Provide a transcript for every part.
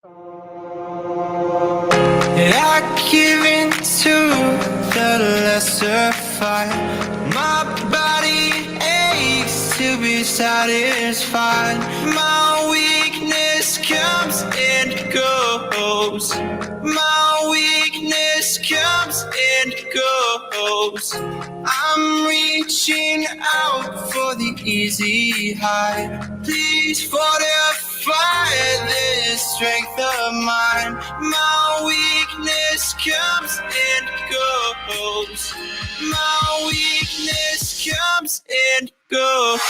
I give in to the lesser fight. My body aches to be satisfied. My weakness comes and goes. My weakness comes and goes. I'm reaching out for the easy high. Please fortify this strength of mine. My weakness comes and goes. My weakness comes and goes.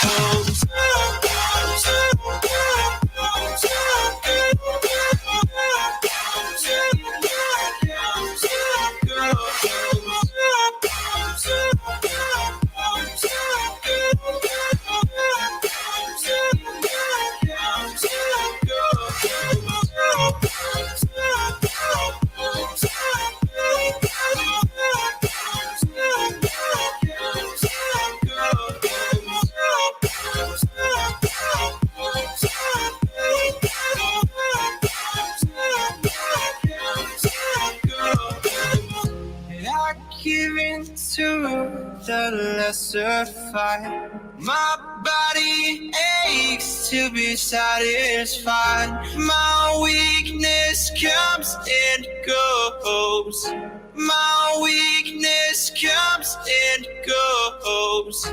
The lesser fight. My body aches to be satisfied. My weakness comes and goes. My weakness comes and goes.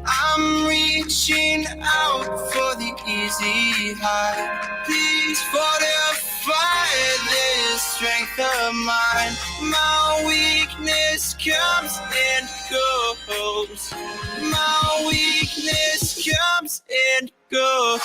I'm reaching out for the easy high. Please fortify this strength of mine. My weakness comes and goes. My weakness comes and goes.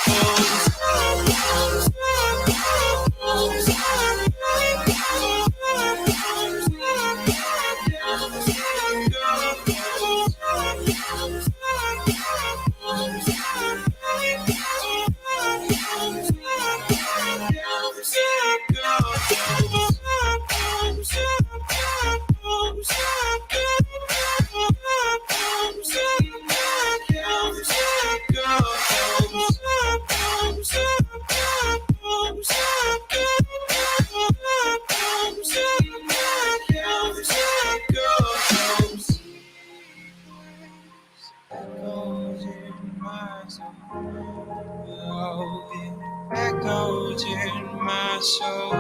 Echoes in my soul.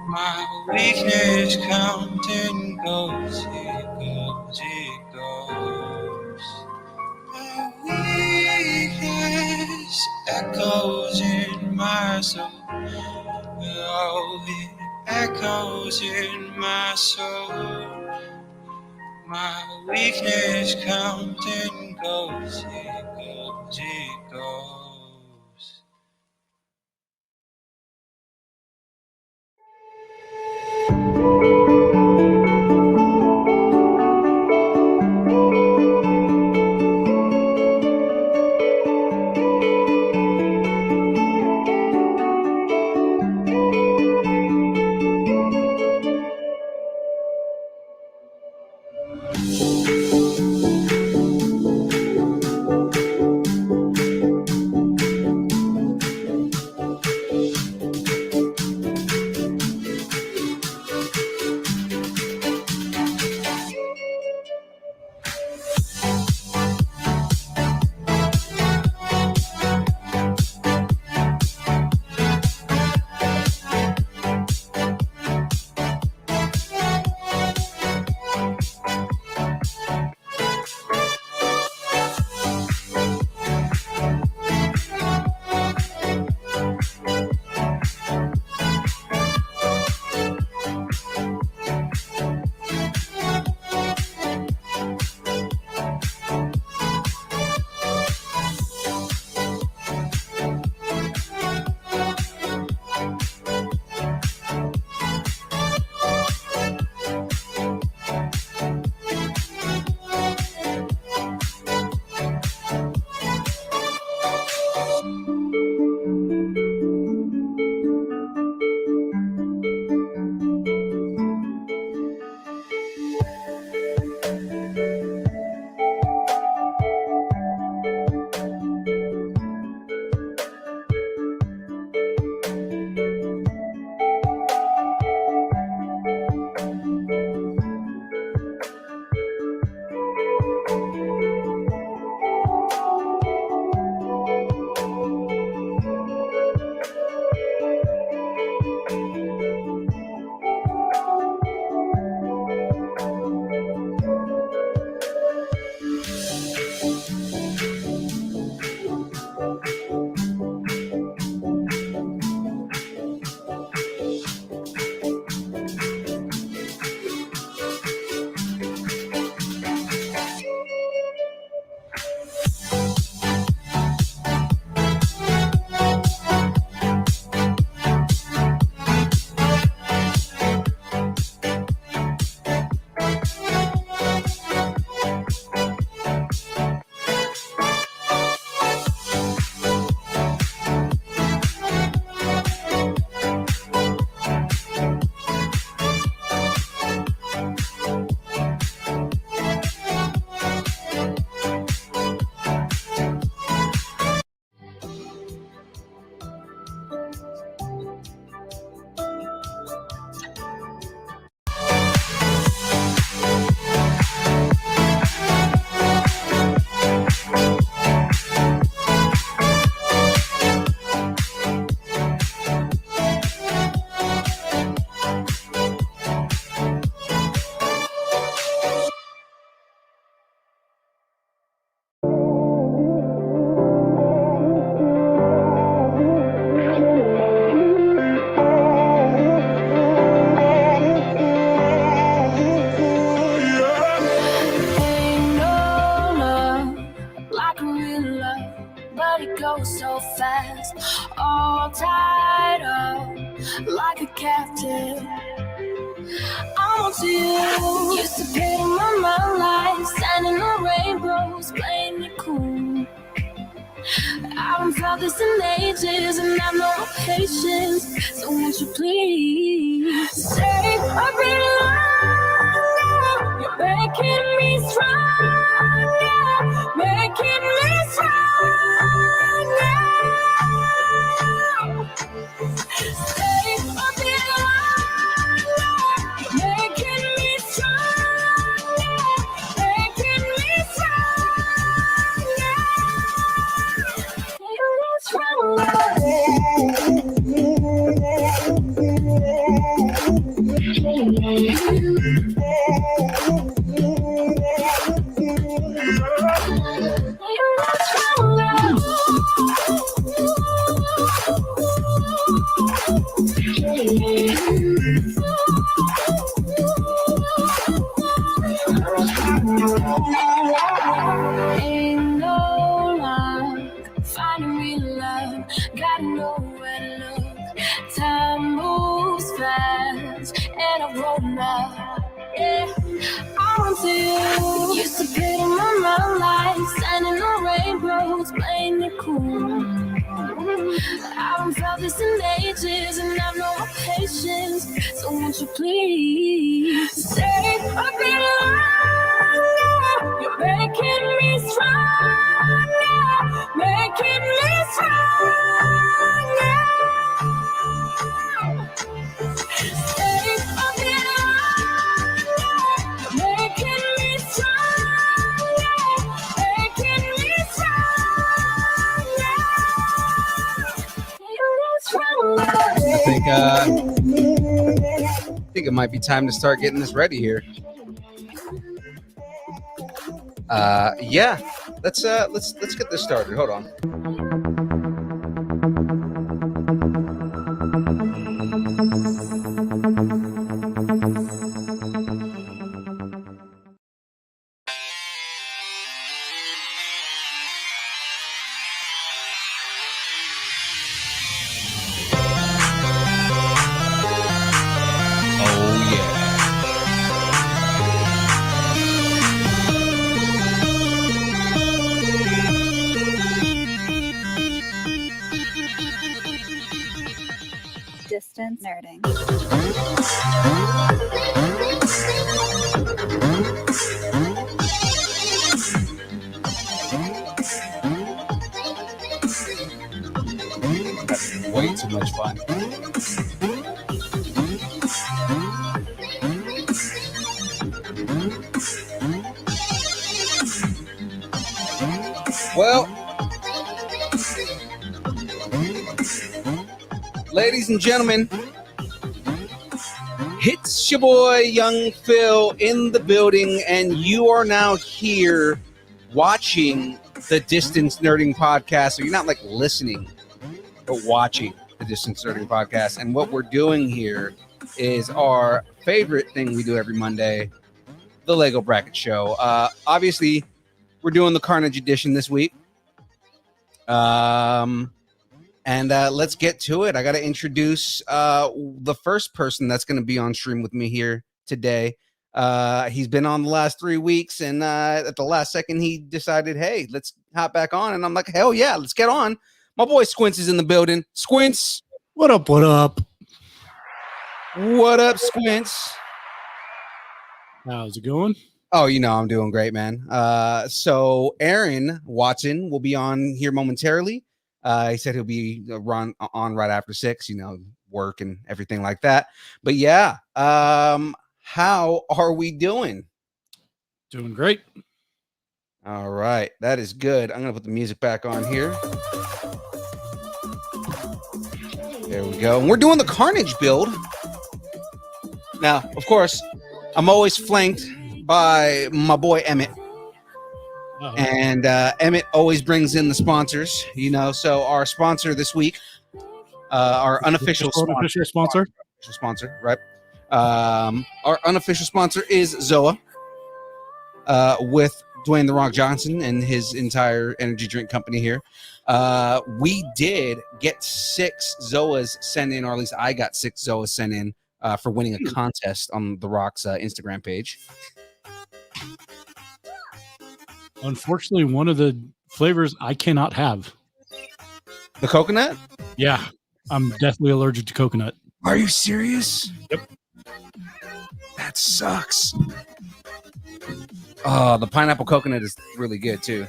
My weakness comes and goes. It goes, it goes. My weakness echoes in my soul. Oh, it echoes in my soul. My weakness comes and goes. It goes, it goes. fast, all tied up like a captive. I want you. Used to pay my mind like standing on rainbows, playing it cool. I haven't felt this in ages, and I've no patience. So won't you please stay a bit longer? You're making me stronger, making me stronger. Stay a bit longer. You're making me stronger, making me stronger. Ain't no love, finding real love, gotta know where to look. Time moves fast, and I've grown up. Yeah, I want you. Used to pay my mind like standing on rainbows, playing it cool. I haven't felt this in ages, and I've no patience. So won't you please stay a bit longer? You're making me stronger, making me stronger. Stay a bit longer. You're making me stronger, making me stronger. I think it might be time to start getting this ready here. Yeah, let's get this started. Hold on. Oh yeah. Distance nerding. That's way too much fun. Well, ladies and gentlemen, it's your boy Young Phil in the building, and you are now here watching the Distance Nerding Podcast. So you're not like listening, but watching the Distance Nerding Podcast. And what we're doing here is our favorite thing we do every Monday, the Lego Bracket Show. Obviously, we're doing the Carnage edition this week. And let's get to it. I got to introduce the first person that's going to be on stream with me here today. He's been on the last 3 weeks, and at the last second, he decided, hey, let's hop back on. And I'm like, hell yeah, let's get on. My boy Squints is in the building. Squints. What up, what up? What up, Squints? How's it going? Oh, you know, I'm doing great, man. So Aaron Watson will be on here momentarily. He said he'll be on right after 6, you know, work and everything like that. But yeah, how are we doing? Doing great. All right, that is good. I'm gonna put the music back on here. There we go. And we're doing the Carnage build. Now, of course, I'm always flanked by my boy Emmett. Uh-oh. And Emmett always brings in the sponsors, you know. So our sponsor this week, our unofficial sponsor, right? Our unofficial sponsor is Zoa with Dwayne The Rock Johnson and his entire energy drink company here. We did get 6 Zoas sent in, or at least I got 6 Zoas sent in for winning a contest on The Rock's Instagram page. Unfortunately, one of the flavors I cannot have. The coconut? Yeah, I'm definitely allergic to coconut. Are you serious? Yep. That sucks. Oh, the pineapple coconut is really good too.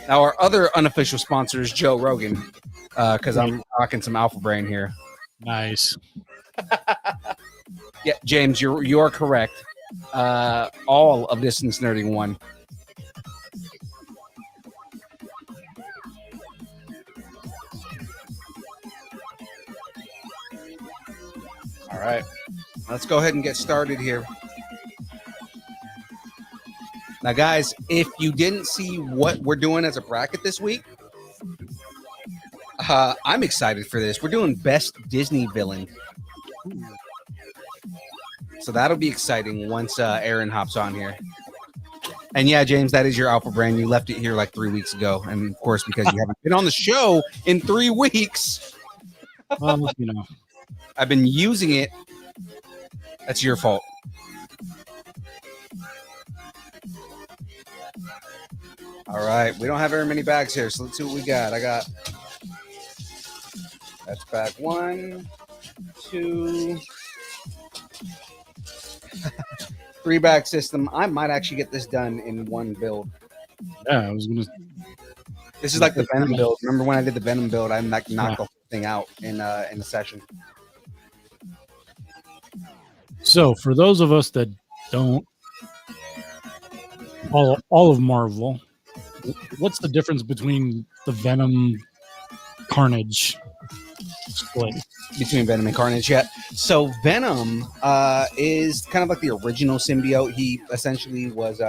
Now, our other unofficial sponsor is Joe Rogan, because I'm rocking some Alpha Brain here. Nice. Yeah, James, you are correct. All of Distance Nerding won. All right, let's go ahead and get started here. Now, guys, if you didn't see what we're doing as a bracket this week, I'm excited for this. We're doing Best Disney Villain. So that'll be exciting once Aaron hops on here. And yeah, James, that is your Alpha brand. You left it here like 3 weeks ago. And of course, because you haven't been on the show in 3 weeks. Well, you know. I've been using it. That's your fault. All right. We don't have very many bags here, so let's see what we got. That's bag 1, 2, 3 bag system. I might actually get this done in one build. Yeah, I was gonna. This is like the Venom build. Remember when I did the Venom build? I knocked the whole thing out in the session. So, for those of us that don't follow all of Marvel, what's the difference between the Venom Carnage split? Between Venom and Carnage, yeah. So Venom is kind of like the original symbiote. He essentially was,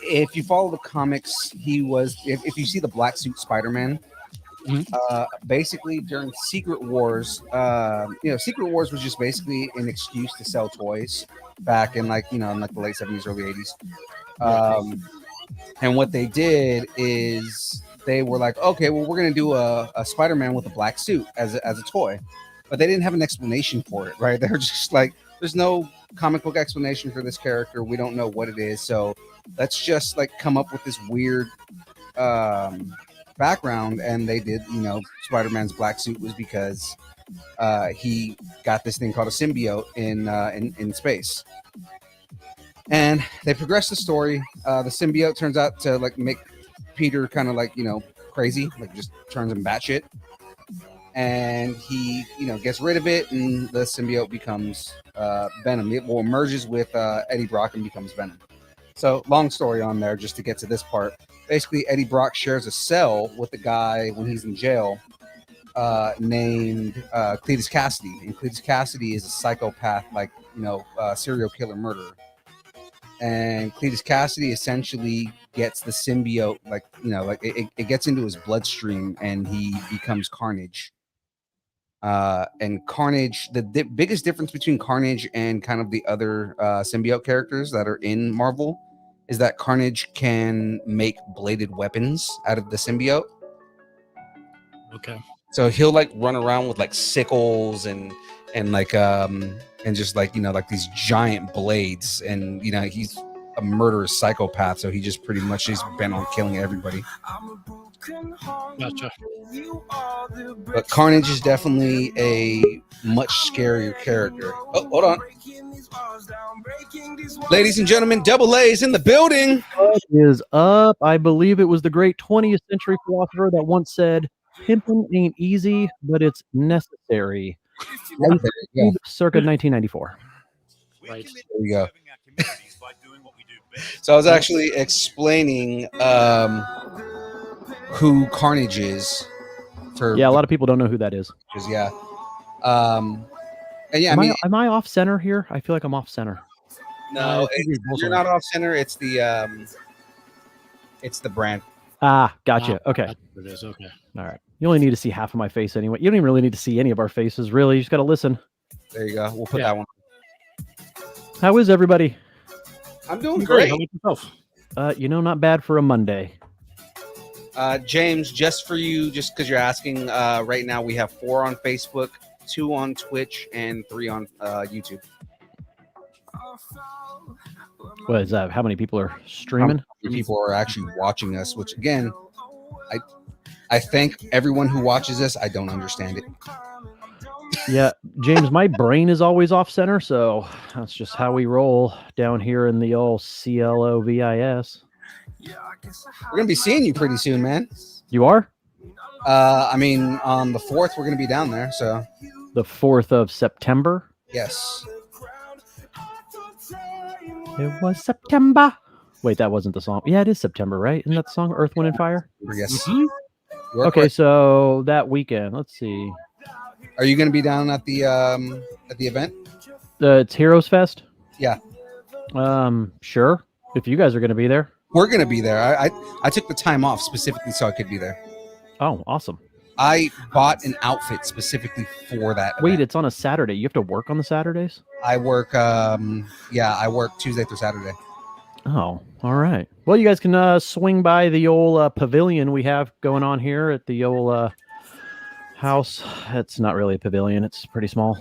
if you follow the comics, he was, if you see the black suit Spider-Man, basically during Secret Wars, Secret Wars was just basically an excuse to sell toys back in in the late 70s, early 80s. And what they did is they were like, okay, well, we're going to do a Spider-Man with a black suit as a toy. But they didn't have an explanation for it, right? They're just like, there's no comic book explanation for this character. We don't know what it is. So let's just come up with this weird background. And they did, Spider-Man's black suit was because he got this thing called a symbiote in space. And they progress the story. The symbiote turns out to make Peter kind of crazy, just turns him batshit. And he, gets rid of it, and the symbiote becomes Venom. It merges with Eddie Brock and becomes Venom. So long story on there, just to get to this part. Basically, Eddie Brock shares a cell with a guy when he's in jail named Cletus Cassidy. And Cletus Cassidy is a psychopath, serial killer murderer. And Cletus Cassidy essentially gets the symbiote, it gets into his bloodstream, and he becomes Carnage. And Carnage, the biggest difference between Carnage and kind of the other symbiote characters that are in Marvel is that Carnage can make bladed weapons out of the symbiote. Okay. So he'll run around with sickles and just these giant blades, and he's a murderous psychopath, so he just pretty much is bent on killing everybody. Gotcha. But Carnage is definitely a much scarier character. Oh, hold on. Ladies and gentlemen, Double A is in the building. What is up? I believe it was the great 20th century philosopher that once said, "Pimpin' ain't easy, but it's necessary." Yeah. Circa 1994. Right. There you go. So I was actually explaining who Carnage is. A lot of people don't know who that is. Yeah. And yeah, am I off center here? I feel like I'm off center. No, you're not off center. It's the brand. Ah, gotcha. Okay. It is. Okay. All right. You only need to see half of my face anyway. You don't even really need to see any of our faces, really. You just got to listen. There you go. We'll put that one. How is everybody? I'm doing Great. great. How about yourself? Not bad for a Monday. James, just for you, just because you're asking, right now we have 4 on Facebook, 2 on Twitch, and 3 on YouTube. What is that? How many people are streaming? How many people are actually watching us? Which again, I thank everyone who watches us. I don't understand it. Yeah, James, my brain is always off center, so that's just how we roll down here in the old CLOVIS. We're gonna be seeing you pretty soon, man. You are? I mean, on the 4th, we're gonna be down there. So The 4th of September? yes. It was September. Wait, that wasn't the song. Yeah, it is September, right? Isn't that the song, Earth, Wind, and Fire? Yes. Mhm. You're Okay, correct. so that weekend, let's see. Are you gonna be down at the event? It's Heroes Fest? Yeah. Sure. If you guys are going to be there. We're gonna be there. I took the time off specifically so I could be there. Oh, awesome. I bought an outfit specifically for that. Wait, event. it's on a Saturday. You have to work on the Saturdays? I work. I work Tuesday through Saturday. Oh, all right. Well, you guys can swing by the old pavilion we have going on here at the old house. It's not really a pavilion. It's pretty small.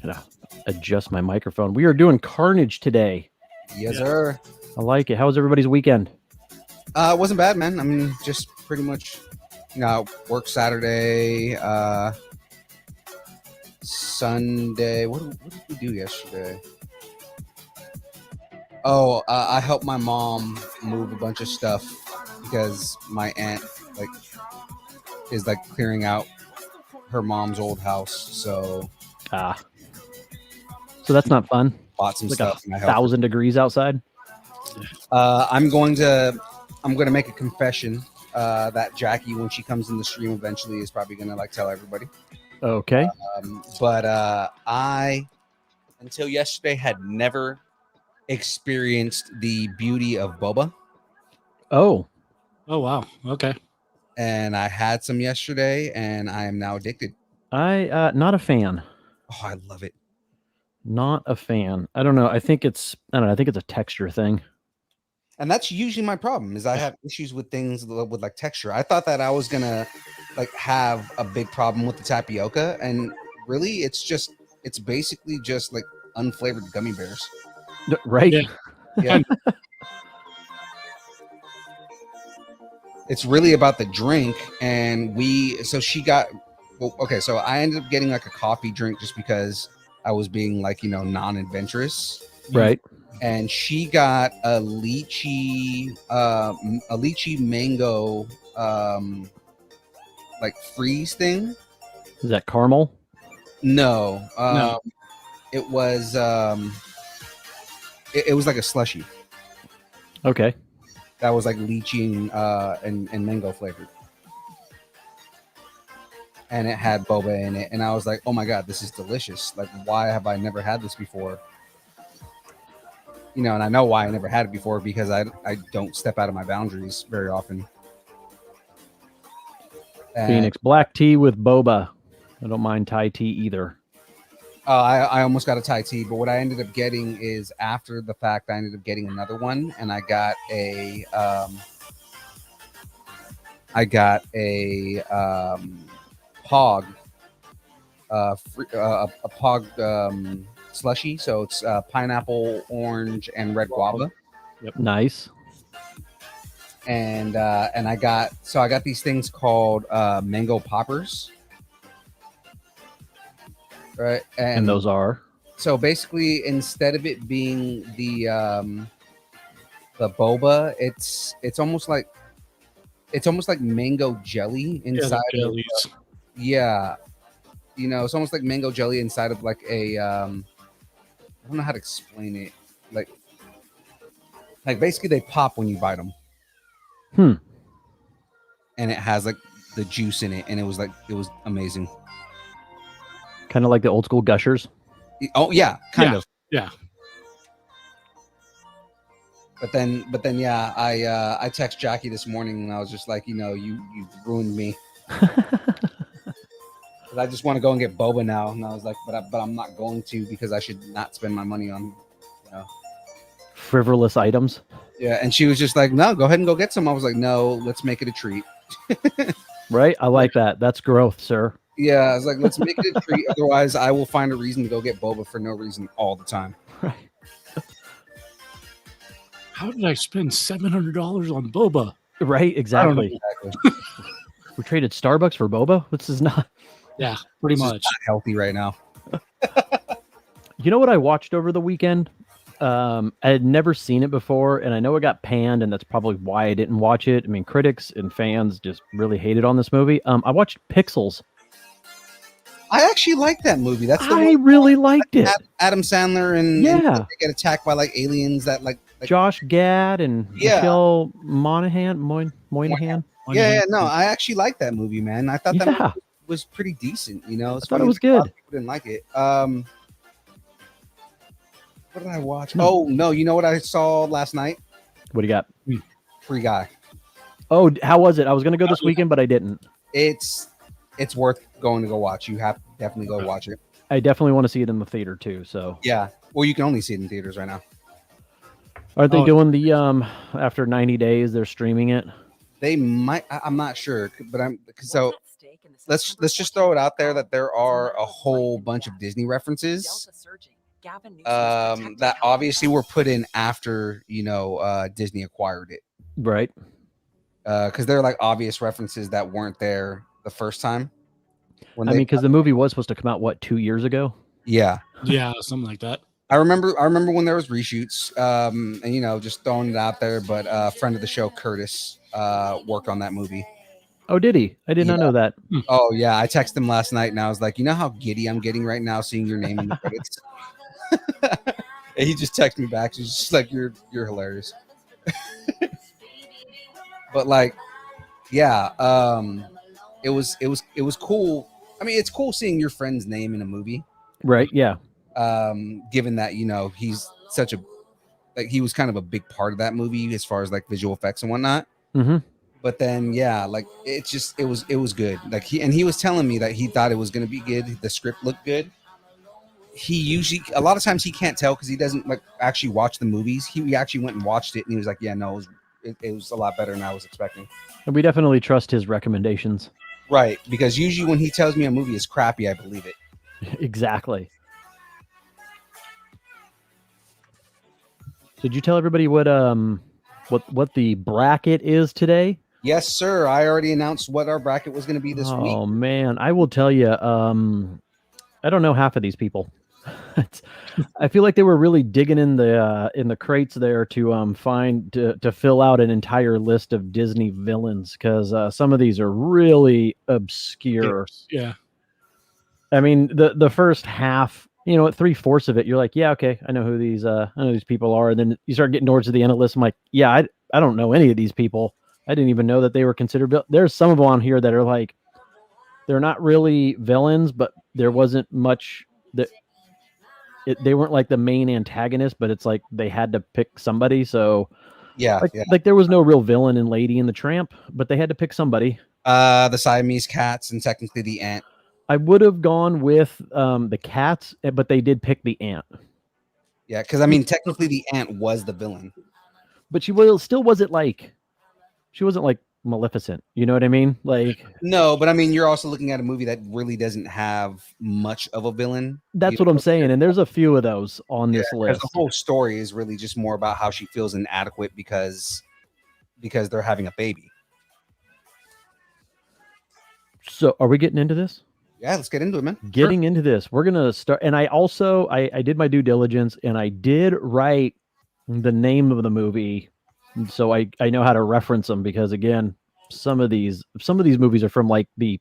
Gotta adjust my microphone. We are doing Carnage today. Yes, Yeah. sir. I like it. How was everybody's weekend? It wasn't bad, man. I mean, just pretty much, work Saturday, Sunday. What did we do yesterday? Oh, I helped my mom move a bunch of stuff because my aunt is clearing out her mom's old house. So So that's not fun. bought some Like stuff. and I helped. 1,000 degrees outside. I'm going to make a confession that Jackie, when she comes in the stream eventually, is probably going to tell everybody. Okay. But I, until yesterday, had never experienced the beauty of boba, Oh, Oh, wow. Okay. and I had some yesterday, and I am now addicted. not a fan. Oh, I love it. Not a fan. I don't know. I think it's a texture thing. And that's usually my problem, is I have issues with things with texture. I thought that I was gonna have a big problem with the tapioca, and really it's basically just unflavored gummy bears. Right? Yeah. Yeah. It's really about the drink, and so I ended up getting a coffee drink just because I was being non-adventurous. Right. And she got a lychee mango freeze thing. Is that caramel? No, No. it was it was like a slushy Okay. that was lychee and mango flavored, and it had boba in it, and I was like, oh my god, this is delicious. Why have I never had this before? And I know why I never had it before, because I don't step out of my boundaries very often. And, Phoenix black tea with boba. I don't mind Thai tea either. I almost got a Thai tea, but what I ended up getting is, after the fact, I ended up getting another one, and I got a Pog, a Pog slushy. So it's pineapple, orange, and red guava. Nice. And I got these things called mango poppers, right? And those are so basically, instead of it being the boba, it's almost like mango jelly inside. Yeah, jellies. Yeah, it's almost like mango jelly inside of a I don't know how to explain it. Like basically they pop when you bite them. And it has the juice in it, and it was amazing. kind of like the old school Gushers. Oh yeah, kind of. Yeah. But then yeah, I text Jackie this morning, and I was just like, you've ruined me. But I just want to go and get boba now. And I was like, but I'm not going to because I should not spend my money on, Frivolous items. Yeah. And she was just like, no, go ahead and go get some. I was like, no, let's make it a treat. Right? I like that. That's growth, sir. Yeah. I was like, let's make it a treat. Otherwise, I will find a reason to go get boba for no reason all the time. Right. How did I spend $700 on boba? Right? Exactly. We traded Starbucks for boba. This is not. Yeah, pretty It's just much. not healthy right now. You know what I watched over the weekend? I had never seen it before, and I know it got panned, and that's probably why I didn't watch it. I mean, critics and fans just really hated on this movie. I watched Pixels. I actually like that movie. That's the I one really liked it. Adam Sandler and Yeah. and they get attacked by like aliens that like Josh Gad and Yeah. Michelle Moynihan. yeah, no, I actually like that movie, man. I thought that Yeah. movie was pretty decent, you know. It's I thought it funny was that a lot good. of people didn't like it. What did I watch? Oh no, you know what I saw last night? What do you got? Free Guy. Oh, how was it? I was going to go this weekend, but I didn't. It's worth going to go watch. You have to definitely go watch it. I definitely want to see it in the theater too. So, Yeah. Well, you can only see it in theaters right now. aren't they Oh. doing the after 90 days they're streaming it? They might. I'm not sure, but so. Let's just throw it out there that there are a whole bunch of Disney references that obviously were put in after Disney acquired it, Right. because they're like obvious references that weren't there the first time. I mean, because the movie was supposed to come out 2 years ago. yeah, Yeah, something like that. I remember when there was reshoots, and just throwing it out there. But a friend of the show, Curtis, worked on that movie. Oh, did he? I did not know that. Oh yeah, I texted him last night and I was like, you know how giddy I'm getting right now seeing your name in the credits. And he just texted me back. He's just like, you're hilarious. But like, yeah, it was cool. I mean, it's cool seeing your friend's name in a movie. Right. Yeah. Given that he's such a he was kind of a big part of that movie as far as like visual effects and whatnot. Mm-hmm. But then, yeah, like it was good. Like he was telling me that he thought it was going to be good. The script looked good. A lot of times he can't tell because he doesn't like actually watch the movies. He actually went and watched it and he was like, yeah, no, it was a lot better than I was expecting. And we definitely trust his recommendations. Right. Because usually when he tells me a movie is crappy, I believe it. Exactly. Did you tell everybody what the bracket is today? Yes, sir. I already announced what our bracket was going to be this week. Oh man, I will tell you. I don't know half of these people. I feel like they were really digging in the crates there to find to fill out an entire list of Disney villains because some of these are really obscure. Yeah. I mean, the first half, at 3/4 of it, you're like, yeah, okay, I know who these people are. And then you start getting towards the end of the list. I'm like, yeah, I don't know any of these people. I didn't even know that they were considered. There's some of them on here that are like, they're not really villains, but there wasn't much that they weren't like the main antagonist, but it's like they had to pick somebody. So Yeah, like there was no real villain in Lady and the Tramp, but they had to pick somebody. The Siamese cats and technically the ant. I would have gone with the cats, but they did pick the ant. Yeah, because I mean, technically the ant was the villain. But she still wasn't like Maleficent. You know what I mean? Like, No, but I mean, you're also looking at a movie that really doesn't have much of a villain. that's what I'm saying. And there's a few of those on this list. The whole story is really just more about how she feels inadequate because they're having a baby. So are we getting into this? Yeah, let's get into it, man. Getting into this, we're gonna start. And I also I did my due diligence and I did write the name of the movie, so I know how to reference them because again, some of these movies are from like the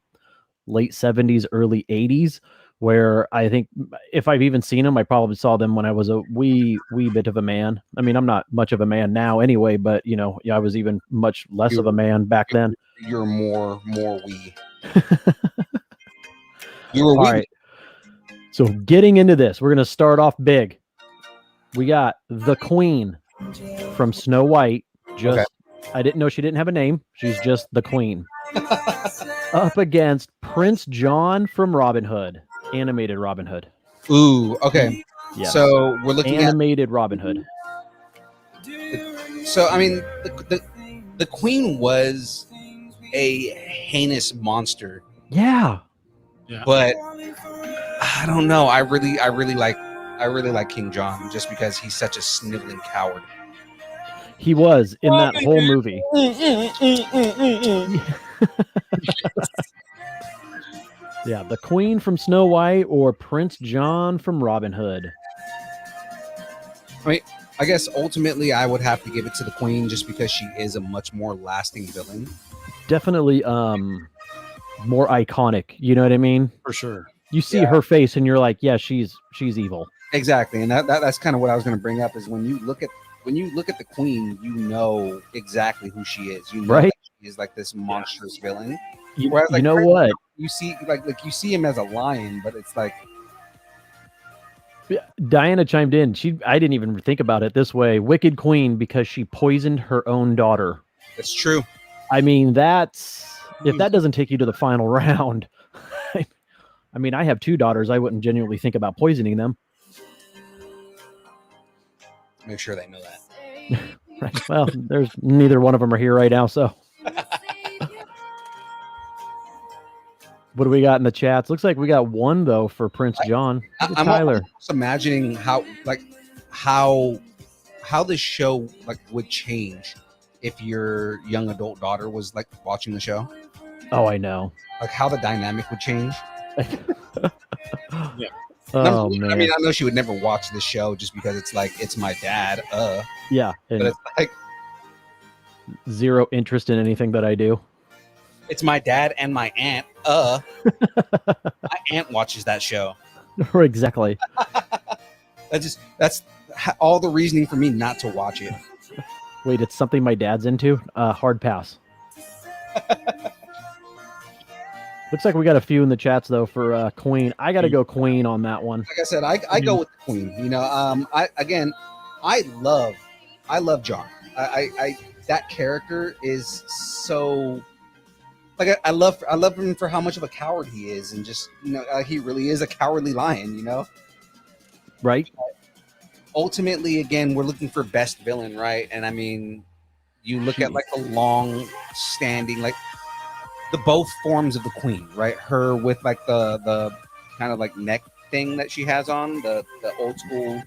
late 70s, early 80s, where I think if I've even seen them, I probably saw them when I was a wee bit of a man. I mean, I'm not much of a man now anyway, but I was even much less of a man back then. You're more wee. You were All wee. right. So getting into this, we're going to start off big. We got the Queen from Snow White. I didn't know she didn't have a name. She's just the Queen. Up against Prince John from Robin Hood, animated Robin Hood. Ooh, okay. Yes. So we're looking animated Robin Hood. So I mean, the queen was a heinous monster. Yeah. But I don't know. I really like King John just because he's such a sniveling coward. He was in that whole movie. Yeah, the Queen from Snow White or Prince John from Robin Hood. I mean, I guess ultimately I would have to give it to the Queen just because she is a much more lasting villain. Definitely more iconic, you know what I mean? For sure. You see her face and you're like, yeah, she's evil. Exactly. And that's kind of what I was going to bring up is when you look at the Queen, you know exactly who she is. You know right? She is like this monstrous villain. Whereas, you know what? You see you see him as a lion, but it's like Diana chimed in. I didn't even think about it this way. Wicked Queen because she poisoned her own daughter. That's true. I mean, if that doesn't take you to the final round. I mean, I have 2 daughters. I wouldn't genuinely think about poisoning them. Make sure they know that. Right. Well, there's neither one of them are here right now, so. What do we got in the chats? Looks like we got 1 though for Prince John. I'm Tyler. just imagining how this show would change if your young adult daughter was watching the show. Oh, I know. How the dynamic would change. Yeah. Oh, man. I mean, I know she would never watch the show just because it's my dad. Yeah. But it's like zero interest in anything that I do. It's my dad and my aunt. My aunt watches that show. Exactly. That's all the reasoning for me not to watch it. Wait, it's something my dad's into? Hard pass. Looks like we got a few in the chats though for Queen. I got to go Queen on that one. Like I said, I go with the Queen. You know, I love John. I that character is so I love him for how much of a coward he is, and just he really is a cowardly lion. You know, right? Ultimately, again, we're looking for best villain, right? And I mean, you look at the long standing the both forms of the Queen, right? Her with the kind of neck thing that she has on, the old school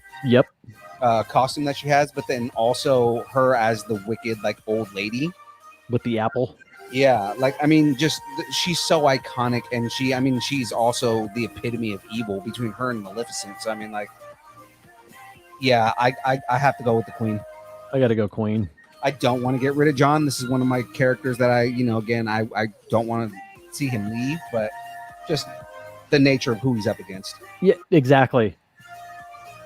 costume that she has, but then also her as the wicked old lady with the apple. Yeah, I mean, just she's so iconic, and she's also the epitome of evil between her and Maleficent. So I mean, yeah, I have to go with the Queen. I got to go Queen. I don't want to get rid of John. This is one of my characters that I don't want to see him leave, but just the nature of who he's up against. Yeah, exactly.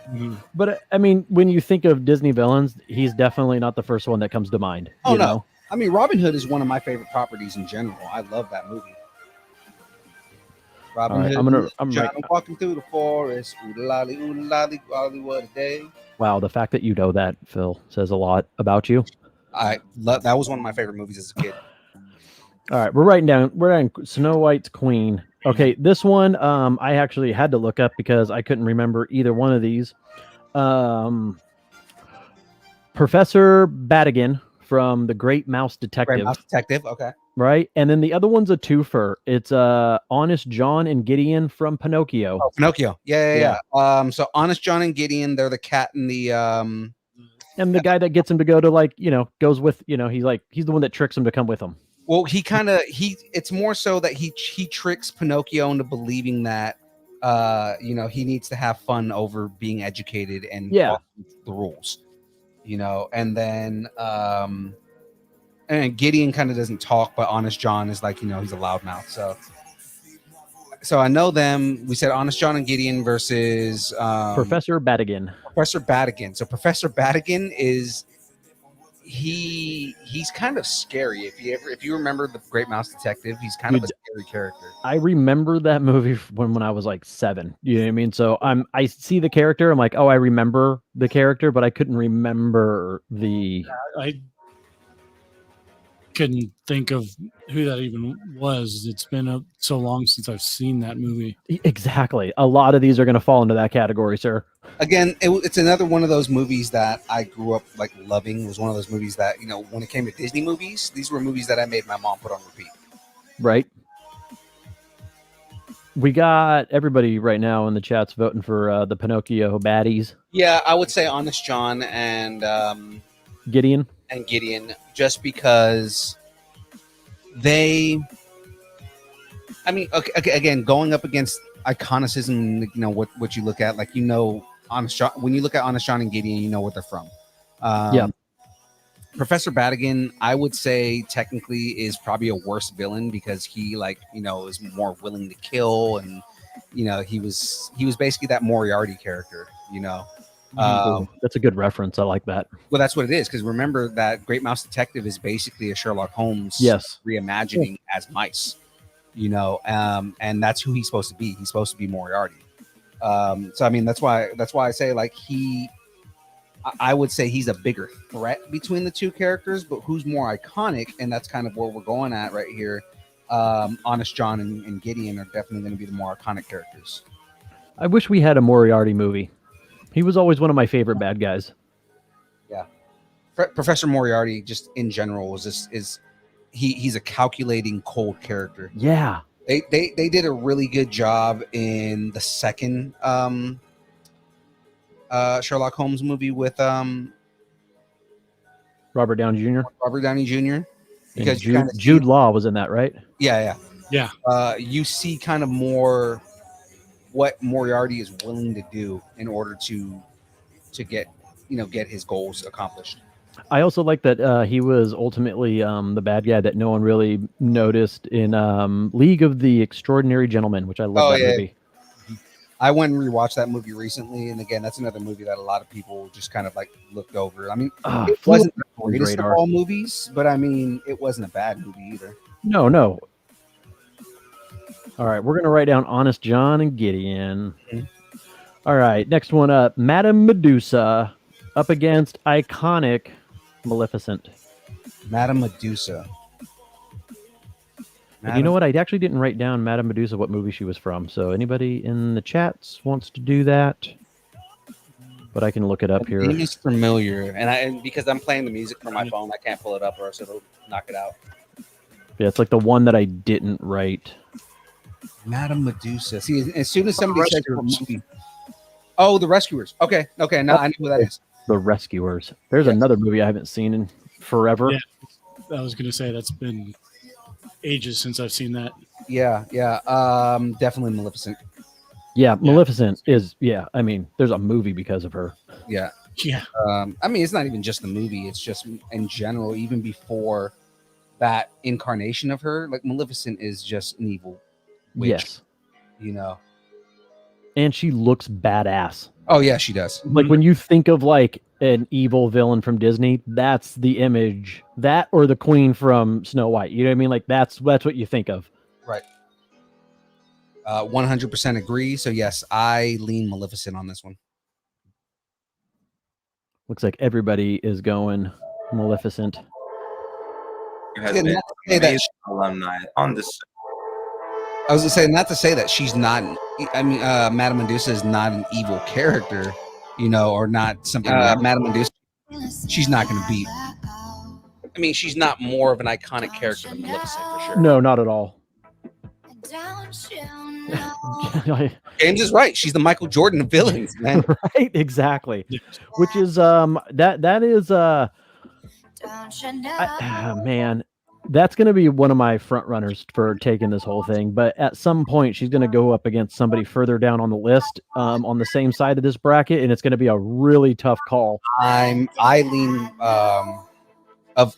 Mm-hmm. But I mean, when you think of Disney villains, he's definitely not the first one that comes to mind. Oh, you no. know? I mean, Robin Hood is one of my favorite properties in general. I love that movie. Robin Hood. I'm walking through the forest. Ooh lolly, what a day. Wow, the fact that you know that, Phil, says a lot about you. That was one of my favorite movies as a kid. All right, we're writing Snow White's Queen. Okay, this one I actually had to look up because I couldn't remember either one of these. Professor Badigan from The Great Mouse Detective. Great Mouse Detective, okay. Right? And then the other one's a twofer. It's Honest John and Gideon from Pinocchio. Oh, Pinocchio. Yeah. So Honest John and Gideon, they're the cat and the and the guy that gets him to go to goes with, he's the one that tricks him to come with him. Well, it's more so that he tricks Pinocchio into believing that he needs to have fun over being educated and the rules. And then and Gideon kind of doesn't talk, but Honest John is he's a loudmouth. So I know them. We said Honest John and Gideon versus Professor Badigan. Professor Badigan. So Professor Badigan is he's kind of scary. If you remember The Great Mouse Detective, he's kind of a scary character. I remember that movie when I was 7. You know what I mean? So I see the character. I'm like, oh, I remember the character, but I couldn't remember the. couldn't think of who that even was. It's been so long since I've seen that movie. Exactly. A lot of these are going to fall into that category, sir. Again, it's another one of those movies that I grew up like loving. It was one of those movies that, you know, when it came to Disney movies, these were movies that I made my mom put on repeat. Right. We got everybody right now in the chats voting for the Pinocchio baddies. Yeah, I would say Honest John and Gideon. Just because they, I mean, okay, again, going up against iconicism, you know, what you look at, like, you know, Honest John, when you look at Honest John and Gideon, you know what they're from. Yeah. Professor Badigan, I would say technically is probably a worse villain because he, like, you know, is more willing to kill, and, you know, he was basically that Moriarty character, you know. That's a good reference. I like that. Well, that's what it is, because remember that Great Mouse Detective is basically a Sherlock Holmes reimagining as mice, you know, and that's who he's supposed to be. He's supposed to be Moriarty. So I mean, that's why I say, like, I would say he's a bigger threat between the two characters, but who's more iconic, and that's kind of where we're going at right here. Honest John and Gideon are definitely going to be the more iconic characters. I wish we had a Moriarty movie. He was always one of my favorite bad guys. Yeah, Professor Moriarty, just in general, he's a calculating, cold character. Yeah, they did a really good job in the second Sherlock Holmes movie with Robert Downey Jr. Because Jude Law was in that, right? Yeah. Yeah. You see kind of more what Moriarty is willing to do in order to get his goals accomplished. I also like that he was ultimately the bad guy that no one really noticed in League of the Extraordinary Gentlemen, which I love movie. I went and rewatched that movie recently, and again, that's another movie that a lot of people just kind of like looked over. I mean, it wasn't the greatest of all movies, but I mean, it wasn't a bad movie either. No. All right, we're gonna write down Honest John and Gideon. Mm-hmm. All right, next one up, Madame Medusa up against iconic Maleficent. Madame Medusa. You know what? I actually didn't write down Madame Medusa, what movie she was from. So anybody in the chats wants to do that? But I can look it up here. The name is familiar, and because I'm playing the music from my phone, I can't pull it up, or else it'll knock it out. Yeah, it's like the one that I didn't write. Madame Medusa. See, as soon as somebody says a movie, oh, The Rescuers. Okay. Now I know who that is. The Rescuers. There's another movie I haven't seen in forever. Yeah, I was gonna say that's been ages since I've seen that. Yeah. Definitely Maleficent. Yeah, Maleficent is. Yeah, I mean, there's a movie because of her. Yeah. I mean, it's not even just the movie. It's just in general, even before that incarnation of her, like Maleficent is just an evil witch. Yes. You know. And she looks badass. Oh yeah, she does. Like when you think of like an evil villain from Disney, that's the image. That or the Queen from Snow White. You know what I mean? Like that's what you think of. Right. 100% agree. So yes, I lean Maleficent on this one. Looks like everybody is going Maleficent. Has been amazing alumni on this. I was gonna say, not to say that she's not. I mean, Madame Medusa is not an evil character, you know, or not something. Madame Medusa, she's not going to beat. I mean, she's not more of an iconic character than Maleficent for sure. No, not at all. James is right. She's the Michael Jordan of villains, man. Right, exactly. Which is that is man. That's going to be one of my front runners for taking this whole thing. But at some point, she's going to go up against somebody further down on the list on the same side of this bracket, and it's going to be a really tough call. I lean of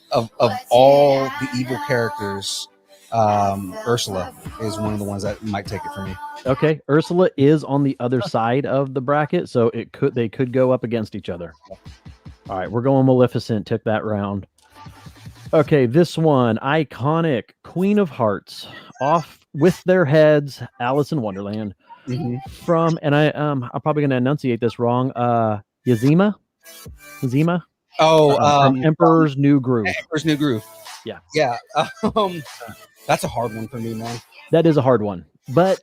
all the evil characters, Ursula is one of the ones that might take it for me. Okay, Ursula is on the other side of the bracket, so they could go up against each other. All right, we're going Maleficent. Took that round. Okay, this one, iconic Queen of Hearts, off with their heads, Alice in Wonderland, from, and I'm probably going to enunciate this wrong, Yazima? Oh, from Emperor's New Groove. Emperor's New Groove. Yeah. That's a hard one for me, man. That is a hard one. But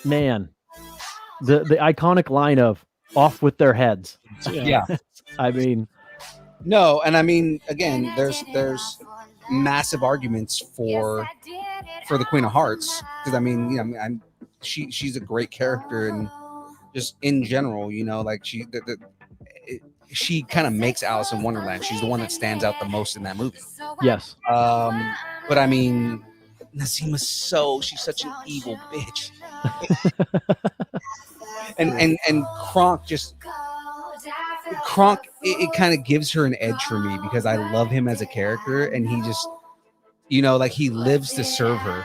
man, the iconic line of "off with their heads." Yeah. I mean, No, and I mean, again, there's massive arguments for the Queen of Hearts, because I mean, you know, she's a great character, and just in general, you know, like she kind of makes Alice in Wonderland. She's the one that stands out the most in that movie. yes. But I mean, Nazima's she's such an evil bitch. and Kronk it kind of gives her an edge for me, because I love him as a character, and he just, you know, like, he lives to serve her.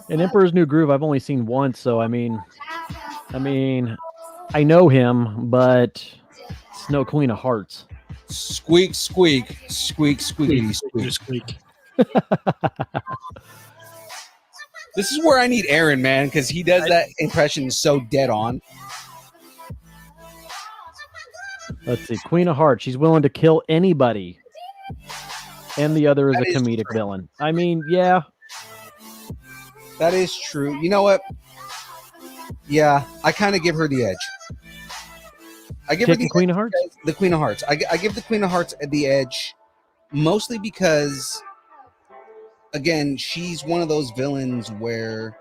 And Emperor's New Groove I've only seen once, so I mean I know him, but it's no Queen of Hearts. Squeak, squeak, squeak, squeaky, squeak. Squeak. This is where I need Aaron, man, because he does that impression so dead on. Let's see, Queen of Hearts. She's willing to kill anybody, and the other is That a is comedic true. villain. I mean, yeah, That is true. You know what? Yeah, I kind of give her the edge. I give her taking the Queen of Hearts. The Queen of Hearts. I give the Queen of Hearts the edge, mostly because, again, she's one of those villains where,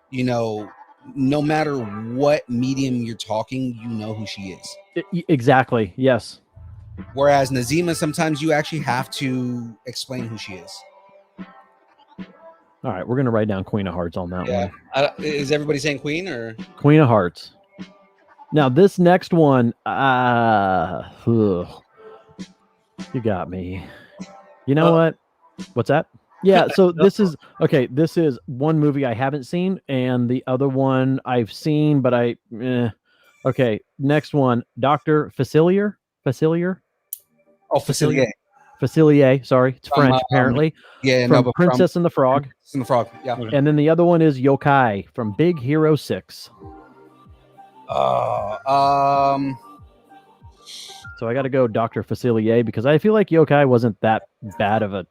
you know, no matter what medium you're talking, you know who she is. Exactly. Yes. Whereas Nazima, sometimes you actually have to explain who she is. All right, we're gonna write down Queen of Hearts on that one. Is everybody saying Queen or? Queen of Hearts. Now this next one, you got me. You know what? What's that? Yeah, so this is okay. This is one movie I haven't seen, and the other one I've seen, but okay, next one, Dr. Facilier. Oh, Facilier. Facilier, sorry, it's From, French apparently. Yeah, From but Princess and the Frog. Princess and the Frog. Yeah. And then the other one is Yokai from Big Hero 6. Uh, So I got to go Dr. Facilier, because I feel like Yokai wasn't that bad of a,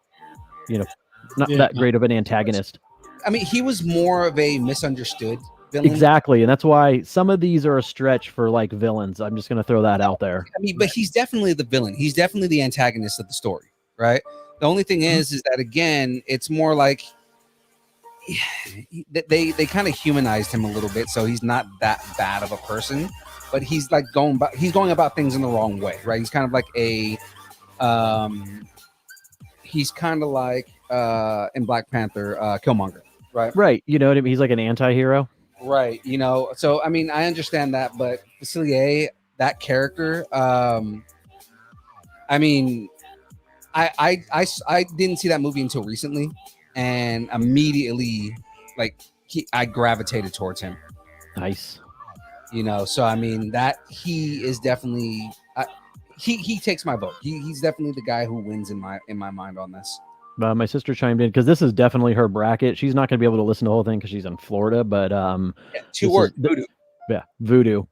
not that great of an antagonist. I mean, he was more of a misunderstood villain. Exactly. And that's why some of these are a stretch for like villains. I'm just going to throw that out there. I mean, but he's definitely the villain. He's definitely the antagonist of the story, right? The only thing is that, again, it's more like they kind of humanized him a little bit, so he's not that bad of a person, but he's like going about things in the wrong way, right? He's kind of like he's kind of like in Black Panther, Killmonger, right? Right. You know what I mean? He's like an anti-hero. Right. You know, so I mean, I understand that, but Facilier, that character, I mean, I didn't see that movie until recently, and immediately, like, I gravitated towards him. Nice. You know, so I mean, that he is definitely he takes my vote. He's definitely the guy who wins in my mind on this. My sister chimed in because this is definitely her bracket. She's not going to be able to listen to the whole thing because she's in Florida, but two words, voodoo. Yeah, voodoo.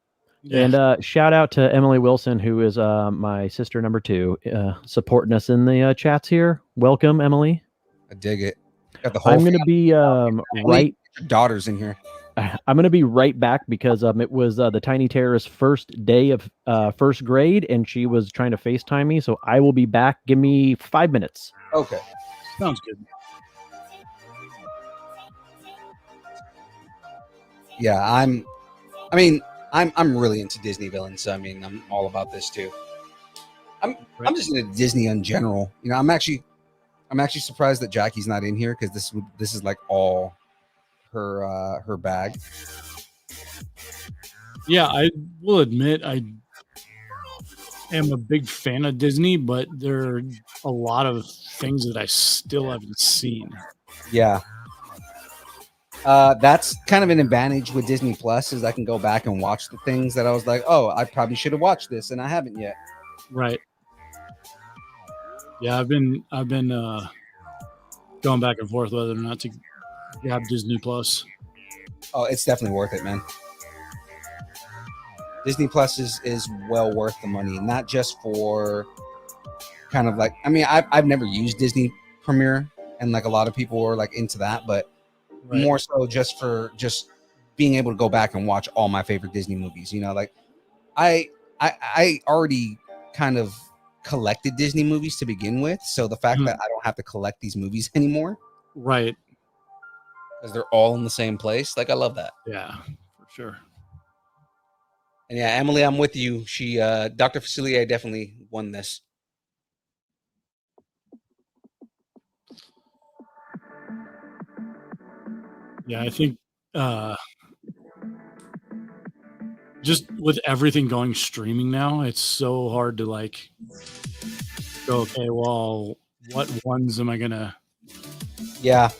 Yeah. And shout out to Emily Wilson, who is my sister number 2, supporting us in the chats here. Welcome, Emily. I dig it. Got the whole I'm going to be right. Daughters in here. I'm going to be right back because it was the Tiny Terrorist's first day of first grade, and she was trying to FaceTime me. So I will be back. Give me 5 minutes. Okay. Sounds good. Yeah, I'm really into Disney villains, so I mean, I'm all about this too. I'm just into Disney in general. You know, I'm actually surprised that Jackie's not in here, because this is like all her bag. Yeah, I will admit I am a big fan of Disney, but there are a lot of things that I still haven't seen. Yeah. That's kind of an advantage with Disney Plus, is I can go back and watch the things that I was like, oh, I probably should have watched this, and I haven't yet. Right. Yeah, I've been going back and forth whether or not to grab Disney Plus. Oh, it's definitely worth it, man. Disney Plus is well worth the money, not just for kind of like, I mean, I've never used Disney Premiere, and like a lot of people are like into that, but more so just for just being able to go back and watch all my favorite Disney movies. You know, like I already kind of collected Disney movies to begin with, so the fact that I don't have to collect these movies anymore, right? Because they're all in the same place. Like I love that. Yeah, for sure. And yeah, Emily, I'm with you. She, Dr. Facilier definitely won this. Yeah, I think just with everything going streaming now, it's so hard to like go, okay, well, what ones am I gonna? Yeah.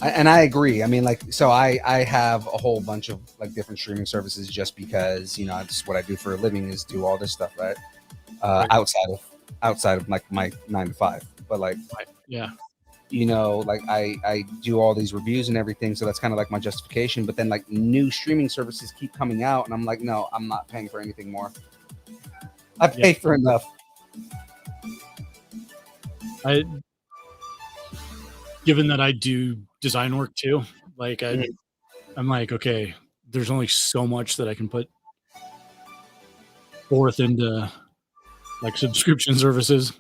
And I agree. I mean, like, so I have a whole bunch of like different streaming services just because, you know, it's what I do for a living is do all this stuff, right? Outside of like my 9 to 5, but like, yeah, you know, like I do all these reviews and everything. So that's kind of like my justification. But then like new streaming services keep coming out and I'm like, no, I'm not paying for anything more. I pay for enough. Given that I do design work too, like I'm like, okay, there's only so much that I can put forth into like subscription services.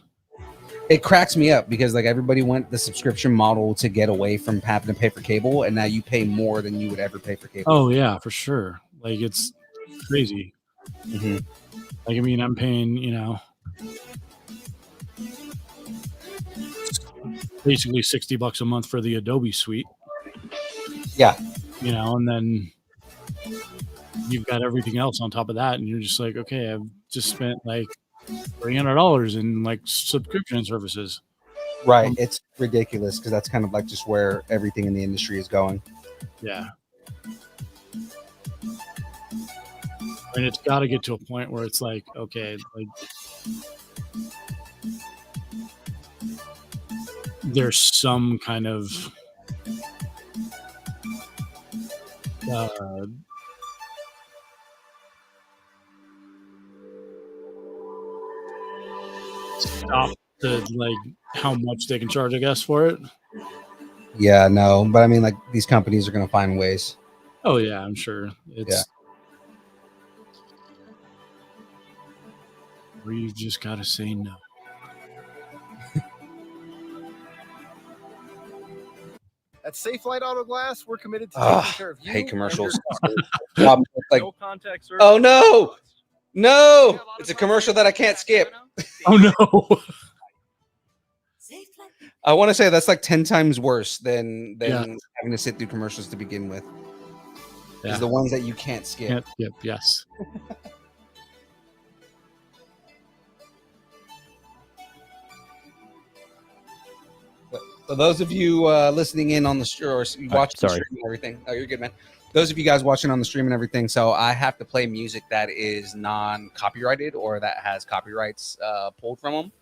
It cracks me up because like everybody went the subscription model to get away from having to pay for cable, and now you pay more than you would ever pay for cable. Oh yeah, for sure. Like it's crazy. Mm-hmm. Like I mean, I'm paying, you know, basically $60 a month for the Adobe suite. Yeah. You know, and then you've got everything else on top of that, and you're just like, okay, I've just spent like $300 in like subscription services. Right. It's ridiculous because that's kind of like just where everything in the industry is going. Yeah. And it's got to get to a point where it's like, okay, like there's some kind of stop to like how much they can charge, I guess, for it. Yeah, no, but I mean, like these companies are going to find ways. Oh yeah, I'm sure it's where you've just got to say no. At Safe Light Auto Glass, we're committed to taking care of you. Hate commercials. Like, no contact service. Oh no, no! It's a commercial that I can't skip. Oh no! I want to say that's like 10 times worse than having to sit through commercials to begin with. Is the ones that you can't skip. Yep. Yes. So those of you listening in on the stream or watching the stream and everything. Oh, you're good, man. Those of you guys watching on the stream and everything. So I have to play music that is non-copyrighted or that has copyrights pulled from them.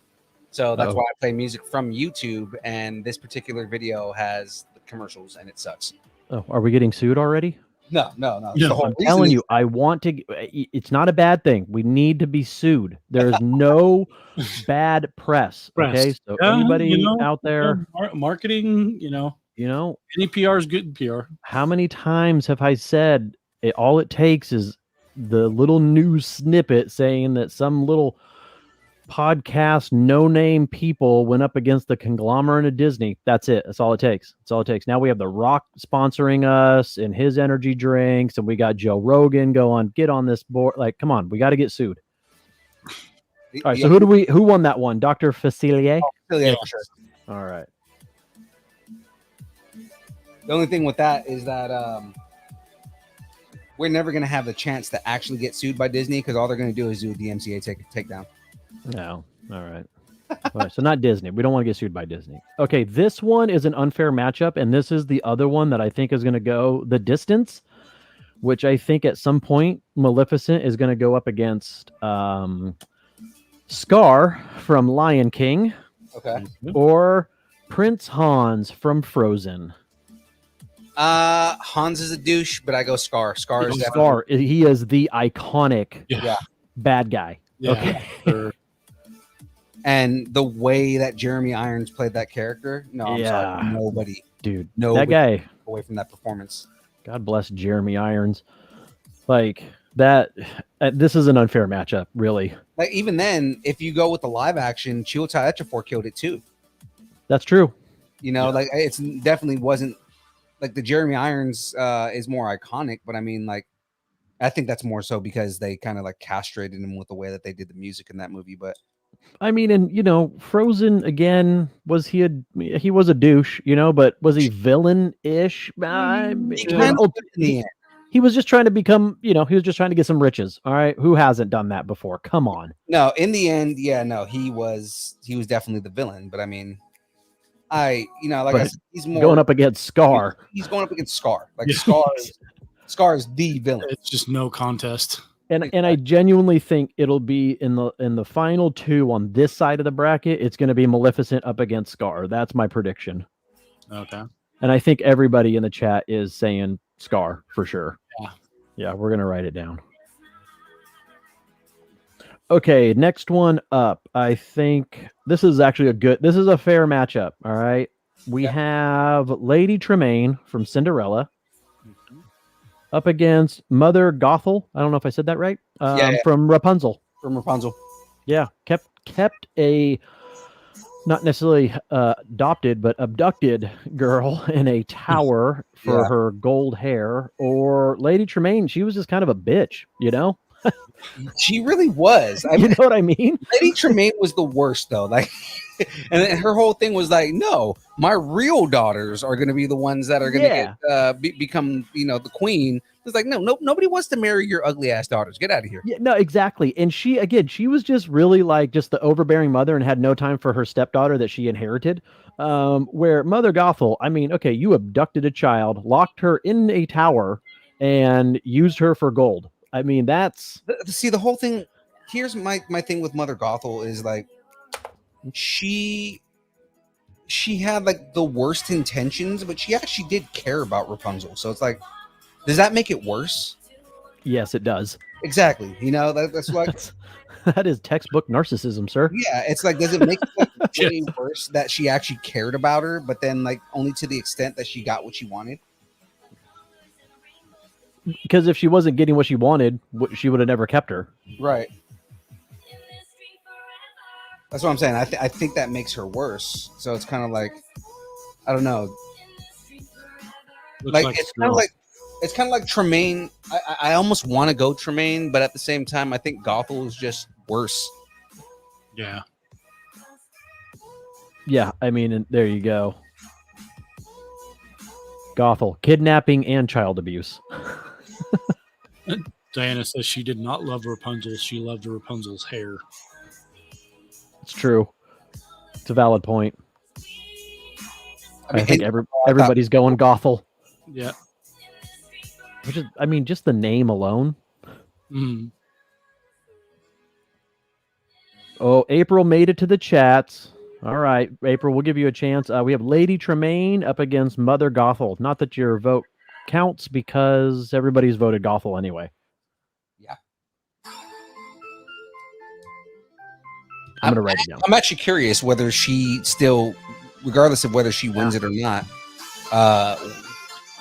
So that's why I play music from YouTube. And this particular video has the commercials and it sucks. Oh, are we getting sued already? No. I'm telling you, I want to. It's not a bad thing. We need to be sued. There's no bad press. Okay, so anybody out there, marketing, any PR is good PR. How many times have I said it? All it takes is the little news snippet saying that some little podcast no-name people went up against the conglomerate of Disney. That's it. That's all it takes. That's all it takes. Now we have The Rock sponsoring us and his energy drinks, and we got Joe Rogan get on this board. Like, come on, we got to get sued. All right, so who won that one? Dr. Facilier? Facilier, for sure. All right. The only thing with that is that we're never going to have the chance to actually get sued by Disney because all they're going to do is do a DMCA takedown. No. All right. All right. So not Disney. We don't want to get sued by Disney. Okay. This one is an unfair matchup. And this is the other one that I think is going to go the distance, which I think at some point Maleficent is going to go up against Scar from Lion King. Okay. Or Prince Hans from Frozen. Hans is a douche, but I go Scar. Scar is definitely... He is the iconic bad guy. Yeah, okay. Sure. And the way that Jeremy Irons played that character, no, I'm sorry, nobody, dude, nobody that guy, away from that performance. God bless Jeremy Irons. Like that, this is an unfair matchup, really. Like even then, if you go with the live action, Chiwetel Ejiofor killed it too. That's true. You know, like it's definitely wasn't like the Jeremy Irons is more iconic, but I mean, like I think that's more so because they kind of like castrated him with the way that they did the music in that movie. But I mean, and you know, Frozen again, he was a douche, you know, but was he villain-ish? He was just trying to become, you know, he was just trying to get some riches. All right. Who hasn't done that before? Come on. No, in the end, yeah, no, he was definitely the villain. But I mean, I said, he's more going up against Scar. He's going up against Scar. Like Scar is the villain. It's just no contest. And I genuinely think it'll be in the final two on this side of the bracket. It's going to be Maleficent up against Scar. That's my prediction. Okay. And I think everybody in the chat is saying Scar for sure. Yeah. Yeah, we're going to write it down. Okay, next one up. I think this is actually this is a fair matchup. All right. We have Lady Tremaine from Cinderella up against Mother Gothel. I don't know if I said that right. From Rapunzel. Yeah, kept a not necessarily adopted, but abducted girl in a tower for her gold hair. Or Lady Tremaine, she was just kind of a bitch, you know? She really was. You know what I mean? Lady Tremaine was the worst, though. Like, and her whole thing was like, no, my real daughters are going to be the ones that are going to become, the queen. It's like, no, nobody wants to marry your ugly ass daughters. Get out of here. Yeah, no, exactly. And she was just really like just the overbearing mother and had no time for her stepdaughter that she inherited. Where Mother Gothel, I mean, okay, you abducted a child, locked her in a tower, and used her for gold. I mean, that's the whole thing. Here's my thing with Mother Gothel is like she had like the worst intentions, but she actually did care about Rapunzel. So it's like, does that make it worse? Yes, it does. Exactly. That's like that is textbook narcissism, sir. Yeah, it's like, does it make it really worse that she actually cared about her, but then like only to the extent that she got what she wanted? Because if she wasn't getting what she wanted, she would have never kept her. Right. That's what I'm saying. I think that makes her worse. So it's kind of like, I don't know. It's kind of like Tremaine. I almost want to go Tremaine, but at the same time, I think Gothel is just worse. Yeah. Yeah, I mean, and there you go. Gothel, kidnapping and child abuse. Diana says she did not love Rapunzel. She loved Rapunzel's hair. It's true. It's a valid point. I think everybody's going Gothel. Yeah. Which is, I mean, just the name alone. Mm. Oh, April made it to the chats. All right, April, we'll give you a chance. We have Lady Tremaine up against Mother Gothel. Not that your vote counts because everybody's voted Gothel anyway. Yeah. I'm going to write it down. I'm actually curious whether she still, regardless of whether she wins it or not,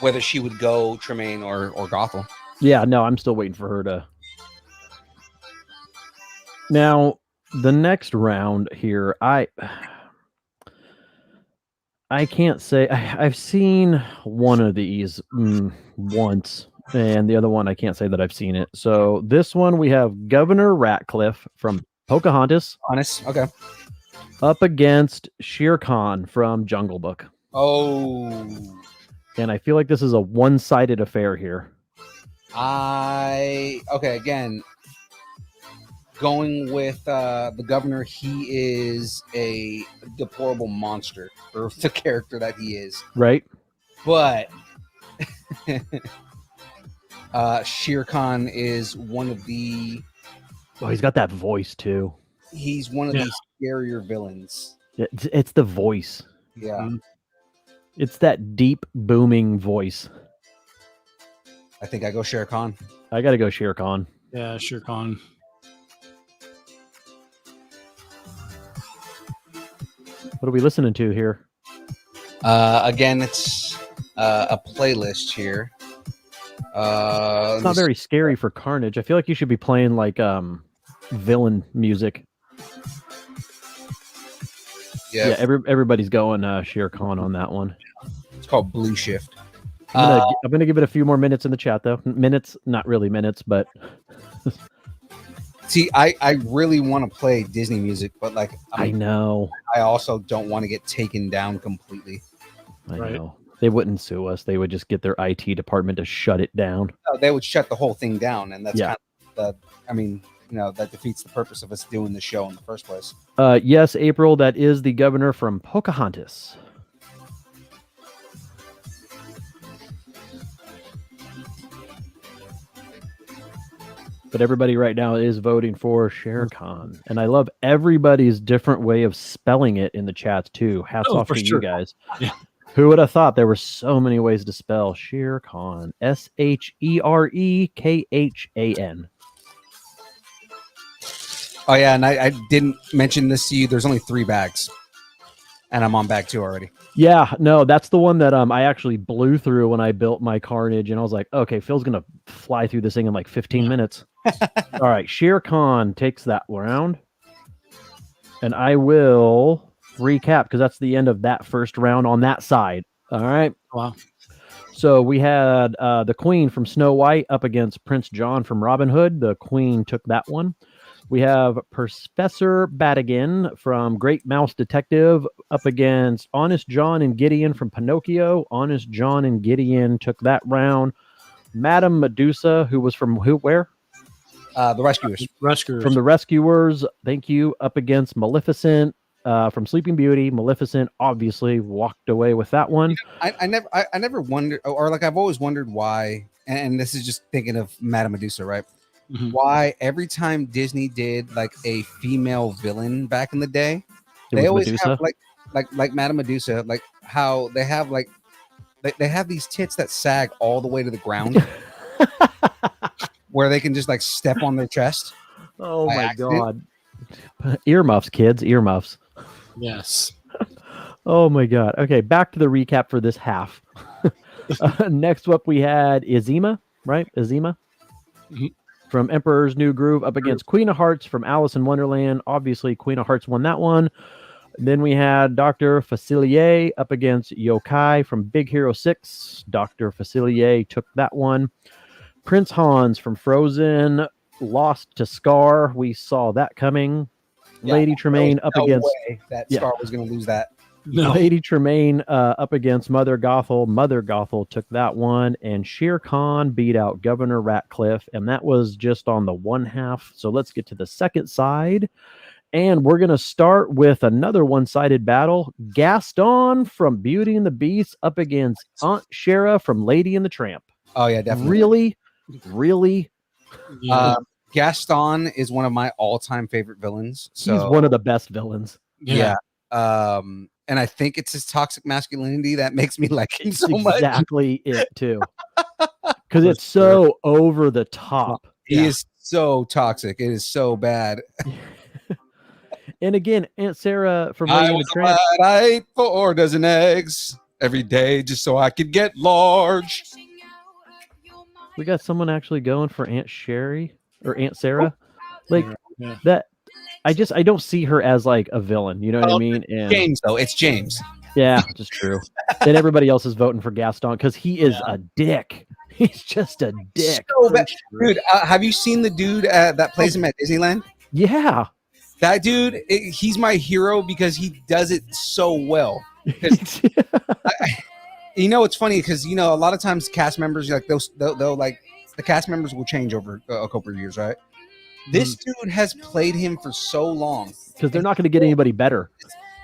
whether she would go Tremaine or Gothel. Yeah, no, I'm still waiting for her to. Now, the next round here, I can't say I've seen one of these once, and the other one I can't say that I've seen it. So this one we have Governor Ratcliffe from Pocahontas. Okay. Up against Shere Khan from Jungle Book. Oh. And I feel like this is a one-sided affair here. Again, going with the governor, he is a deplorable monster for the character that he is. Right. But Shere Khan is one of the... Oh, he's got that voice, too. He's one of the scarier villains. It's the voice. Yeah. Mm-hmm. It's that deep, booming voice. I think I go Shere Khan. I got to go Shere Khan. Yeah, Shere Khan. What are we listening to here? Again, it's a playlist here. It's not very scary for Carnage. I feel like you should be playing like villain music. Yeah, Everybody's going Shere Khan on that one. it's called Blue Shift. I'm gonna give it a few more minutes in the chat though. Minutes, not really minutes, but see, I really want to play Disney music, but like I know. I also don't want to get taken down completely. I know. They wouldn't sue us. They would just get their IT department to shut it down. No, they would shut the whole thing down, and that's Yeah. kind of I mean, that defeats the purpose of us doing the show in the first place. Yes, April, that is the governor from Pocahontas. But everybody right now is voting for Shere Khan. And I love everybody's different way of spelling it in the chats too. Hats off to you guys. Yeah. Who would have thought there were so many ways to spell Shere Khan? Sherekhan. Oh yeah, and I didn't mention this to you. There's only 3 bags, and I'm on bag 2 already. Yeah, no, that's the one that I actually blew through when I built my Carnage, and I was like, okay, Phil's gonna fly through this thing in like 15 minutes. All right, Shere Khan takes that round, and I will recap because that's the end of that first round on that side. All right. Wow. So we had the Queen from Snow White up against Prince John from Robin Hood. The Queen took that one. We have Professor Badigan from Great Mouse Detective up against Honest John and Gideon from Pinocchio. Honest John and Gideon took that round. Madame Medusa, who was from where? The Rescuers. From the Rescuers. Thank you. Up against Maleficent from Sleeping Beauty. Maleficent obviously walked away with that one. I never wondered, or like I've always wondered why, and this is just thinking of Madame Medusa, right? Mhm. Why every time Disney did like a female villain back in the day, It they was always Medusa? have like Madame Medusa, like how they have like they have these tits that sag all the way to the ground, where they can just like step on their chest. Oh By my accident? God. Earmuffs, kids. Earmuffs. Yes. Oh my God. Okay, back to the recap for this half. Next up, we had Izima, right? Izima Mhm. from Emperor's New Groove up against Queen of Hearts from Alice in Wonderland. Obviously, Queen of Hearts won that one. Then we had Dr. Facilier up against Yokai from Big Hero 6. Dr. Facilier took that one. Prince Hans from Frozen lost to Scar. We saw that coming. Yeah, Lady Tremaine up no against way that Yeah. Scar was going to lose that. No. Lady Tremaine up against Mother Gothel. Mother Gothel took that one, and Shere Khan beat out Governor Ratcliffe, and that was just on the one half. So let's get to the second side, and we're going to start with another one-sided battle. Gaston from Beauty and the Beast up against Aunt Shara from Lady and the Tramp. Oh yeah, definitely. Really? Yeah. Gaston is one of my all-time favorite villains. So He's one of the best villains. yeah. And I think it's his toxic masculinity that makes me like him so much. Exactly it too, because it's so over the top. He is so toxic. It is so bad. And again, Aunt Sarah from I Lady and was the Tramp. glad I ate 4 dozen eggs every day just so I could get large. We got someone actually going for Aunt Sherry or Aunt Sarah. Like Yeah. that. I don't see her as like a villain. You know what I mean? And James, though, it's James. yeah, just true. And everybody else is voting for Gaston because he is a dick. He's just a dick. So bad. Dude, have you seen the dude that plays him at Disneyland? Yeah. That dude, he's my hero because he does it so well. You know, it's funny because a lot of times cast members like they'll like the cast members will change over a couple of years, right? This dude has played him for so long Because they're not going to get anybody better.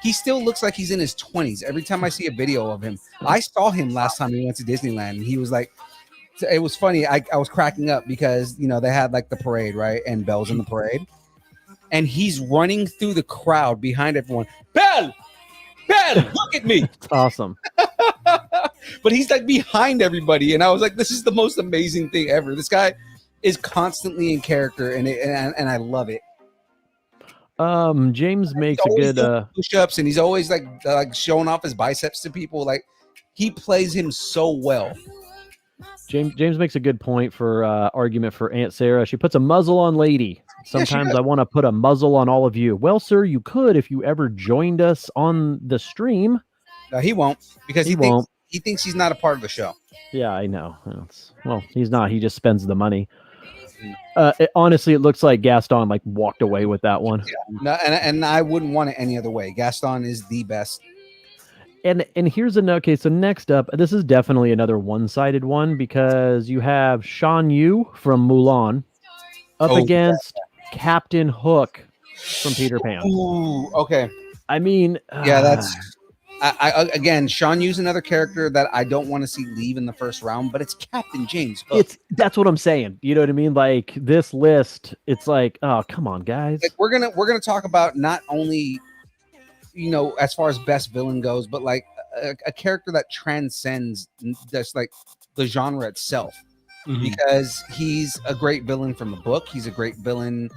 He still looks like he's in his 20s. Every time I see a video of him, I saw him last time he went to Disneyland, and he was like, it was funny. I was cracking up because they had like the parade, right? And Belle's in the parade, and he's running through the crowd behind everyone. Belle, look at me! It's awesome. But he's like behind everybody, and I was like, this is the most amazing thing ever. This guy is constantly in character, and I love it. James makes a He's always good doing push-ups, and he's always like showing off his biceps to people. Like he plays him so well. James makes a good point for argument for Aunt Sarah. She puts a muzzle on Lady. Sometimes I want to put a muzzle on all of you. Well, sir, you could if you ever joined us on the stream. No, he won't because he won't. thinks he's not a part of the show. Yeah, I know. Well, he's not. He just spends the money. Honestly, it looks like Gaston like walked away with that one. Yeah. No, and I wouldn't want it any other way. Gaston is the best. And here's another. Okay, so next up, this is definitely another one-sided one because you have Shan Yu from Mulan up against Captain Hook from Peter Pan. Ooh, okay. I mean, yeah, that's. I again, Shan Yu's another character that I don't want to see leave in the first round, but it's Captain James Hook. That's what I'm saying. You know what I mean? Like this list, it's like, oh, come on, guys. Like we're gonna talk about not only, as far as best villain goes, but like a character that transcends just like the genre itself. Mm-hmm. Because he's a great villain from the book. He's a great villain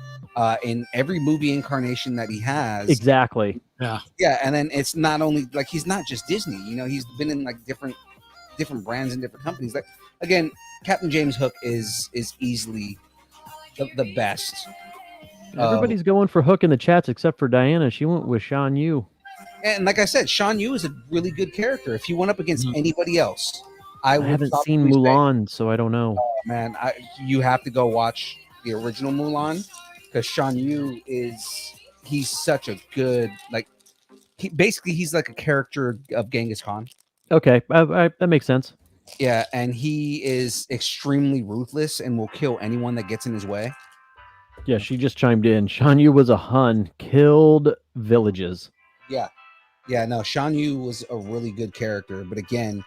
in every movie incarnation that he has. Exactly. Yeah, and then it's not only like he's not just Disney. He's been in like different brands and different companies. Like again, Captain James Hook is easily the best. Everybody's going for Hook in the chats except for Diana. She went with Shan Yu. And like I said, Shan Yu is a really good character. If he went up against anybody else, I haven't seen Mulan, so I don't know. Oh, man, you have to go watch the original Mulan because Shan Yu he's such a good he's like a character of Genghis Khan. Okay, that makes sense. Yeah, and he is extremely ruthless and will kill anyone that gets in his way. Yeah, she just chimed in. Shan Yu was a Hun, killed villages. Yeah, no, Shan Yu was a really good character, but again,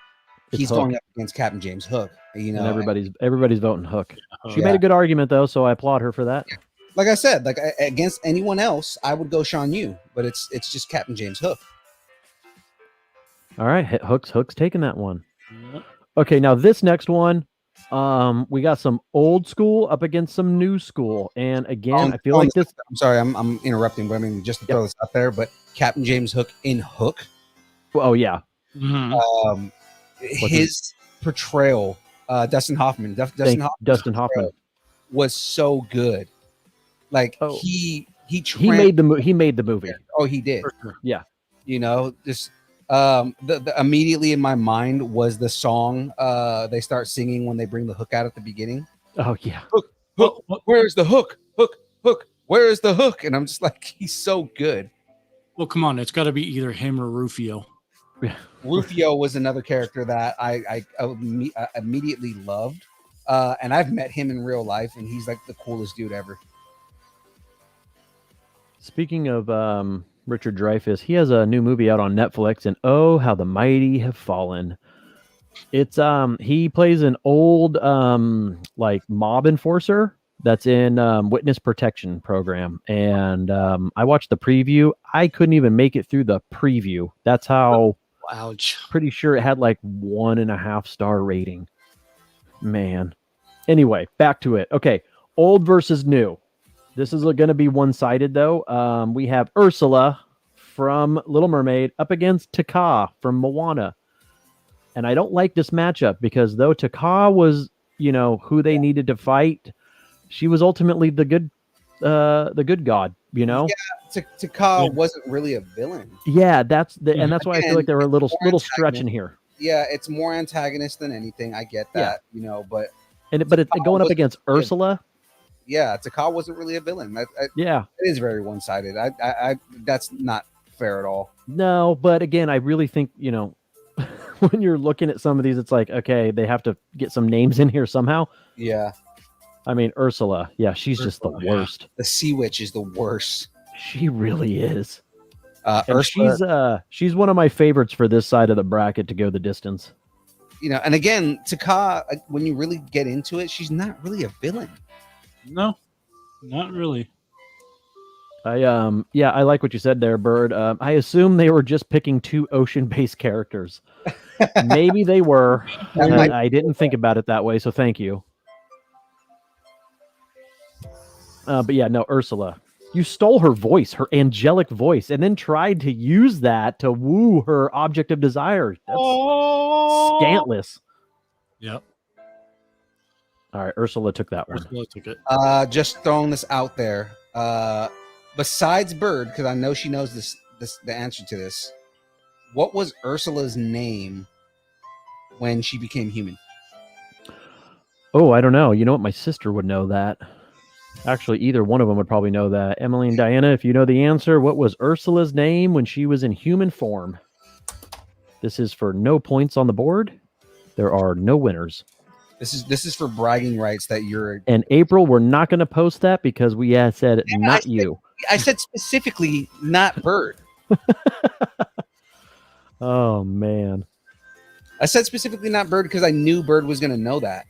he's going up against Captain James Hook. And everybody's voting Hook. She made a good argument though, so I applaud her for that. Yeah. Like I said, like against anyone else, I would go Shan Yu, but it's just Captain James Hook. All right, Hook's taking that one. Okay, now this next one, we got some old school up against some new school, and again, I feel like this. I'm sorry, I'm interrupting, but I mean just to throw this out there, but Captain James Hook in Hook. Oh yeah. Mm-hmm. His portrayal, Dustin Hoffman was so good. Like he made the movie. Oh, he did. Yeah. Just the immediately in my mind was the song they start singing when they bring the hook out at the beginning. Oh yeah. Hook, where's the hook? Hook, where is the hook? And I'm just like, he's so good. Well, come on, it's got to be either him or Rufio. Rufio was another character that I immediately loved, and I've met him in real life, and he's like the coolest dude ever. Speaking of Richard Dreyfuss, he has a new movie out on Netflix, and oh, how the mighty have fallen. It's he plays an old like mob enforcer that's in witness protection program, and I watched the preview. I couldn't even make it through the preview. That's how. Ouch. Pretty sure it had like 1.5 star rating. Man. Anyway, back to it. Okay, old versus new. This is going to be one-sided though. We have Ursula from Little Mermaid up against Taka from Moana. And I don't like this matchup because though Taka was, who they needed to fight, she was ultimately the good god, Yeah, Taka wasn't really a villain. Yeah, that's why I feel like they were a little stretch in here. Yeah, it's more antagonist than anything. I get that, but it's going up against Ursula. Yeah, Taka wasn't really a villain. It is very one-sided. I that's not fair at all. No, but again, I really think when you're looking at some of these, it's like, okay, they have to get some names in here somehow. Yeah. I mean, Ursula. Yeah, she's just the worst. The Sea Witch is the worst. She really is. Ursula, she's one of my favorites for this side of the bracket to go the distance. And again, Taka, when you really get into it, she's not really a villain. No, not really. I like what you said there, Bird. I assume they were just picking 2 ocean-based characters. Maybe they were. I didn't think about it that way, so thank you. But yeah, no, Ursula. You stole her voice, her angelic voice, and then tried to use that to woo her object of desire. That's scantless. Yep. All right, Ursula took that one. Ursula took it. Just throwing this out there. Besides Bird, because I know she knows the answer to this. What was Ursula's name when she became human? Oh, I don't know. You know what? My sister would know that. Actually, either one of them would probably know that. Emily and Diana, if you know the answer, what was Ursula's name when she was in human form? This is for no points on the board. There are no winners. This is for bragging rights that you're. And April, we're not going to post that because we said not you. I said specifically not Bird. Oh man. I said specifically not Bird because I knew Bird was going to know that.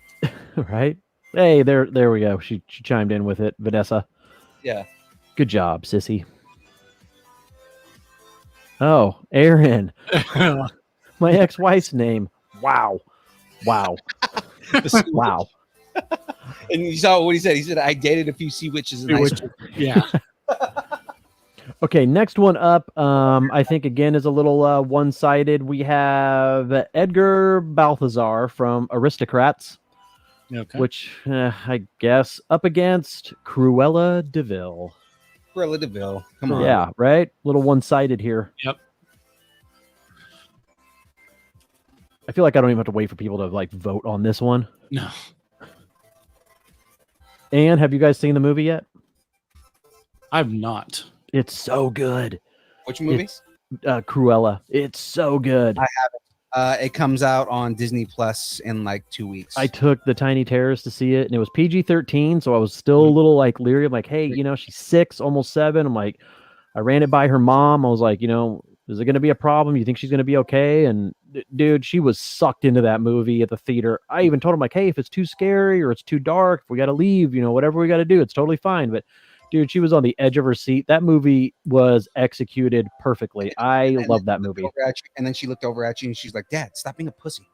Right? Hey, there we go. She chimed in with it, Vanessa. Yeah. Good job, sissy. Oh, Aaron. My ex-wife's name. Wow. Wow. And you saw what he said. He said, I dated a few sea witches in high school. Yeah. Okay, next one up, I think, again, is a little one-sided. We have Edgar Balthazar from Aristocrats, Okay. which I guess up against Cruella Deville. Cruella Deville. Come on. Yeah, right? Little one-sided here. Yep. I feel like I don't even have to wait for people to like vote on this one. No. And have you guys seen the movie yet? I've not. It's so good. Which movie? It's Cruella. It's so good. It comes out on Disney Plus in like 2 weeks. I took the Tiny Terrors to see it, and it was PG-13, so I was still a little like leery. I'm like, hey, you know, she's 6, almost 7. I'm like, I ran it by her mom. I was like, you know, is it going to be a problem? You think she's going to be okay? And dude, she was sucked into that movie at the theater. I even told him like, hey, if it's too scary or it's too dark, if we got to leave, you know, whatever we got to do, it's totally fine. But dude, she was on the edge of her seat. That movie was executed perfectly. I love that movie. And then she looked over at you and she's like, Dad, stop being a pussy.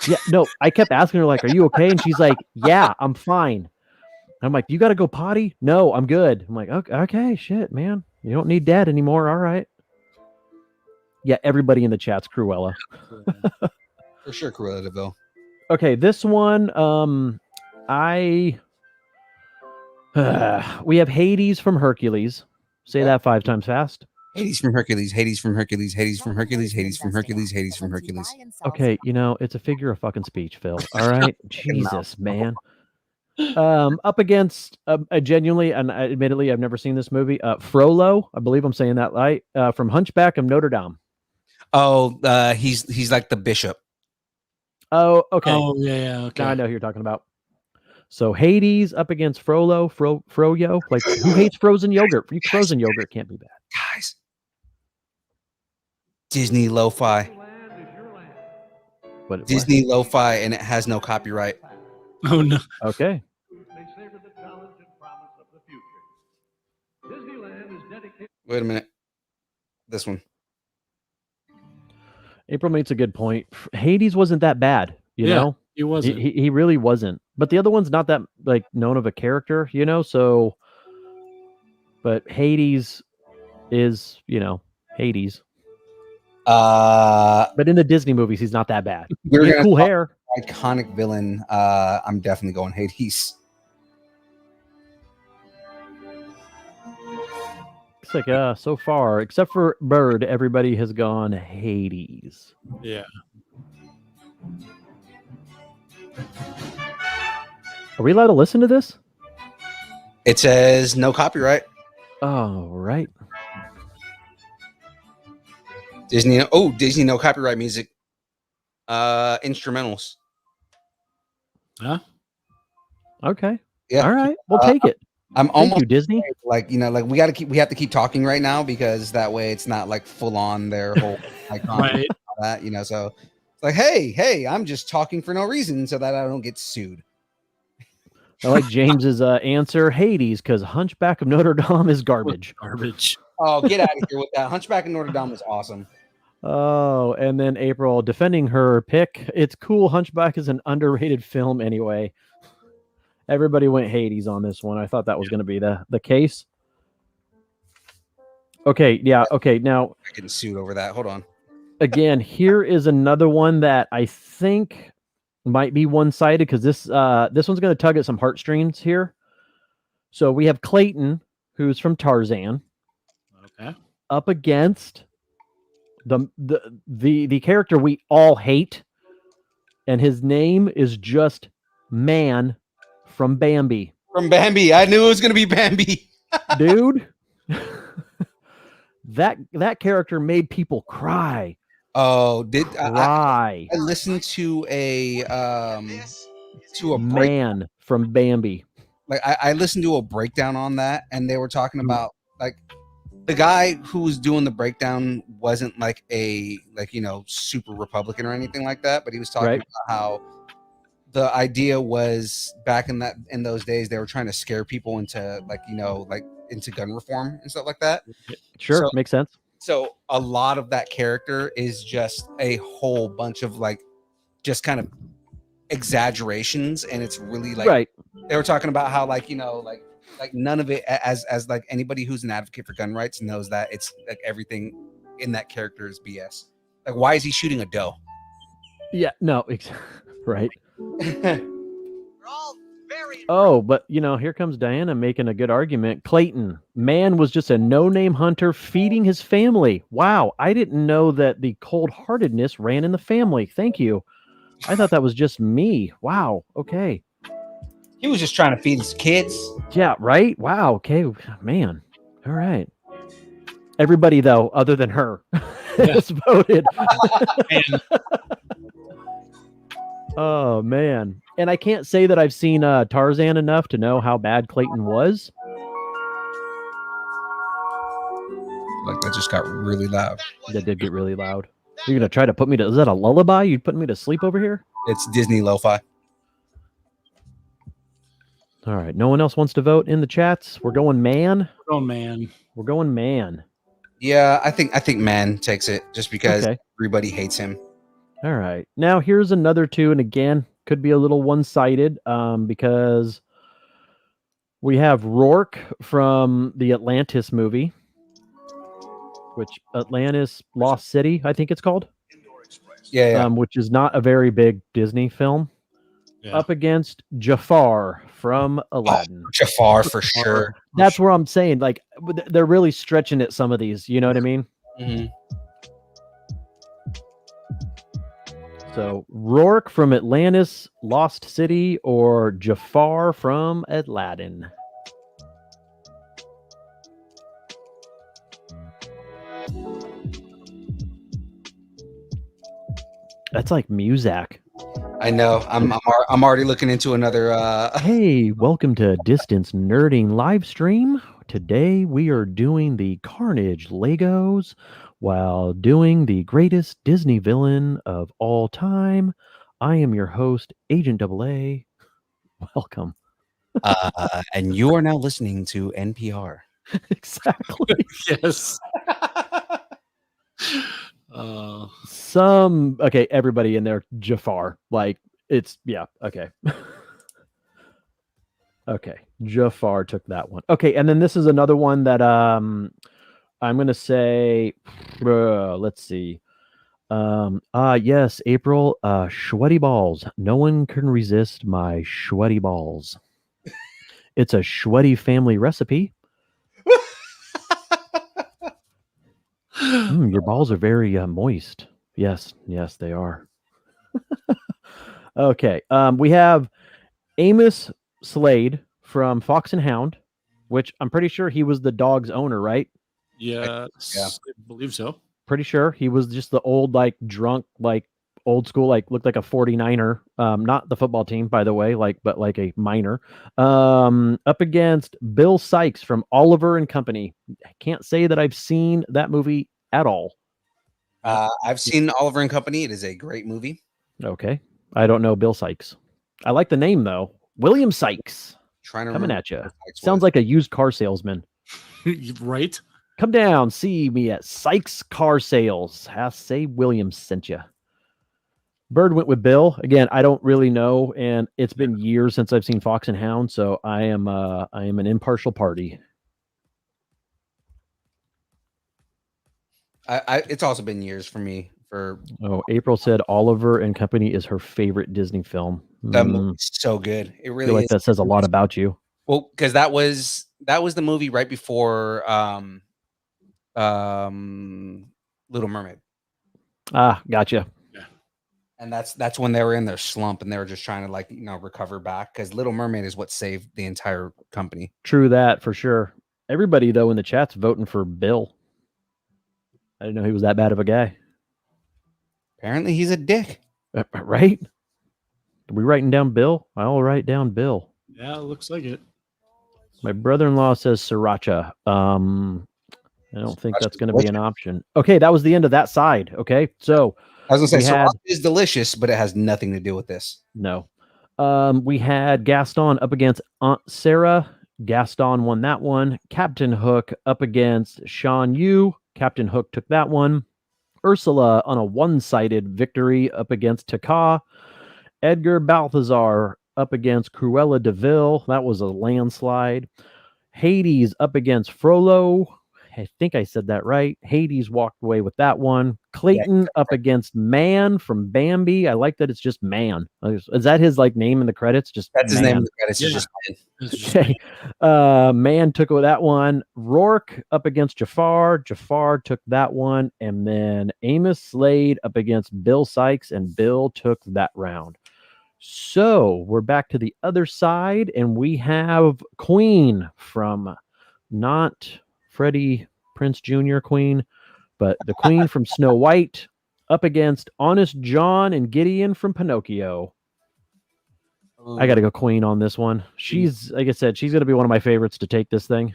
Yeah, no, I kept asking her like, are you okay? And she's like, yeah, I'm fine. I'm like, you got to go potty? No, I'm good. I'm like, okay, shit, man. You don't need Dad anymore. All right. Yeah, everybody in the chat's Cruella. For sure, Cruella Deville. Okay, this one, we have Hades from Hercules. Say that 5 times fast. Hades from Hercules, Hades from Hercules, Hades from Hercules, Hades from Hercules, Hades from Hercules. Okay, you know, it's a figure of fucking speech, Phil. All right? Jesus, man. Up against genuinely, and admittedly, I've never seen this movie. Frollo, I believe I'm saying that right, from Hunchback of Notre Dame. Oh, he's like the bishop. Oh, okay. Oh, yeah. Okay. Now I know who you're talking about. So Hades up against Frollo, Froyo. Like, who hates frozen yogurt? Frozen yogurt can't be bad. Guys. Disney Lo-Fi. What? Disney Lo-Fi, and it has no copyright. Oh, no. Okay. Wait a minute. This one. April makes a good point. Hades wasn't that bad, you know? He wasn't. He really wasn't. But the other one's not that like known of a character, you know? So, but Hades is, you know, Hades. But in the Disney movies, he's not that bad. We're He had gonna cool talk hair. Iconic villain. I'm definitely going Hades. It's like so far, except for Bird, everybody has gone Hades. Yeah. Are we allowed to listen to this? It says no copyright. Oh, right. Disney. Oh, Disney no copyright music. Instrumentals. Huh? Okay. Yeah. All right. We'll take it. I'm Thank almost you, Disney. like, you know, like we have to keep talking right now because that way it's not like full on their whole icon. Right. That, you know, so it's like, hey, I'm just talking for no reason so that I don't get sued. I like James's answer, Hades, because Hunchback of Notre Dame is garbage. Garbage. Oh, get out of here with that. Hunchback of Notre Dame was awesome. Oh, and then April defending her pick. It's cool. Hunchback is an underrated film anyway. Everybody went Hades on this one. I thought that was going to be the case. Okay, yeah, okay. Now, I'm getting sued over that. Hold on. again, here is another one that I think might be one-sided because this one's going to tug at some heartstrings here. So we have Clayton, who's from Tarzan, Okay. up against the character we all hate, and his name is just Man from Bambi. From Bambi. I knew it was going to be Bambi. Dude, that character made people cry. Oh, Cry. I listened to a break, Man from Bambi. like I listened to a breakdown on that, and they were talking Mm. about like the guy who was doing the breakdown wasn't like a super Republican or anything like that, but he was talking Right. about how the idea was back in those days they were trying to scare people into into gun reform and stuff like that. Sure, So- makes sense. So a lot of that character is just a whole bunch of just kind of exaggerations, and it's really Right. they were talking about how none of it as like anybody who's an advocate for gun rights knows that it's like everything in that character is BS. Like, why is he shooting a doe? Yeah, no, right. Oh, but here comes Diana making a good argument. Clayton, Man was just a no-name hunter feeding his family. Wow, I didn't know that the cold-heartedness ran in the family. Thank you. I thought that was just me. Wow. Okay. He was just trying to feed his kids. Yeah, right? Wow. Okay. Man. All right. Everybody, though, other than her, has voted. And Oh, man. And I can't say that I've seen Tarzan enough to know how bad Clayton was. Like, that just got really loud. That did get really loud. You're going to try to put me to... Is that a lullaby? You putting me to sleep over here? It's Disney lo-fi. All right. No one else wants to vote in the chats? We're going Man? oh man, We're going Man. Yeah, I think Man takes it just because Okay. everybody hates him. All right. Now here's another two, and again, could be a little one-sided because we have Rourke from the Atlantis movie, which Atlantis Lost City, I think it's called, Yeah. which is not a very big Disney film, yeah. up against Jafar from Aladdin. Jafar for sure. That's where I'm saying, like, they're really stretching it, some of these, you know what I mean? Mhm. So Rourke from Atlantis Lost City or Jafar from Aladdin. That's like Muzak. I know. I'm already looking into another. Hey, welcome to Distance Nerding live stream. Today we are doing the Carnage Legos while doing the greatest Disney villain of all time. I am your host, Agent AA. Welcome. And you are now listening to NPR. Exactly. yes. Okay, everybody in there, Jafar. Like, it's, yeah, okay. Okay, Jafar took that one. Okay, and then this is another one that I'm gonna say, let's see. Yes, April, sweaty balls. No one can resist my sweaty balls. It's a sweaty family recipe. Your balls are very moist. Yes, they are. Okay, we have Amos Slade from Fox and Hound, which I'm pretty sure he was the dog's owner, right? Yeah, Yeah. I believe so. Pretty sure he was just the old, like, drunk, like, old school, like, looked like a 49er. Not the football team, by the way, but like a minor. Up against Bill Sykes from Oliver and Company. I can't say that I've seen that movie at all. I've seen Oliver and Company. It is a great movie. Okay. I don't know Bill Sykes. I like the name, though. William Sykes. Trying to Coming remember at you. what Sykes Sounds was. like a used car salesman. Right? Come down, see me at Sykes Car Sales. Say William sent you. Bird went with Bill. Again, I don't really know, and it's been years since I've seen Fox and Hound, so I am an impartial party. It's also been years for me. Oh, April said Oliver and Company is her favorite Disney film. That movie's so good. It I really feel like is. that says a lot about you. Well, because that was the movie right before Little Mermaid. Ah, gotcha. And that's when they were in their slump and they were just trying to recover back, because Little Mermaid is what saved the entire company. True that for sure. Everybody though in the chat's voting for Bill. I didn't know he was that bad of a guy. Apparently he's a dick. Right? Are we writing down Bill? I'll write down Bill. Yeah, it looks like it. My brother-in-law says sriracha. I don't think that's going to be an option. Okay, that was the end of that side. Okay, so I was gonna say sriracha is delicious, but it has nothing to do with this. No. We had Gaston up against Aunt Sarah. Gaston won that one. Captain Hook up against Shan Yu. Captain Hook took that one. Ursula on a one-sided victory up against Taka. Edgar Balthazar up against Cruella Deville. That was a landslide. Hades up against Frollo. I think I said that right. Hades walked away with that one. Clayton up against Man from Bambi. I like that it's just Man. Is that his name in the credits? Just that's Man. his name in the credits. Yeah. Just Man. Okay. Man took that one. Rourke up against Jafar. Jafar took that one. And then Amos Slade up against Bill Sykes, and Bill took that round. So we're back to the other side, and we have Queen from not Freddie Prince Jr. Queen, but the Queen from Snow White up against Honest John and Gideon from Pinocchio. Ooh. I got to go Queen on this one. She's, like I said, she's going to be one of my favorites to take this thing.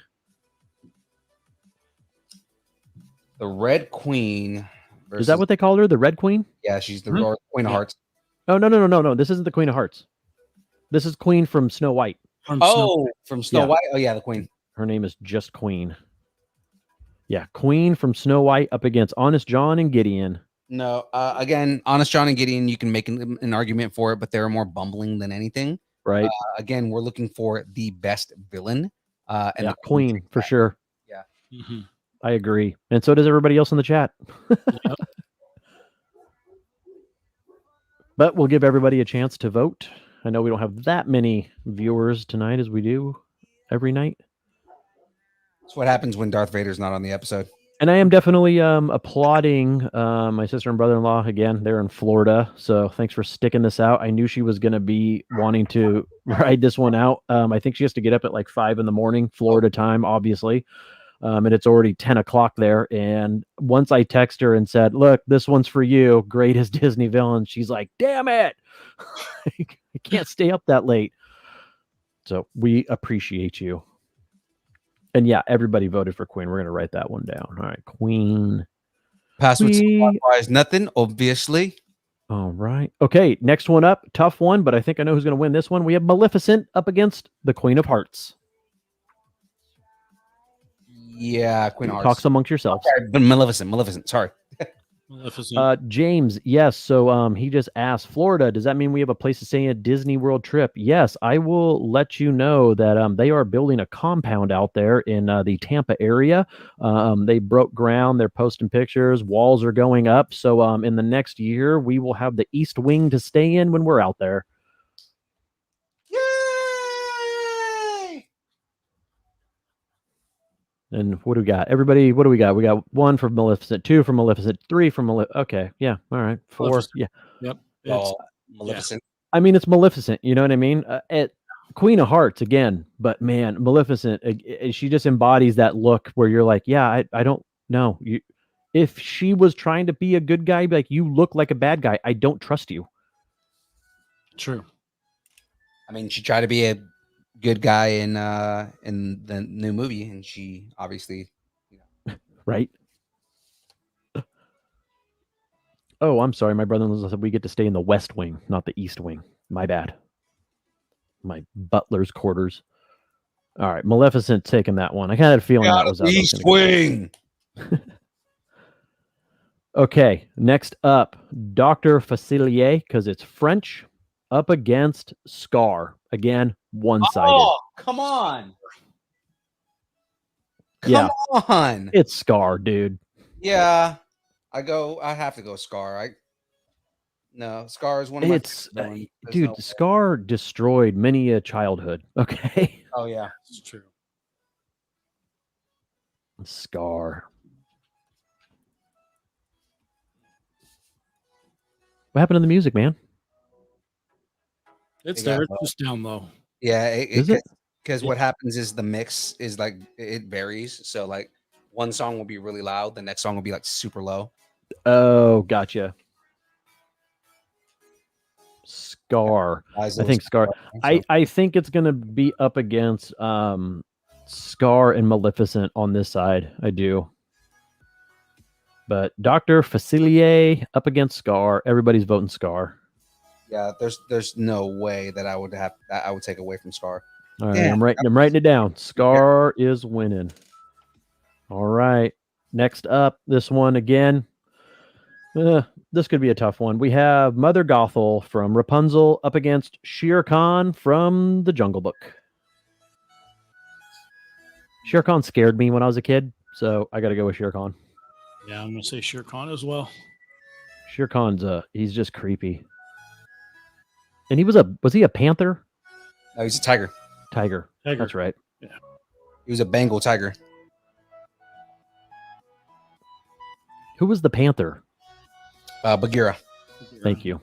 The Red Queen. Is that what they called her? The Red Queen? Yeah, she's the Queen of Hearts. Oh, no. This isn't the Queen of Hearts. This is Queen from Snow White. From Snow White? Oh, yeah, the Queen. Her name is just Queen. Yeah, Queen from Snow White up against Honest John and Gideon. No, again, Honest John and Gideon, you can make an argument for it, but they're more bumbling than anything. Right. Again, we're looking for the best villain. And Queen for sure. Yeah. Mm-hmm. I agree. And so does everybody else in the chat. Yep. But we'll give everybody a chance to vote. I know we don't have that many viewers tonight as we do every night. That's what happens when Darth Vader's not on the episode. And I am definitely applauding my sister and brother-in-law. Again, they're in Florida. So thanks for sticking this out. I knew she was going to be wanting to ride this one out. I think she has to get up at 5 a.m, Florida time, obviously. And it's already 10 o'clock there. And once I text her and said, look, this one's for you. Greatest Disney villain. She's like, damn it. I can't stay up that late. So we appreciate you. And yeah, everybody voted for Queen. We're going to write that one down. All right, Queen. Passwords wise, nothing, obviously. All right. Okay, next one up. Tough one, but I think I know who's going to win this one. We have Maleficent up against the Queen of Hearts. Yeah, Queen of Hearts. Talks amongst yourselves. Okay, but Maleficent. Sorry. Maleficent. James, yes. So he just asked, Florida, does that mean we have a place to stay in a Disney World trip? Yes, I will let you know that they are building a compound out there in the Tampa area. They broke ground. They're posting pictures. Walls are going up. So in the next year, we will have the East Wing to stay in when we're out there. And what do we got? Everybody, what do we got? We got 1 from Maleficent, 2 from Maleficent, 3 from Maleficent. Okay, yeah, all right, 4. Maleficent. Yeah. Yep. Maleficent. I mean, it's Maleficent. You know what I mean? At Queen of Hearts again, but man, Maleficent, she just embodies that look where you're like, yeah, I don't know. If she was trying to be a good guy, like, you look like a bad guy. I don't trust you. True. I mean, she tried to be a good guy in the new movie, and she obviously, right. Oh, I'm sorry. My brother-in-law said we get to stay in the West Wing, not the East Wing. My bad. My butler's quarters. All right, Maleficent taking that one. I kind of had a feeling that was East Wing. Okay, next up, Dr. Facilier, because it's French, up against Scar. Again, one-sided. Oh, come on. Yeah. Come on. It's Scar, dude. Yeah, I have to go Scar. No, Scar is one of my It's favorite villains. There's dude, no- Scar destroyed many a childhood. Okay, Oh yeah. It's true. Scar. What happened to the music, man? It's It got there. It's low. just down low. Yeah, Is it? because Yeah. what happens is the mix is like it varies. So like one song will be really loud, the next song will be like super low. Oh, gotcha. Scar. I think Scar. I think it's gonna be up against Scar and Maleficent on this side. I do. But Dr. Facilier up against Scar. Everybody's voting Scar. Yeah, there's no way that I would take away from Scar. All right, Damn. I'm writing it down. Scar is winning. All right. Next up, this one again. This could be a tough one. We have Mother Gothel from Rapunzel up against Shere Khan from The Jungle Book. Shere Khan scared me when I was a kid, so I got to go with Shere Khan. Yeah, I'm gonna say Shere Khan as well. Shere Khan's he's just creepy. And was he a panther? No, he's a tiger. Tiger. Tiger. That's right. He was a Bengal tiger. Who was the panther? Bagheera. Thank you.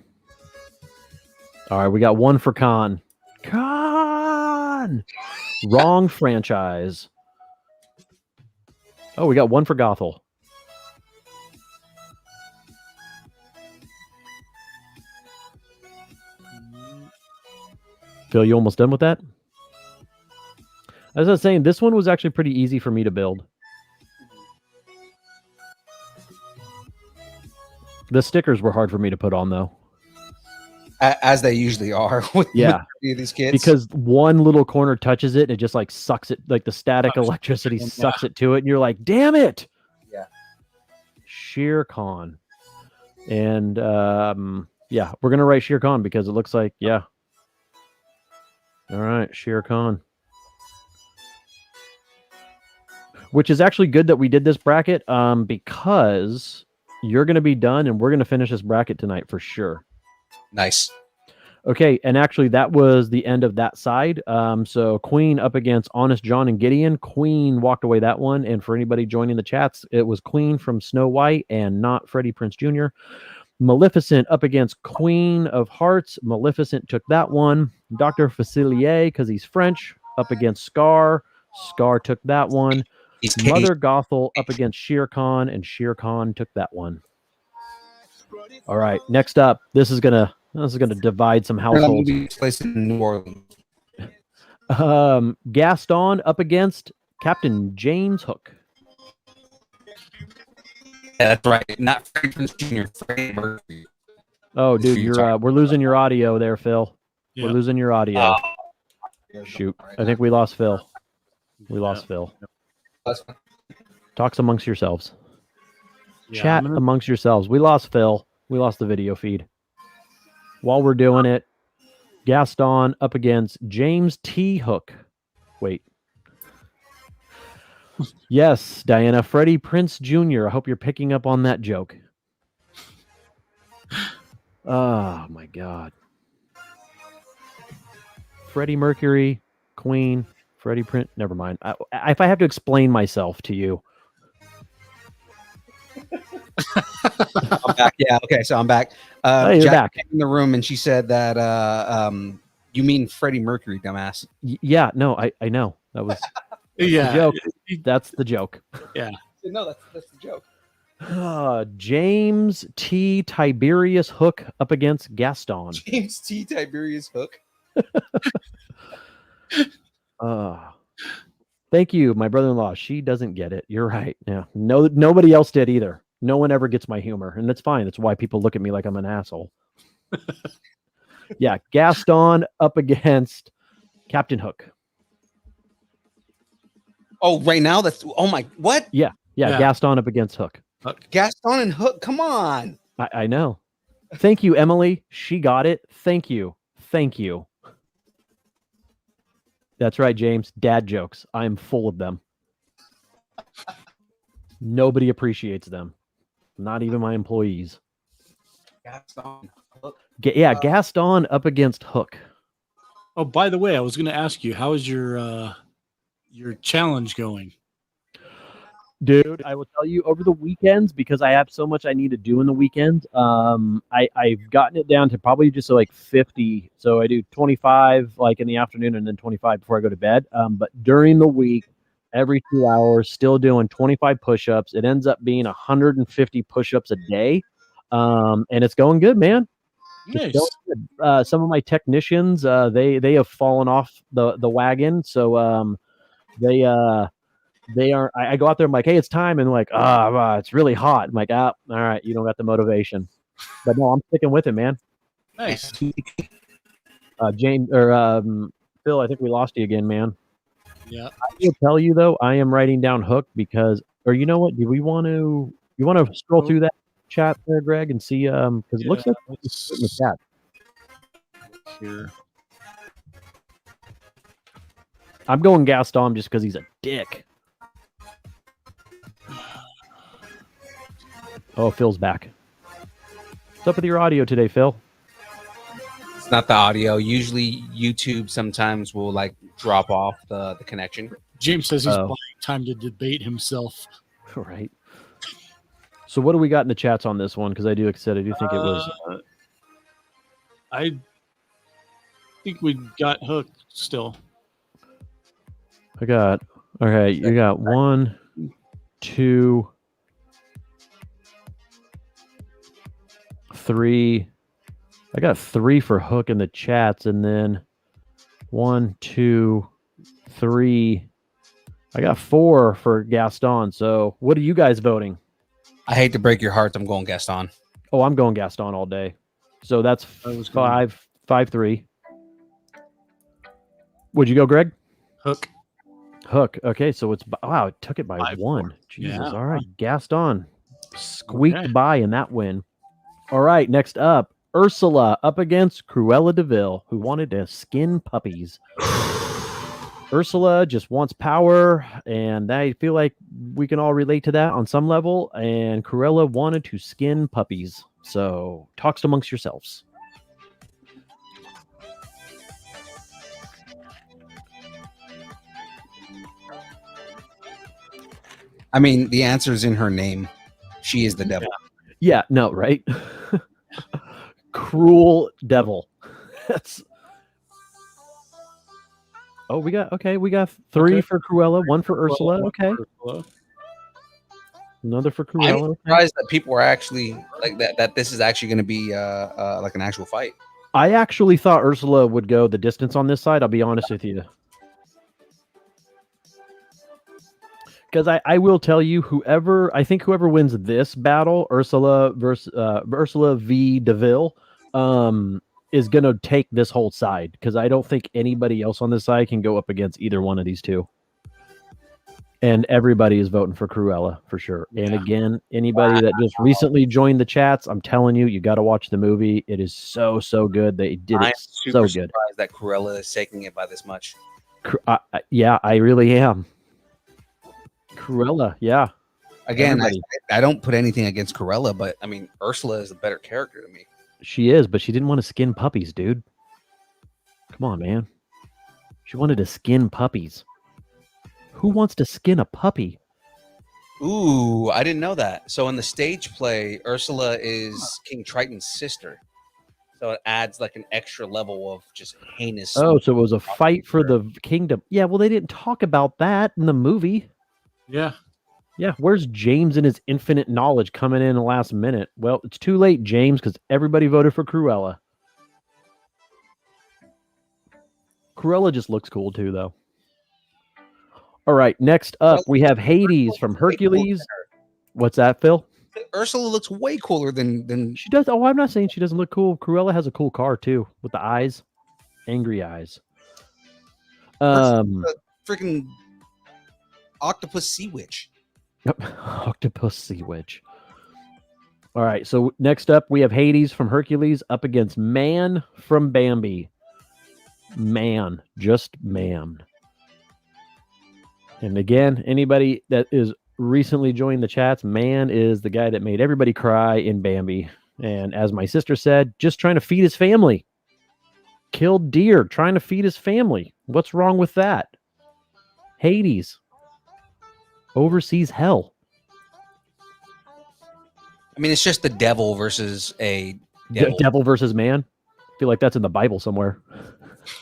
All right, we got one for Khan. Khan! Wrong franchise. Oh, we got one for Gothel. Phil, you almost done with that? As I was saying, this one was actually pretty easy for me to build. The stickers were hard for me to put on, though. As they usually are with these kids. Because one little corner touches it and it just like sucks it, like the static electricity sucks it to it, and you're like, damn it. Yeah. Shere Khan. And yeah, we're gonna write Shere Khan because it looks like, yeah. All right, Shere Khan. Which is actually good that we did this bracket, because you're gonna be done and we're gonna finish this bracket tonight for sure. Nice. Okay, and actually that was the end of that side. So Queen up against Honest John and Gideon. Queen walked away that one. And for anybody joining the chats, it was Queen from Snow White and not Freddie Prinze Jr. Maleficent up against Queen of Hearts. Maleficent took that one. Dr. Facilier, because he's French, up against Scar. Scar took that one. Mother Gothel up against Shere Khan, and Shere Khan took that one. All right, next up, this is gonna divide some households. Placed in New Orleans. Gaston up against Captain James Hook. Yeah, that's right. Not Freddie Prinze Jr. Freddie Mercury. Oh, dude, we're losing your audio there, Phil. Yep. We're losing your audio. Shoot, I think we lost Phil. We lost Phil. Talks amongst yourselves. Yeah, Chat amongst yourselves. We lost Phil. We lost the video feed. While we're doing it, Gaston up against James T. Hook. Wait. Yes, Diana. Freddie Prinze Jr. I hope you're picking up on that joke. Oh, my God. Freddie Mercury, Queen, Freddie Prinze. Never mind. If I have to explain myself to you. I'm back. Yeah. Okay. So I'm back. You're Jack back. came in the room and she said that you mean Freddie Mercury, dumbass. Yeah. No, I know. That was yeah. the joke. That's the joke. Yeah. No, that's the joke. James T. Tiberius Hook up against Gaston. James T. Tiberius Hook. Thank you, my brother-in-law. She doesn't get it. You're right. Yeah. No, nobody else did either. No one ever gets my humor, and that's fine. That's why people look at me like I'm an asshole. Yeah, Gaston up against Captain Hook. Oh, right now what? Yeah, Gaston up against Hook. Gaston and Hook. Come on. I know. Thank you, Emily. She got it. Thank you. That's right, James. Dad jokes. I am full of them. Nobody appreciates them. Not even my employees. Gaston. Gaston up against Hook. Oh, by the way, I was going to ask you, how is your challenge going? Dude, I will tell you over the weekends, because I have so much I need to do in the weekends. I've gotten it down to probably just like 50. So I do 25 like in the afternoon and then 25 before I go to bed. But during the week, every 2 hours, still doing 25 push-ups. It ends up being 150 push-ups a day. And it's going good, man. Nice. Some of my technicians, they have fallen off the wagon. So they are. I go out there. I'm like, hey, it's time, and like, it's really hot. I'm like, all right, you don't got the motivation, but no, I'm sticking with it, man. Nice. James or Phil, I think we lost you again, man. Yeah. I will tell you though, I am writing down Hook because, or you know what? Do we want to? You want to scroll through that chat there, Greg, and see? Because it looks like it's in the chat here. I'm going Gaston just because he's a dick. Oh, Phil's back. What's up with your audio today, Phil? It's not the audio. Usually YouTube sometimes will like drop off the connection. James says he's buying time to debate himself. All right. So what do we got in the chats on this one? Because I do think it was. I think we got Hook still. I got. Okay, you got 1, 2, 3. I got 3 for Hook in the chats, and then 1, 2, 3. I got 4 for Gaston. So what are you guys voting? I hate to break your hearts. I'm going Gaston. Oh, I'm going Gaston all day. So that's 5-3. Would you go, Greg? Hook. Okay, so it's wow, it took it by 1. Jesus. Yeah. All right, Gaston squeaked by in that win. All right, next up, Ursula up against Cruella Deville, who wanted to skin puppies. Ursula just wants power, and I feel like we can all relate to that on some level. And Corella wanted to skin puppies. So talks amongst yourselves. I mean, the answer is in her name. She is the devil. Yeah, no, right? Cruel devil. That's. Oh, we got 3 for Cruella, 1 for Ursula. Okay. Another for Cruella. I'm surprised that people are actually like that. That this is actually going to be like an actual fight. I actually thought Ursula would go the distance on this side. I'll be honest with you. Because I will tell you, whoever wins this battle, Ursula v. Deville, is going to take this whole side. Because I don't think anybody else on this side can go up against either one of these two. And everybody is voting for Cruella for sure. Yeah. And again, anybody that just recently joined the chats, I'm telling you, you got to watch the movie. It is so good. They did it so good. Surprised that Corella is taking it by this much. Yeah, I really am. Cruella, yeah. Again, I don't put anything against Corella, but I mean, Ursula is a better character to me. She is, but she didn't want to skin puppies, dude. Come on, man. She wanted to skin puppies. Who wants to skin a puppy? Ooh, I didn't know that. So in the stage play, Ursula is King Triton's sister. So it adds like an extra level of just heinous. Oh, so it was a fight for the kingdom. Yeah, well, they didn't talk about that in the movie. Yeah. Where's James and his infinite knowledge coming in the last minute? Well, it's too late, James, because everybody voted for Cruella. Cruella just looks cool too, though. All right, next up, we have Hades from Hercules. What's that, Phil? Ursula looks way cooler than she does. Oh, I'm not saying she doesn't look cool. Cruella has a cool car too, with the eyes, angry eyes. Freaking octopus sea witch. Yep, octopus sea witch. All right, so next up, we have Hades from Hercules up against Man from Bambi. Man, just man. And again, anybody that is recently joined the chats. Man is the guy that made everybody cry in Bambi. And as my sister said, just trying to feed his family. Killed deer trying to feed his family. What's wrong with that? Hades oversees hell. I mean, it's just the devil versus a devil. Devil versus man. I feel like that's in the Bible somewhere.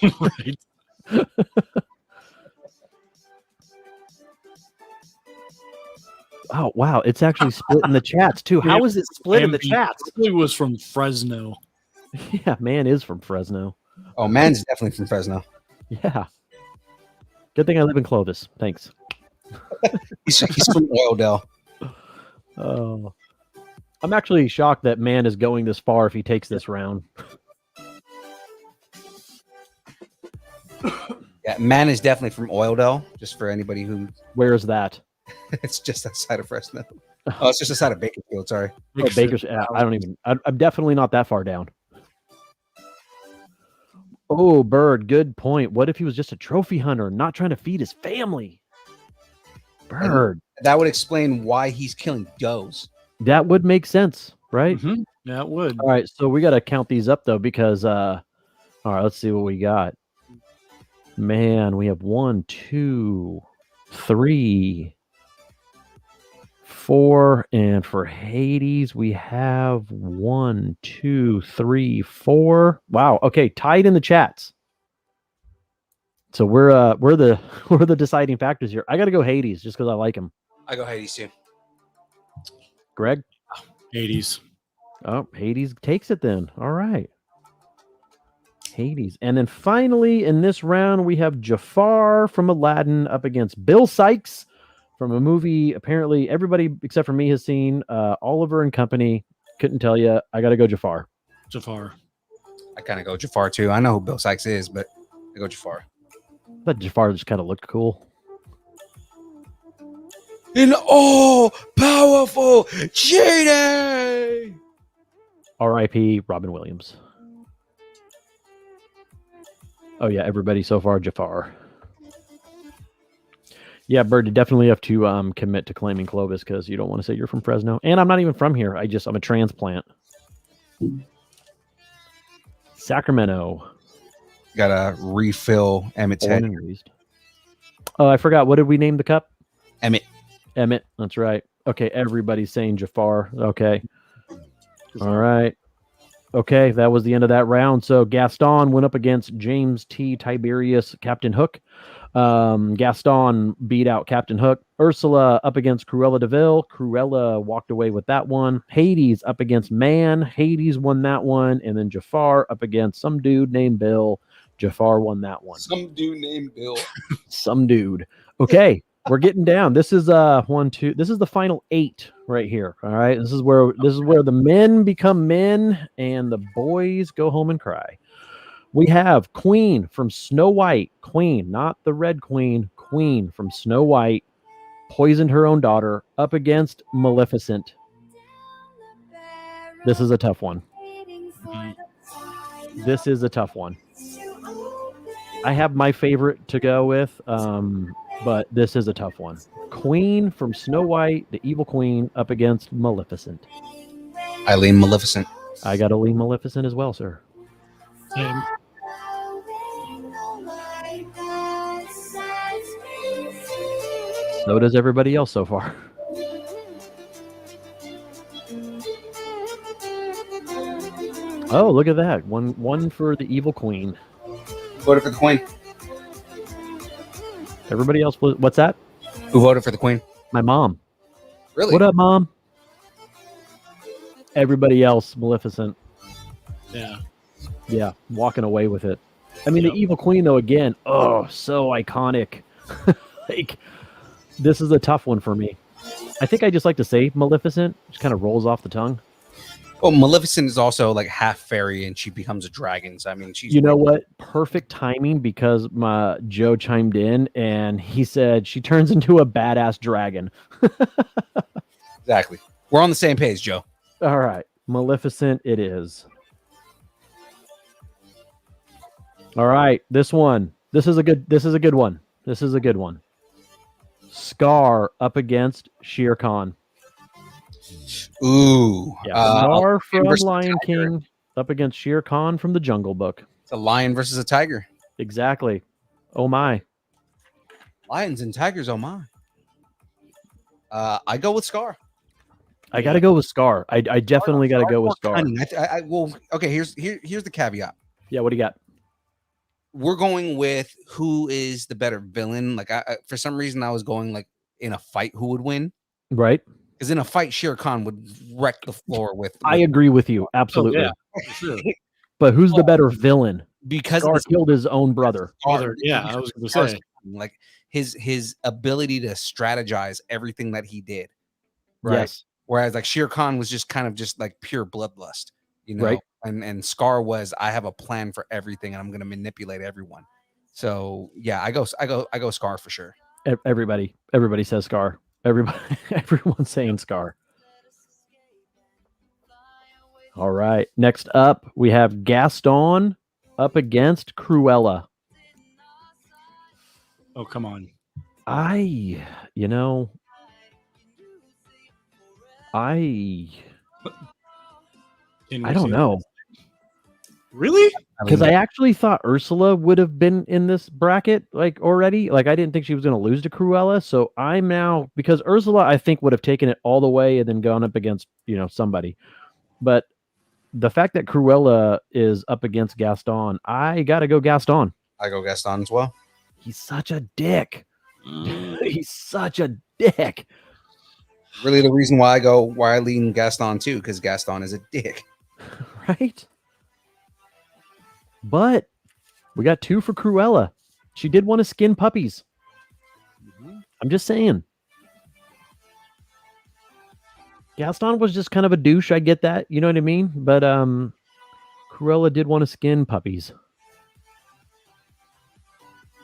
Right. Oh, wow. It's actually split in the chats, too. How is it split in the chats? It was from Fresno. Yeah, man is from Fresno. Oh, man's definitely from Fresno. Yeah. Good thing I live in Clovis. Thanks. He's from Oildale. Oh. I'm actually shocked that man is going this far if he takes this round. Yeah, man is definitely from Oildale, just for anybody who... Where is that? It's just outside of Fresno. Oh, it's just outside of Bakersfield, sorry. Oh, Baker's. I'm definitely not that far down. Oh, Bird, good point. What if he was just a trophy hunter, not trying to feed his family? Bird. And that would explain why he's killing does. That would make sense, right? Mm-hmm. That would. All right, so we got to count these up, though, because, all right, let's see what we got. Man, we have 1, 2, 3, 4, and for Hades, we have 1, 2, 3, 4. Wow, okay, tied in the chats. So we're the deciding factors here. I got to go Hades just because I like him. I go Hades too. Greg? Hades. Oh, Hades takes it then. All right. Hades. And then finally in this round, we have Jafar from Aladdin up against Bill Sykes from a movie apparently everybody except for me has seen, Oliver and Company. Couldn't tell you. I got to go Jafar. Jafar. I kind of go Jafar too. I know who Bill Sykes is, but I go Jafar. But Jafar just kind of looked cool. An all-powerful genie! R.I.P. Robin Williams. Oh, yeah, everybody so far, Jafar. Yeah, Bird, you definitely have to commit to claiming Clovis because you don't want to say you're from Fresno. And I'm not even from here. I'm a transplant. Sacramento. Gotta refill Emmett's head. Oh, I forgot. What did we name the cup? Emmett. Emmett. That's right. Okay, everybody's saying Jafar. Okay. All right. Okay, that was the end of that round. So Gaston went up against James T. Tiberius, Captain Hook. Gaston beat out Captain Hook. Ursula up against Cruella Deville. Cruella walked away with that one. Hades up against Man. Hades won that one. And then Jafar up against some dude named Bill. Jafar won that one. Some dude named Bill. Some dude. Okay, we're getting down. This is 1, 2. This is the final 8 right here. All right. This is where the men become men and the boys go home and cry. We have Queen from Snow White. Queen, not the Red Queen. Queen from Snow White poisoned her own daughter up against Maleficent. This is a tough one. This is a tough one. I have my favorite to go with, but this is a tough one. Queen from Snow White, the evil queen, up against Maleficent. I lean Maleficent. I got to lean Maleficent as well, sir. Same. So does everybody else so far. Oh, look at that. One for the evil queen. Voted for the queen. Everybody else, what's that? Who voted for the queen? My mom. Really? What up, Mom? Everybody else, Maleficent. Yeah. Yeah, walking away with it. I mean, the evil queen, though, again, oh, so iconic. Like, this is a tough one for me. I think I just like to say Maleficent. Just kind of rolls off the tongue. Well, Maleficent is also like half fairy and she becomes a dragon. So, I mean, she's... You know what? Perfect timing because my Joe chimed in and he said she turns into a badass dragon. Exactly. We're on the same page, Joe. All right. Maleficent it is. All right. This one. This is a good one. This is a good one. Scar up against Shere Khan. Ooh. Scar from versus Lion tiger. King up against Shere Khan from The Jungle Book. It's a lion versus a tiger. Exactly. Oh my. Lions and tigers, oh my. I go with Scar. I got to go with Scar. I definitely got to go with Scar. Cunning. Well, okay, here's the caveat. Yeah, what do you got? We're going with who is the better villain. Like, for some reason, I was going like in a fight, who would win? Right. Because in a fight, Shere Khan would wreck the floor with. I agree with you. Absolutely. Oh, yeah, sure. But who's the better villain? Because Scar killed his own brother. Yeah, I was going to say. Like his ability to strategize everything that he did. Right. Yes. Whereas like Shere Khan was just kind of just like pure bloodlust, you know. Right. And Scar was, I have a plan for everything and I'm going to manipulate everyone. So yeah, I go Scar for sure. Everybody says Scar. Everyone's saying Scar. All right. Next up, we have Gaston up against Cruella. Oh, come on. I don't know. Really? Because I actually thought Ursula would have been in this bracket like already. Like I didn't think she was going to lose to Cruella. So I'm now, because Ursula I think would have taken it all the way and then gone up against somebody. But the fact that Cruella is up against Gaston, I got to go Gaston. I go Gaston as well. He's such a dick. He's such a dick. Really, the reason why I lean Gaston too, because Gaston is a dick. Right? But we got 2 for Cruella. She did want to skin puppies. I'm just saying. Gaston was just kind of a douche. I get that. You know what I mean? But Corella did want to skin puppies.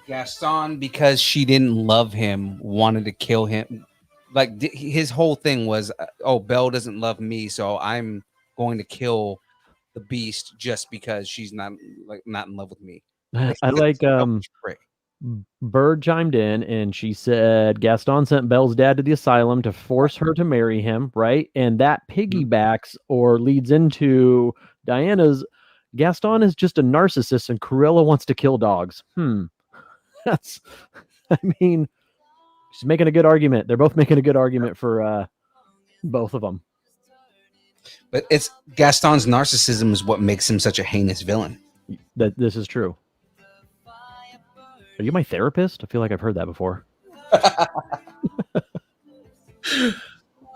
Gaston, because she didn't love him, wanted to kill him. Like his whole thing was, oh, Belle doesn't love me, so I'm going to kill the beast just because she's not in love with me. I like Bird chimed in and she said Gaston sent Belle's dad to the asylum to force her to marry him, right? And that piggybacks or leads into Diana's Gaston is just a narcissist and Cruella wants to kill dogs. That's, I mean, she's making a good argument. They're both making a good argument for both of them. But it's Gaston's narcissism is what makes him such a heinous villain. That this is true. Are you my therapist? I feel like I've heard that before.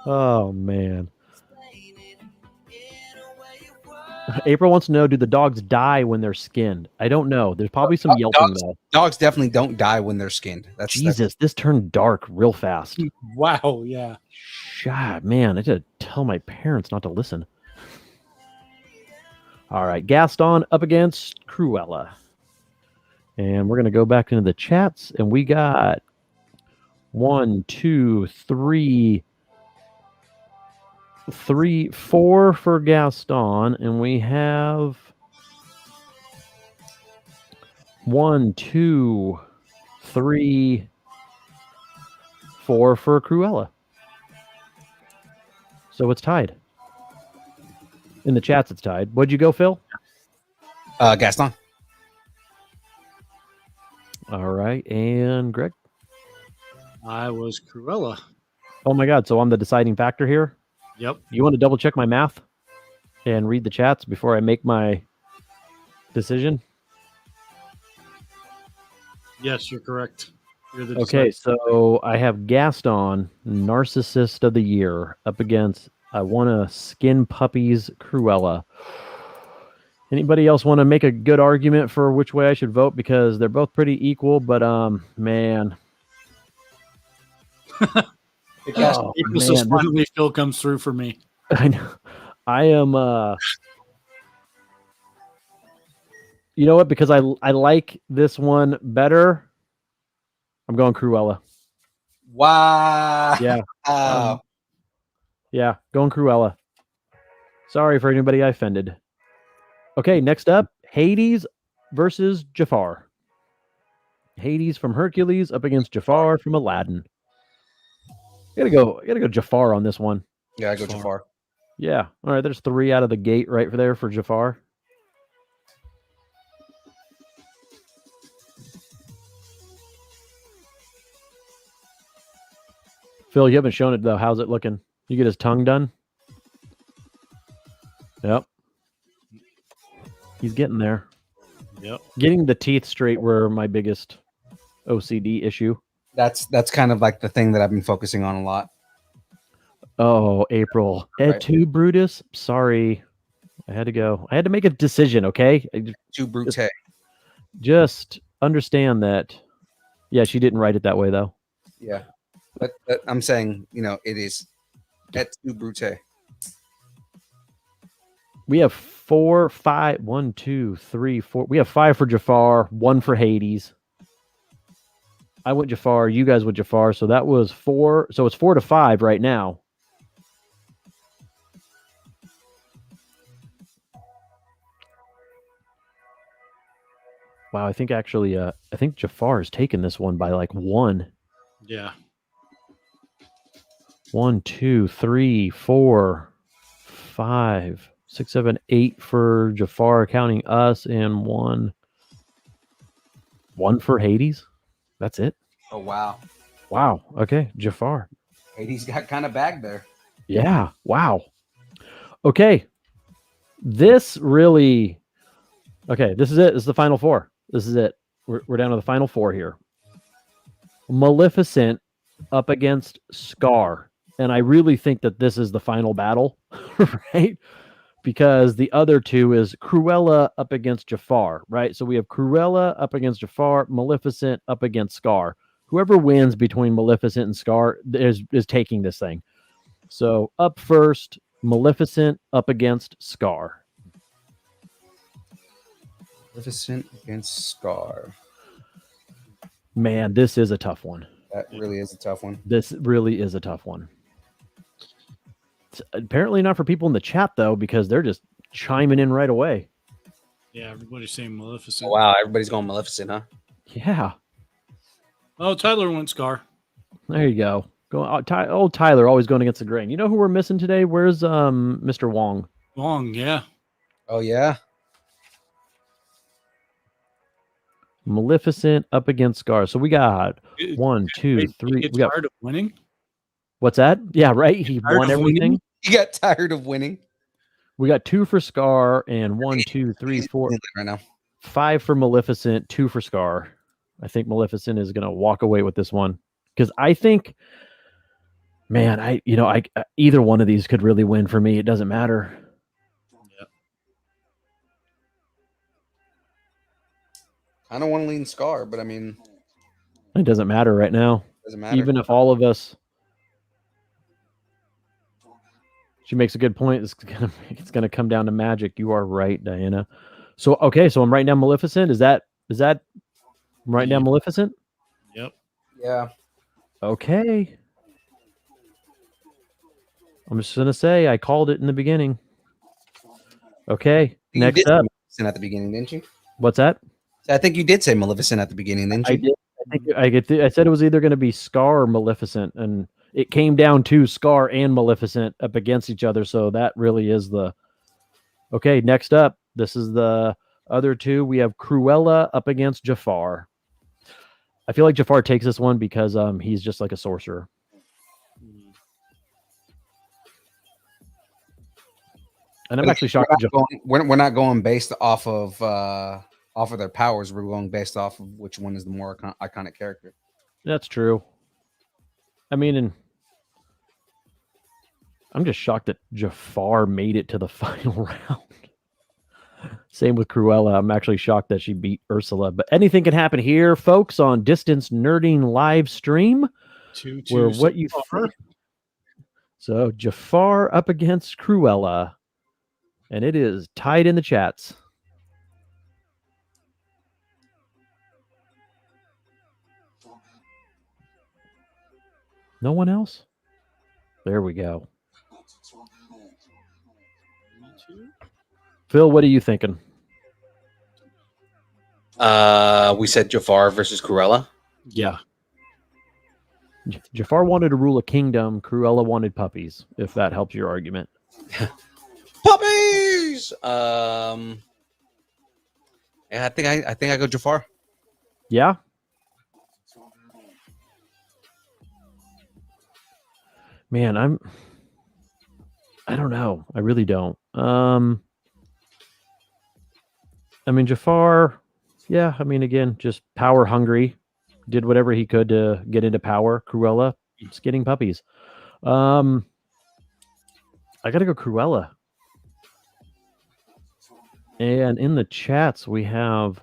Oh, man. April wants to know, do the dogs die when they're skinned? I don't know. There's probably some yelping, though. Dogs definitely don't die when they're skinned. Jesus, this turned dark real fast. Wow, yeah. God, man, I had to tell my parents not to listen. All right, Gaston up against Cruella. And we're going to go back into the chats, and we got 4 for Gaston, and we have 4 for Cruella. So it's tied. In the chats, it's tied. What'd you go, Phil? Gaston. All right, and Greg? I was Cruella. Oh my God, so I'm the deciding factor here? Yep. You want to double check my math and read the chats before I make my decision? Yes, you're correct. You're the Okay, so I have Gaston, Narcissist of the Year, up against I want to skin puppies, Cruella. Anybody else want to make a good argument for which way I should vote? Because they're both pretty equal, but man. So finally Phil comes through for me. I know. I am you know what? Because I like this one better. I'm going Cruella. Wow. Yeah. Yeah, going Cruella. Sorry for anybody I offended. Okay, next up, Hades versus Jafar. Hades from Hercules up against Jafar from Aladdin. I gotta go Jafar on this one. Yeah, I go Jafar. Yeah. All right. There's 3 out of the gate right there for Jafar. Phil, you haven't shown it though. How's it looking? You get his tongue done? Yep. He's getting there. Yep. Getting the teeth straight were my biggest OCD issue. That's kind of like the thing that I've been focusing on a lot. Oh, April. Right. Et tu, Brutus? Sorry. I had to go. I had to make a decision, okay? Tu Brute. Just understand that. Yeah, she didn't write it that way, though. Yeah. But I'm saying, it is Et tu Brute. We have 4, 5, 1, 2, 3, 4. We have 5 for Jafar, 1 for Hades. I went Jafar. You guys went Jafar. So that was 4. So it's 4-5 right now. Wow, I think actually, I think Jafar has taken this one by like 1. Yeah. 1, 2, 3, 4, 5, 6, 7, 8 for Jafar, counting us, and 1 for Hades. That's it. Oh, wow. Wow. Okay, Jafar. Hades got kind of bagged there. Yeah. Wow. Okay. This really. Okay, this is it. This is the final 4. This is it. We're down to the final 4 here. Maleficent up against Scar. And I really think that this is the final battle, right? Because the other 2 is Cruella up against Jafar, right? So we have Cruella up against Jafar, Maleficent up against Scar. Whoever wins between Maleficent and Scar is taking this thing. So up first, Maleficent up against Scar. Maleficent against Scar. Man, this is a tough one. That really is a tough one. This really is a tough one. It's apparently not for people in the chat, though, because they're just chiming in right away. Yeah, everybody's saying Maleficent. Oh, wow, everybody's going Maleficent, huh? Yeah. Oh, Tyler went Scar. There you go. Old Tyler always going against the grain. You know who we're missing today? Where's Mr. Wong? Wong, yeah. Oh, yeah? Maleficent up against Scar. So we got 1, 2, 3. Get We got, tired of winning? what's that? Yeah, right. He won everything. You got tired of winning? We got 2 for Scar and 1, 2, 3, 4. Right now. 5 for Maleficent, 2 for Scar. I think Maleficent is going to walk away with this one because I think, man, I either one of these could really win for me. It doesn't matter. Yep. I don't want to lean Scar, but I mean, It doesn't matter right now. doesn't matter. Even if all of us. She makes a good point. It's gonna come down to magic. You are right, Diana. So okay, so I'm writing down Maleficent. Is that I'm writing down Maleficent? Yep. Yeah. Okay. I'm just gonna say I called it in the beginning. Okay. You Next did say up. Maleficent at the beginning, didn't you? What's that? I think you did say Maleficent at the beginning, didn't you? I did. I said it was either going to be Scar or Maleficent, and it came down to Scar and Maleficent up against each other. So that really is the. Okay, next up, this is the other 2. We have Cruella up against Jafar. I feel like Jafar takes this one because he's just like a sorcerer. And I'm actually shocked. We're not going based off of their powers. We're going based off of which one is the more iconic character. That's true. I mean, and I'm just shocked that Jafar made it to the final round. Same with Cruella. I'm actually shocked that she beat Ursula. But anything can happen here, folks, on Distance Nerding live stream. Where what you think. So Jafar up against Cruella. And it is tied in the chats. No one else? There we go. Phil, what are you thinking? We said Jafar versus Corella. Yeah. Jafar wanted to rule a kingdom. Cruella wanted puppies. If that helps your argument. Puppies. Yeah, I think I go Jafar. Yeah. Man, I don't know. I really don't. I mean, Jafar, yeah, I mean, again, just power hungry, did whatever he could to get into power. Cruella, just getting puppies. I gotta go Cruella. And in the chats, we have,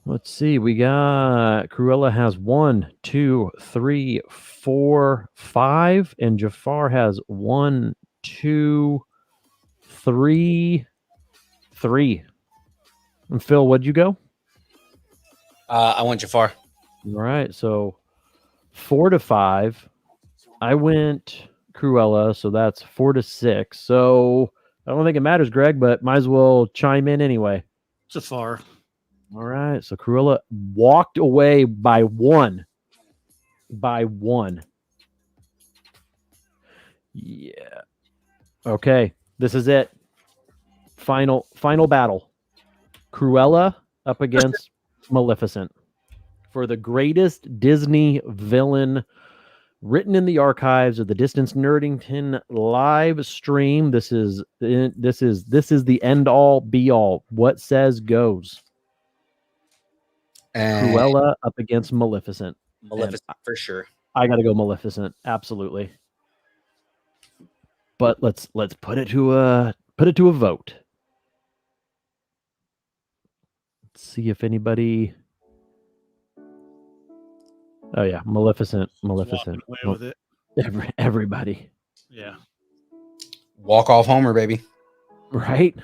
let's see, we got Cruella has 1, 2, 3, 4, 5, and Jafar has 1, 2, 3. And Phil, what'd you go? I went Jafar. All right, so 4 to 5. I went Cruella, so that's 4 to 6. So I don't think it matters, Greg, but might as well chime in anyway. Jafar. All right, so Cruella walked away by 1. By 1. Yeah. Okay, this is it. Final battle. Cruella up against Maleficent for the greatest Disney villain written in the archives of the Distance Nerdington live stream. This is the end all be all. What says goes. And Cruella up against Maleficent. Maleficent for sure. I got to go Maleficent, absolutely. But let's put it to a vote. Let's see if anybody. Oh yeah, Maleficent. Walking away with it. Everybody. Yeah. Walk off Homer, baby. Right?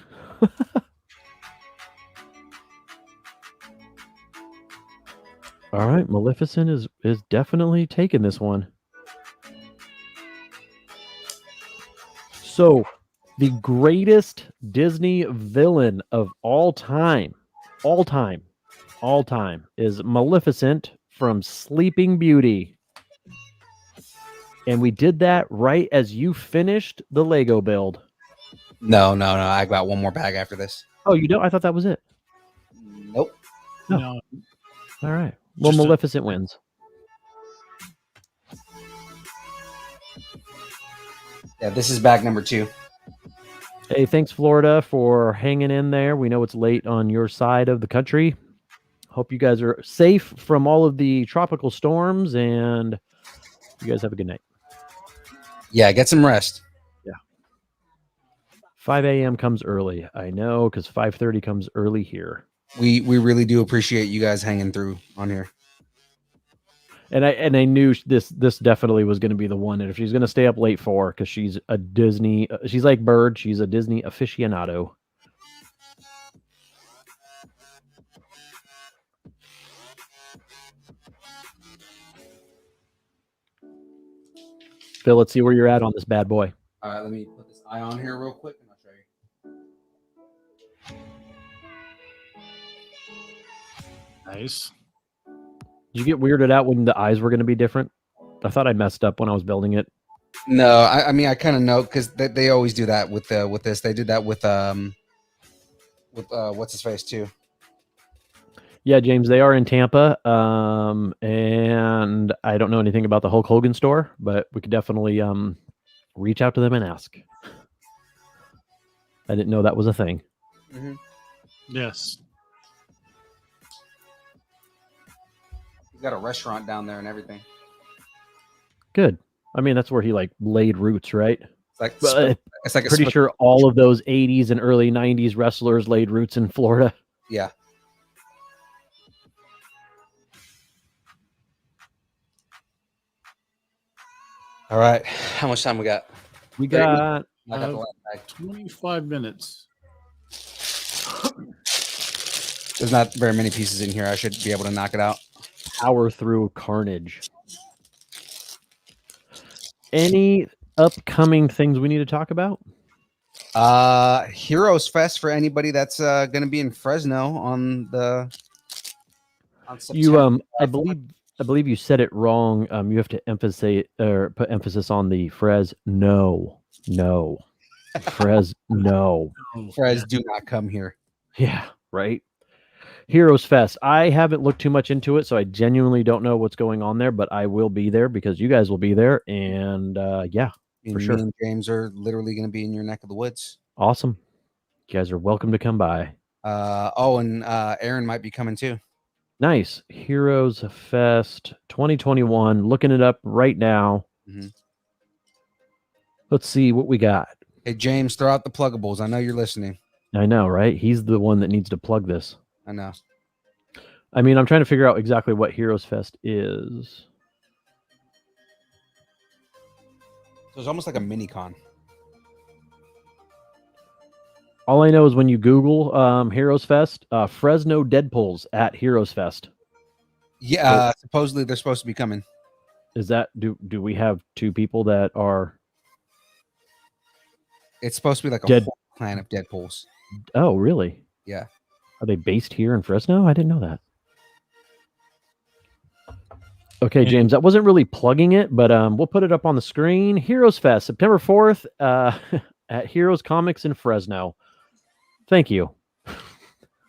All right, Maleficent is definitely taking this one. So, the greatest Disney villain of all time is Maleficent from Sleeping Beauty. And we did that right as you finished the Lego build. No. I got one more bag after this. Oh, you don't? I thought that was it. Nope. No. All right. Well, Just Maleficent wins. Yeah, this is bag number 2. Hey, thanks, Florida, for hanging in there. We know it's late on your side of the country. Hope you guys are safe from all of the tropical storms, and you guys have a good night. Yeah, get some rest. 5 a.m. comes early. I know, because 5:30 comes early here. We really do appreciate you guys hanging through on here. And I knew this definitely was going to be the one. And if she's going to stay up late for, because she's a Disney, she's like Bird. She's a Disney aficionado. Phil, let's see where you're at on this bad boy. All right, let me put this eye on here real quick and I'll show you. Nice. Did you get weirded out when the eyes were going to be different? I thought I messed up when I was building it. No, I mean I kind of know because they always do that with this. They did that with what's his face too. Yeah, James, they are in Tampa, and I don't know anything about the Hulk Hogan store, but we could definitely reach out to them and ask. I didn't know that was a thing. Mm-hmm. Yes. He's got a restaurant down there and everything. Good. I mean, that's where he like laid roots, right? It's like pretty sure all of those 80s and early 90s wrestlers laid roots in Florida. Yeah. All right. How much time we got? We got I got the last bag. 25 minutes. There's not very many pieces in here. I should be able to knock it out. Power through Carnage. Any upcoming things we need to talk about? Heroes Fest for anybody that's going to be in Fresno on September. I believe I believe you said it wrong. You have to emphasize or put emphasis on the Frez. No. Frez, no. Frez, do not come here. Yeah, right. Heroes Fest. I haven't looked too much into it, so I genuinely don't know what's going on there, but I will be there because you guys will be there. And yeah, And for me sure. and James are literally going to be in your neck of the woods. Awesome. You guys are welcome to come by. And Aaron might be coming too. Nice. Heroes Fest 2021. Looking it up right now. Mhm. Let's see what we got. Hey, James, throw out the pluggables. I know you're listening. I know, right? He's the one that needs to plug this. I know. I mean, I'm trying to figure out exactly what Heroes Fest is. So it's almost like a mini con. All I know is when you Google Heroes Fest, Fresno Deadpool's at Heroes Fest. Yeah, supposedly they're supposed to be coming. Is that do we have two people that are? It's supposed to be like a Dead- whole clan of Deadpools. Oh, really? Yeah. Are they based here in Fresno? I didn't know that. Okay, James, that wasn't really plugging it, but we'll put it up on the screen. Heroes Fest, September 4th at Heroes Comics in Fresno. Thank you.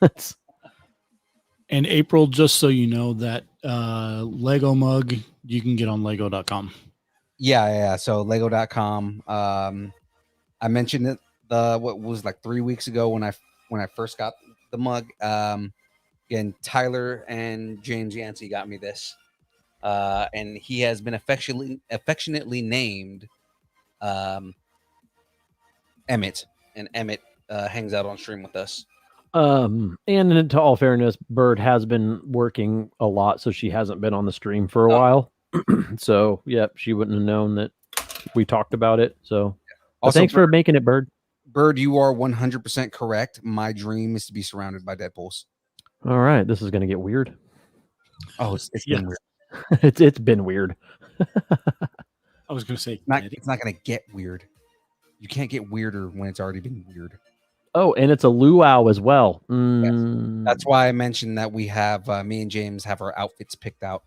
That's And April, just so you know, that Lego mug you can get on lego.com. Yeah. So Lego.com. I mentioned it what was like 3 weeks ago when I first got the mug. Again, Tyler and James Yancey got me this. And he has been affectionately named Emmett. And Emmett hangs out on stream with us. and to all fairness, Bird has been working a lot, so she hasn't been on the stream for a while. So, yep, she wouldn't have known that we talked about it. So, Also, thanks for making it, Bird. Bird, you are 100% correct. My dream is to be surrounded by Deadpools. All right, this is going to get weird. Oh, it's Yeah. been weird. It's been weird. I was going to say, It's not going to get weird. You can't get weirder when it's already been weird. Oh, and it's a luau as well. That's why I mentioned that we have me and James have our outfits picked out.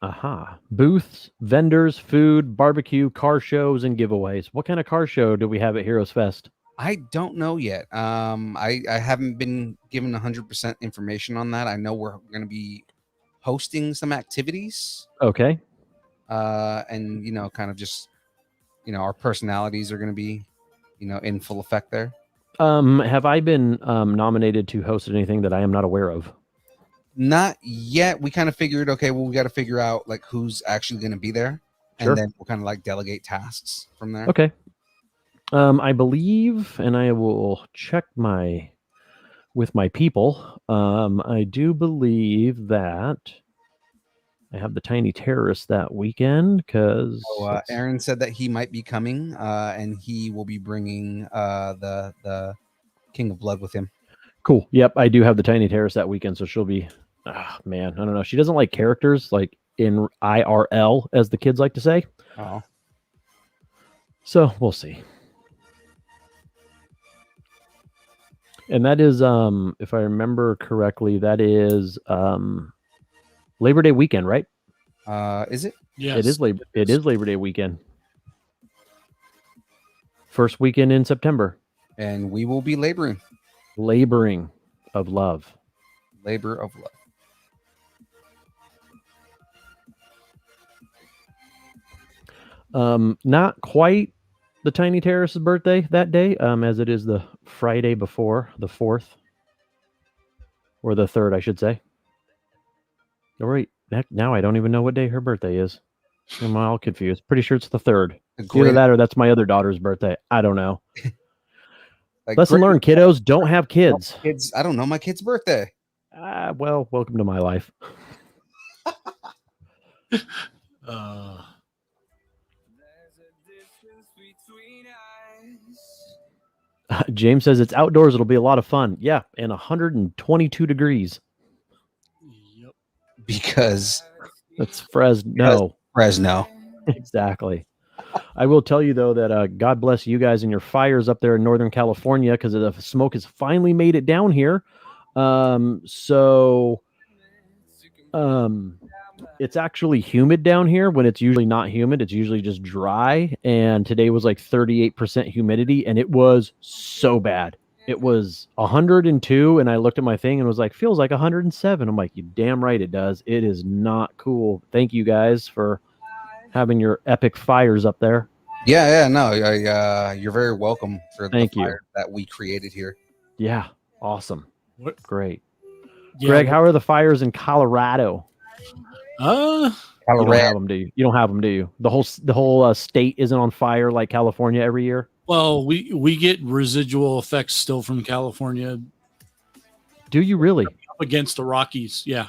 Aha. Booths, vendors, food, barbecue, car shows, and giveaways. What kind of car show do we have at Heroes Fest? I don't know yet. I haven't been given 100% information on that. I know we're going to be hosting some activities. Okay. And kind of just our personalities are going to be in full effect there. Have I been nominated to host anything that I am not aware of? Not yet. We kind of figured, okay, well, we got to figure out like who's actually going to be there, Sure. and then we'll kind of like delegate tasks from there. Okay. I believe, and I will check with my people. I do believe that I have the Tiny Terrorist that weekend because So, Aaron said that he might be coming, and he will be bringing the King of Blood with him. cool. Yep, I do have the Tiny Terrorist that weekend, so she'll be. Man, I don't know. She doesn't like characters like in IRL, as the kids like to say. Oh, So we'll see. And that is, if I remember correctly, that is Labor Day weekend, right? is it? yes. It is Labor Day weekend. First weekend in September. And we will be laboring of love. Labor of love. Not quite the Tiny Terrorist's birthday that day, as it is the Friday before, the 4th. Or the 3rd, I should say. Oh, wait, now I don't even know what day her birthday is. I'm all confused. Pretty sure it's the 3rd. Either that or that's my other daughter's birthday. I don't know. Lesson learned, kiddos. Don't have kids. Kids, I don't know my kid's birthday. Well, welcome to my life. James says it's outdoors. It'll be a lot of fun. Yeah, and 122 degrees. Yep. Because That's Fresno. Fresno. Exactly. I will tell you, though, that God bless you guys and your fires up there in Northern California, because the smoke has finally made it down here. So it's actually humid down here when it's usually not humid. It's usually just dry. And today was like 38% humidity, and it was so bad. It was 102, and I looked at my thing and was like, feels like 107. I'm like, you damn right it does. It is not cool. Thank you guys for having your epic fires up there. Yeah, no, you're very welcome for Thank the you. fire that we created here. Yeah, awesome. What? Great. Yeah, Greg, how are the fires in Colorado? You don't Colorado. have them, do you? You don't have them, do you? The whole state isn't on fire like California every year. well, we get residual effects still from California Do you really? up against the Rockies. Yeah.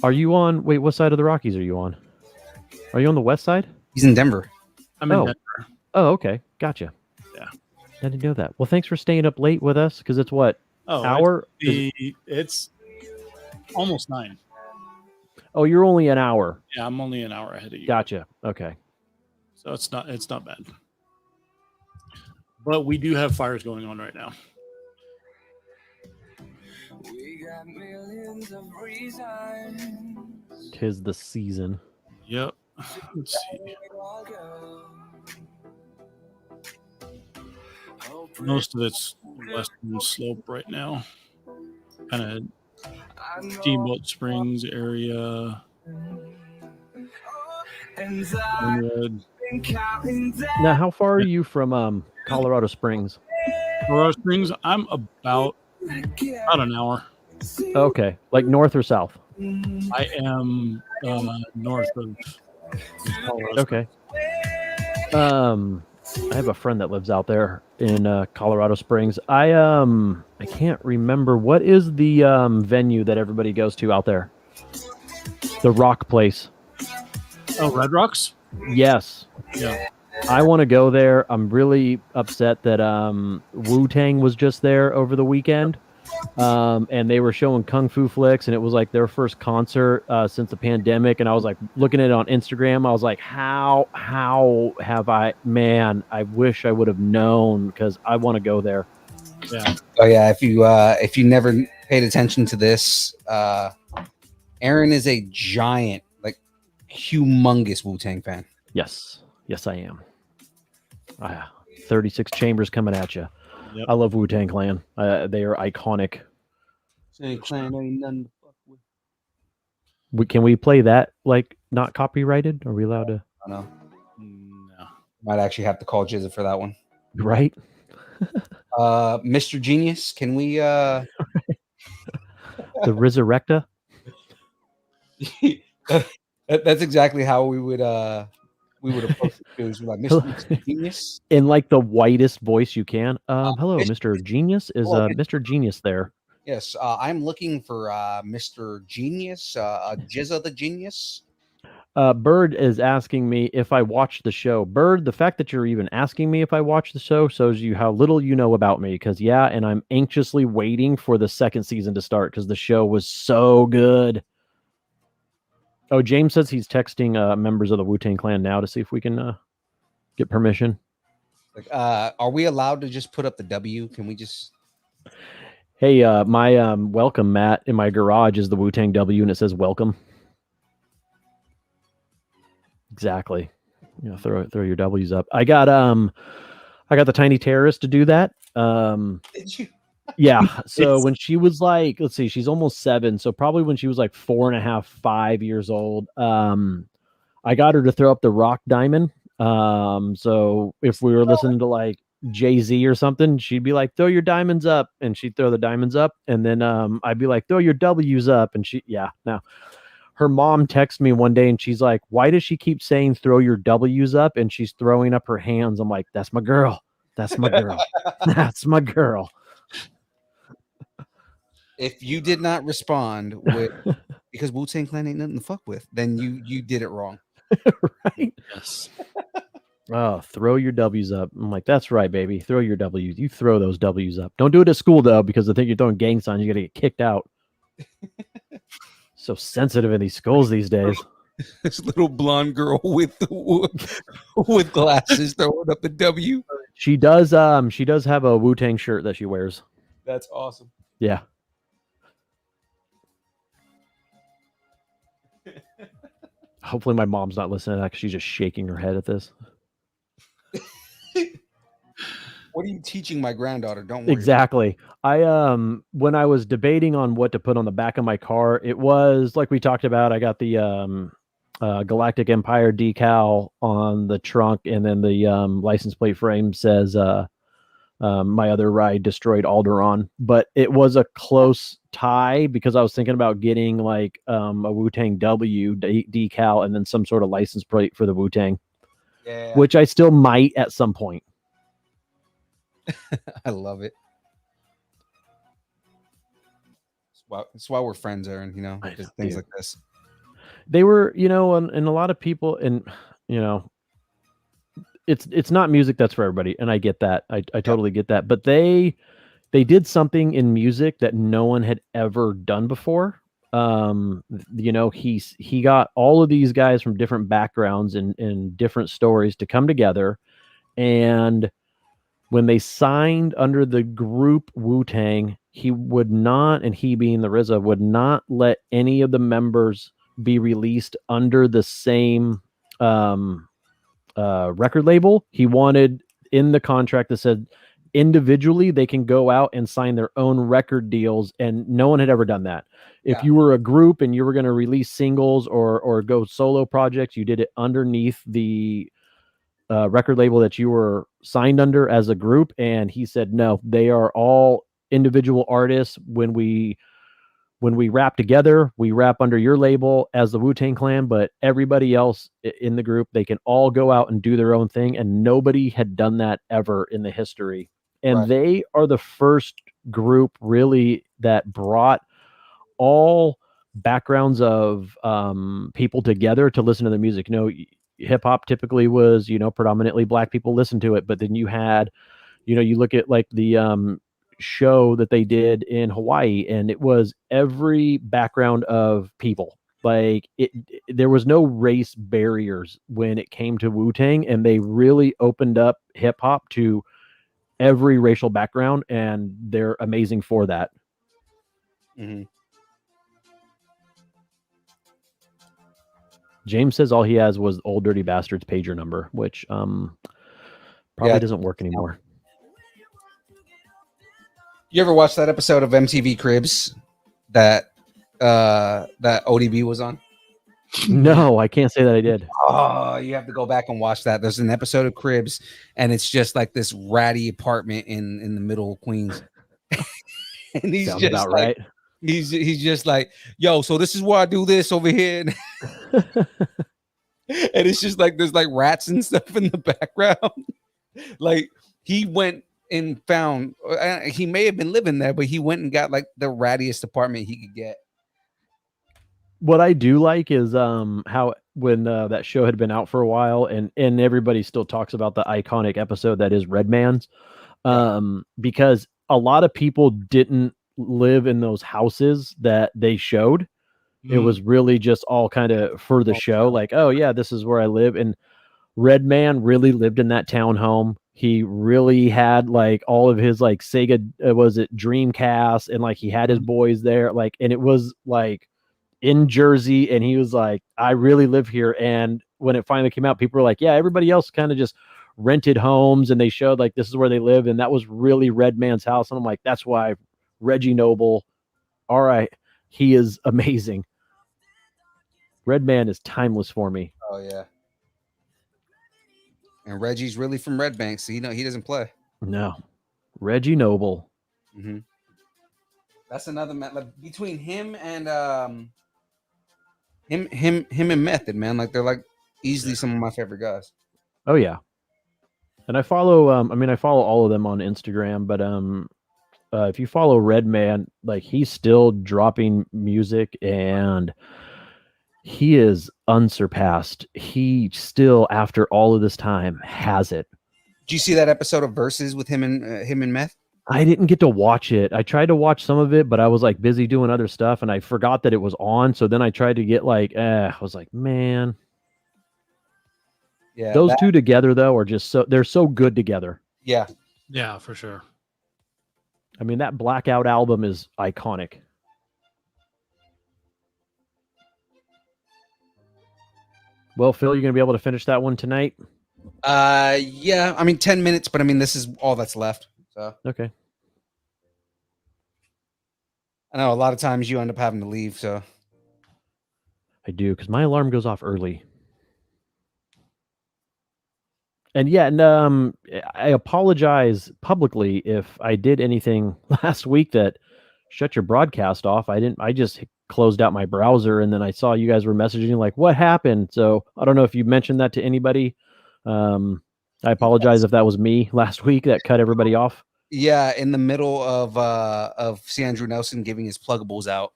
Are you on? Wait, what side of the Rockies are you on? Are you on the west side? He's in Denver. I'm in Oh. Denver. Oh, okay, gotcha. Yeah. I didn't know that. Well, thanks for staying up late with us because it's what Oh, hour? it's almost 9. Oh, you're only an hour. Yeah, I'm only an hour ahead of you. Gotcha. Okay. So it's not bad. But we do have fires going on right now. We got millions of reasons. Tis the season. Yep. Let's see. Most of it's western slope right now. Kind of Steamboat Springs area. Glenwood. Now, how far are you from Colorado Springs? Colorado Springs, I'm about an hour. Okay, like north or south? I am north of Colorado. Okay. I have a friend that lives out there in Colorado Springs. I can't remember what is the venue that everybody goes to out there. The rock place. Oh, Red Rocks? Yes. Yeah. I want to go there. I'm really upset that Wu-Tang was just there over the weekend. And they were showing Kung Fu flicks, and it was like their first concert since the pandemic. And I was like looking at it on Instagram. I was like, how have I, man, I wish I would have known because I want to go there. Yeah. Oh yeah, if you never paid attention to this, Aaron is a giant, like humongous Wu-Tang fan. Yes, I am. 36 Chambers coming at you. Yep. I love Wu-Tang Clan. They are iconic. Clan ain't nothing to fuck with. Can we play that like not copyrighted? Are we allowed to? I don't know. No. Might actually have to call Jizza for that one. Right. Mr. Genius, can we The Resurrecta. that's exactly how we would approach it. It was like Mr. Genius. In like the whitest voice you can. Hello, Mr. Genius. Is Oh, Mr. Genius there? Yes, I'm looking for Mr. Genius, Jizza the Genius. Bird is asking me if I watch the show. Bird, the fact that you're even asking me if I watch the show shows you how little you know about me. Because yeah, and I'm anxiously waiting for the second season to start because the show was so good. Oh, James says he's texting members of the Wu-Tang Clan now to see if we can get permission. Like, are we allowed to just put up the W? Can we just? Hey, my welcome mat in my garage is the Wu-Tang W, and it says welcome. Exactly. You know, throw your W's up. I got the Tiny Terrorist to do that. Did you? Yeah. So when she was like, let's see, she's almost 7. So probably when she was like 4.5, 5 years old, I got her to throw up the rock diamond. So if we were listening to like Jay-Z or something, she'd be like, throw your diamonds up, and she'd throw the diamonds up. And then I'd be like, throw your W's up. And now her mom texted me one day and she's like, why does she keep saying throw your W's up? And she's throwing up her hands. I'm like, that's my girl. That's my girl. That's my girl. If you did not respond with because Wu-Tang Clan ain't nothing to fuck with, then you did it wrong. Right? Yes. Oh, throw your W's up. I'm like, that's right, baby. Throw your W's. You throw those W's up. Don't do it at school, though, because I think you're throwing gang signs. You're going to get kicked out. So sensitive in these schools these days. This little blonde girl with glasses throwing up the W. She does have a Wu-Tang shirt that she wears. That's awesome. Yeah. Hopefully my mom's not listening to that because she's just shaking her head at this. What are you teaching my granddaughter? Don't worry. Exactly. When I was debating on what to put on the back of my car, it was like we talked about. I got the Galactic Empire decal on the trunk, and then the license plate frame says my other ride destroyed Alderaan. But it was a close tie because I was thinking about getting like a Wu-Tang W decal and then some sort of license plate for the Wu-Tang, which I still might at some point. I love it. That's why we're friends, Aaron. You know, just things like this. They were, you know, and a lot of people, and you know, it's not music that's for everybody, and I get that. I totally get that. But they did something in music that no one had ever done before. You know, he got all of these guys from different backgrounds and different stories to come together, and when they signed under the group Wu-Tang, he would not, and he being the RZA, would not let any of the members be released under the same record label. He wanted in the contract that said individually they can go out and sign their own record deals, and no one had ever done that. If you were a group and you were going to release singles or go solo projects, you did it underneath the record label that you were signed under as a group. And he said, no, they are all individual artists. When we rap together, we rap under your label as the Wu-Tang Clan, but everybody else in the group, they can all go out and do their own thing. And nobody had done that ever in the history. And they are the first group really that brought all backgrounds of people together to listen to the music. You know, hip hop typically was, you know, predominantly black people listen to it, but then you had, you know, you look at like the show that they did in Hawaii, and it was every background of people. Like there was no race barriers when it came to Wu-Tang, and they really opened up hip hop to every racial background, and they're amazing for that. Mm-hmm. James says all he has was Old Dirty Bastard's pager number, which probably doesn't work anymore. You ever watch that episode of MTV Cribs that ODB was on? No, I can't say that I did. Oh, you have to go back and watch that. There's an episode of Cribs, and it's just like this ratty apartment in the middle of Queens. And he's Sounds just about like, right. He's just like, yo, so this is why I do this over here. And it's just like there's like rats and stuff in the background. Like he went and found, he may have been living there, but he went and got like the rattiest apartment he could get. What I do like is how when that show had been out for a while, and everybody still talks about the iconic episode that is Red Man's, because a lot of people didn't live in those houses that they showed. It was really just all kind of for the show, like, oh yeah, this is where I live. And Red Man really lived in that townhome. He really had like all of his like Sega, was it Dreamcast, and like he had his boys there, like, and it was like in Jersey, and he was like, I really live here. And when it finally came out, people were like, yeah, everybody else kind of just rented homes, and they showed like this is where they live, and that was really Red Man's house. And I'm like, that's why Reggie Noble, all right, he is amazing. Red Man is timeless for me. Oh yeah. And Reggie's really from Red Bank, so you know he doesn't play. No, Reggie Noble. Mm-hmm. That's another man. Like, between him and him and Method, man. Like they're like easily some of my favorite guys. Oh yeah. And I follow I follow all of them on Instagram, but if you follow Red Man, like he's still dropping music, and he is unsurpassed. He still, after all of this time, has it. Did you see that episode of Versus with him and Meth? I didn't get to watch it. I tried to watch some of it, but I was like busy doing other stuff, and I forgot that it was on. So then I tried to get like, I was like, man. Yeah. Those two together though are just they're so good together. Yeah. Yeah, for sure. I mean, that Blackout album is iconic. Well, Phil, you're going to be able to finish that one tonight? Yeah. I mean, 10 minutes, but I mean, this is all that's left. So Okay. I know a lot of times you end up having to leave. So I do, because my alarm goes off early. And yeah, and I apologize publicly if I did anything last week that shut your broadcast off. I just closed out my browser, and then I saw you guys were messaging like, what happened? So I don't know if you mentioned that to anybody. I apologize if that was me last week that cut everybody off. yeah, in the middle of C. Andrew Nelson giving his pluggables out,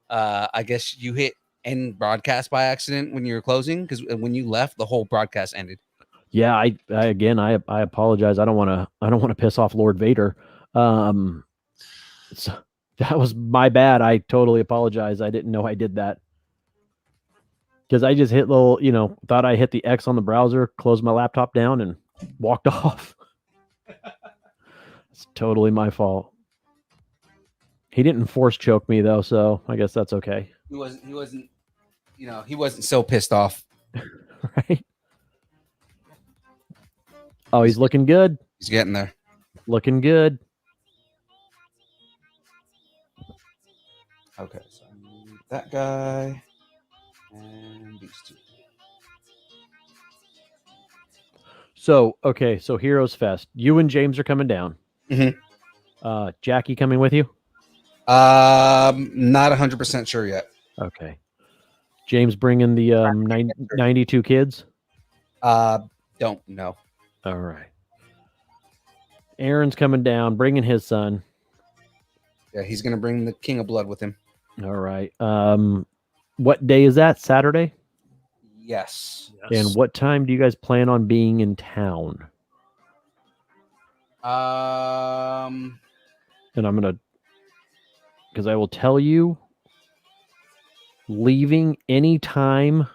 I guess you hit end broadcast by accident when you were closing, because when you left, the whole broadcast ended. Yeah, I apologize. I don't want to piss off Lord Vader. So that was my bad. I totally apologize. I didn't know I did that. Because I just hit thought I hit the X on the browser, closed my laptop down, and walked off. It's totally my fault. He didn't force choke me though, so I guess that's okay. He wasn't so pissed off. Right? Oh, he's looking good. He's getting there. Looking good. Okay, so I need that guy and these two. So Heroes Fest. You and James are coming down. Mm-hmm. Jackie coming with you? Not 100% sure yet. Okay. James bringing the 92 kids? Don't know. All right. Aaron's coming down, bringing his son. Yeah, he's gonna bring the King of Blood with him. All right. What day is that? Saturday? Yes. And what time do you guys plan on being in town? And I'm gonna, because I will tell you, leaving any time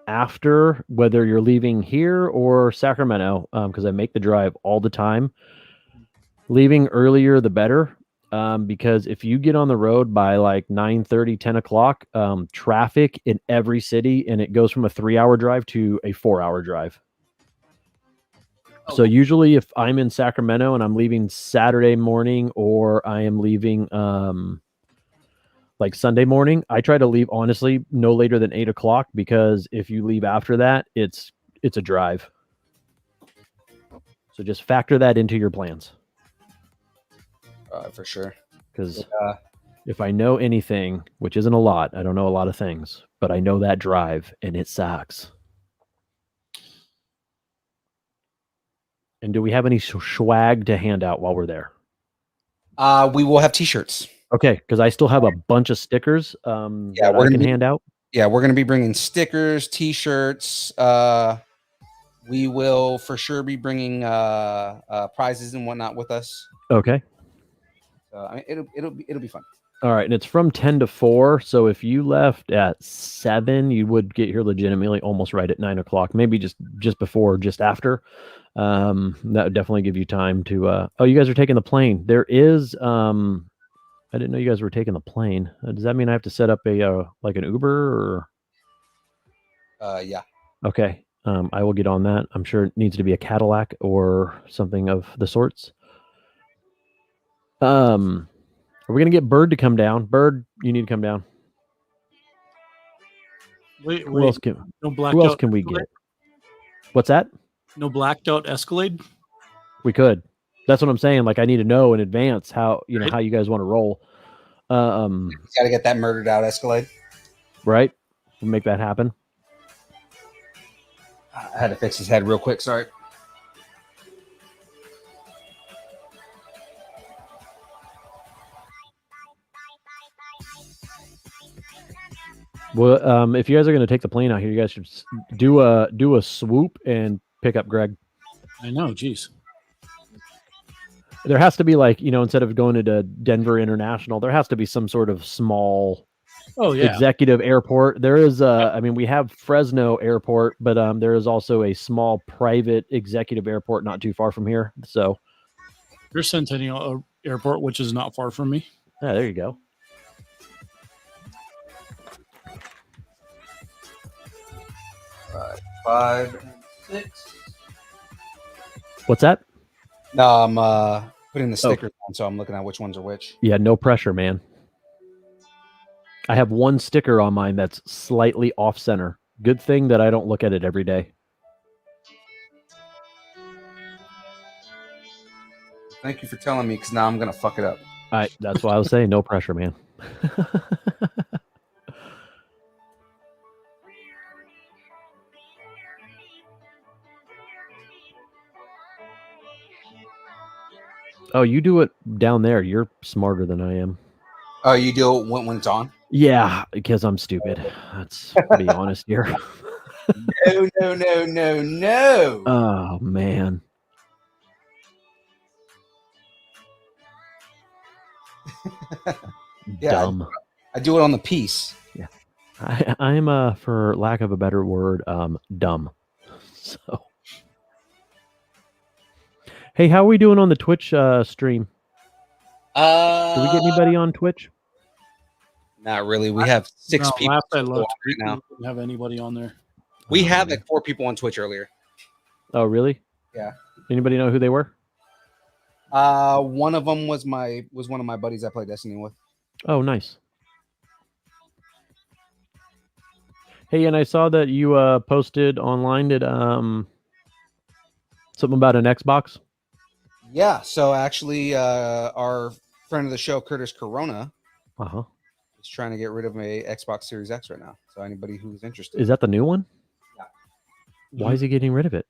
after, whether you're leaving here or Sacramento, because I make the drive all the time, leaving earlier the better, because if you get on the road by like 9:30, 10 o'clock, traffic in every city, and it goes from a 3-hour drive to a 4-hour drive. So usually if I'm in Sacramento and I'm leaving Saturday morning, or I am leaving like Sunday morning, I try to leave honestly no later than 8 o'clock, because if you leave after that, it's a drive. So just factor that into your plans. For sure. Because if I know anything, which isn't a lot, I don't know a lot of things, but I know that drive, and it sucks. And do we have any swag to hand out while we're there? We will have t-shirts. Okay, because I still have a bunch of stickers that I can hand out. Yeah, we're going to be bringing stickers, t-shirts. We will for sure be bringing prizes and whatnot with us. Okay. I mean, it'll be fun. All right, and it's from 10 to 4. So if you left at 7, you would get here legitimately almost right at 9 o'clock. Maybe just before, or just after. That would definitely give you time to. Oh, you guys are taking the plane. There is. I didn't know you guys were taking the plane. Does that mean I have to set up a like an Uber or? Yeah. Okay. I will get on that. I'm sure it needs to be a Cadillac or something of the sorts. Are we gonna get Bird to come down? Bird, you need to come down. Wait, Who else can we Escalade? get? What's that? No blacked out Escalade? We could. That's what I'm saying. Like, I need to know in advance how how you guys want to roll. Got to get that murdered out Escalade. Right. We'll make that happen. I had to fix his head real quick. Sorry. Well, if you guys are going to take the plane out here, you guys should do a swoop and pick up Greg. I know. Geez. There has to be like, instead of going to Denver International, there has to be some sort of small executive airport. There is, I mean, we have Fresno Airport, but there is also a small private executive airport not too far from here. So there's Centennial Airport, which is not far from me. Yeah, there you go. Right. 5 and 6. What's that? No, I'm putting the stickers on, so I'm looking at which ones are which. Yeah, no pressure, man. I have one sticker on mine that's slightly off center. Good thing that I don't look at it every day. Thank you for telling me, because now I'm gonna fuck it up. That's why I was saying no pressure, man. Oh, you do it down there. You're smarter than I am. Oh, you do it when it's on? Yeah, because I'm stupid. Let's be honest here. No. Oh, man. Yeah, Dumb. I do it on the piece. Yeah. I'm, for lack of a better word, dumb. So. Hey, how are we doing on the Twitch stream? Do we get anybody on Twitch? Not really. We have 6 people Last I looked, right now. we didn't have anybody on there. We had like 4 people on Twitch earlier. Oh, really? Yeah. Anybody know who they were? One of them was one of my buddies I play Destiny with. Oh, nice. Hey, and I saw that you posted online that something about an Xbox. Yeah, so actually our friend of the show, Curtis Corona, is trying to get rid of a Xbox Series X right now. So anybody who's interested. Is that the new one? Yeah. Why is he getting rid of it?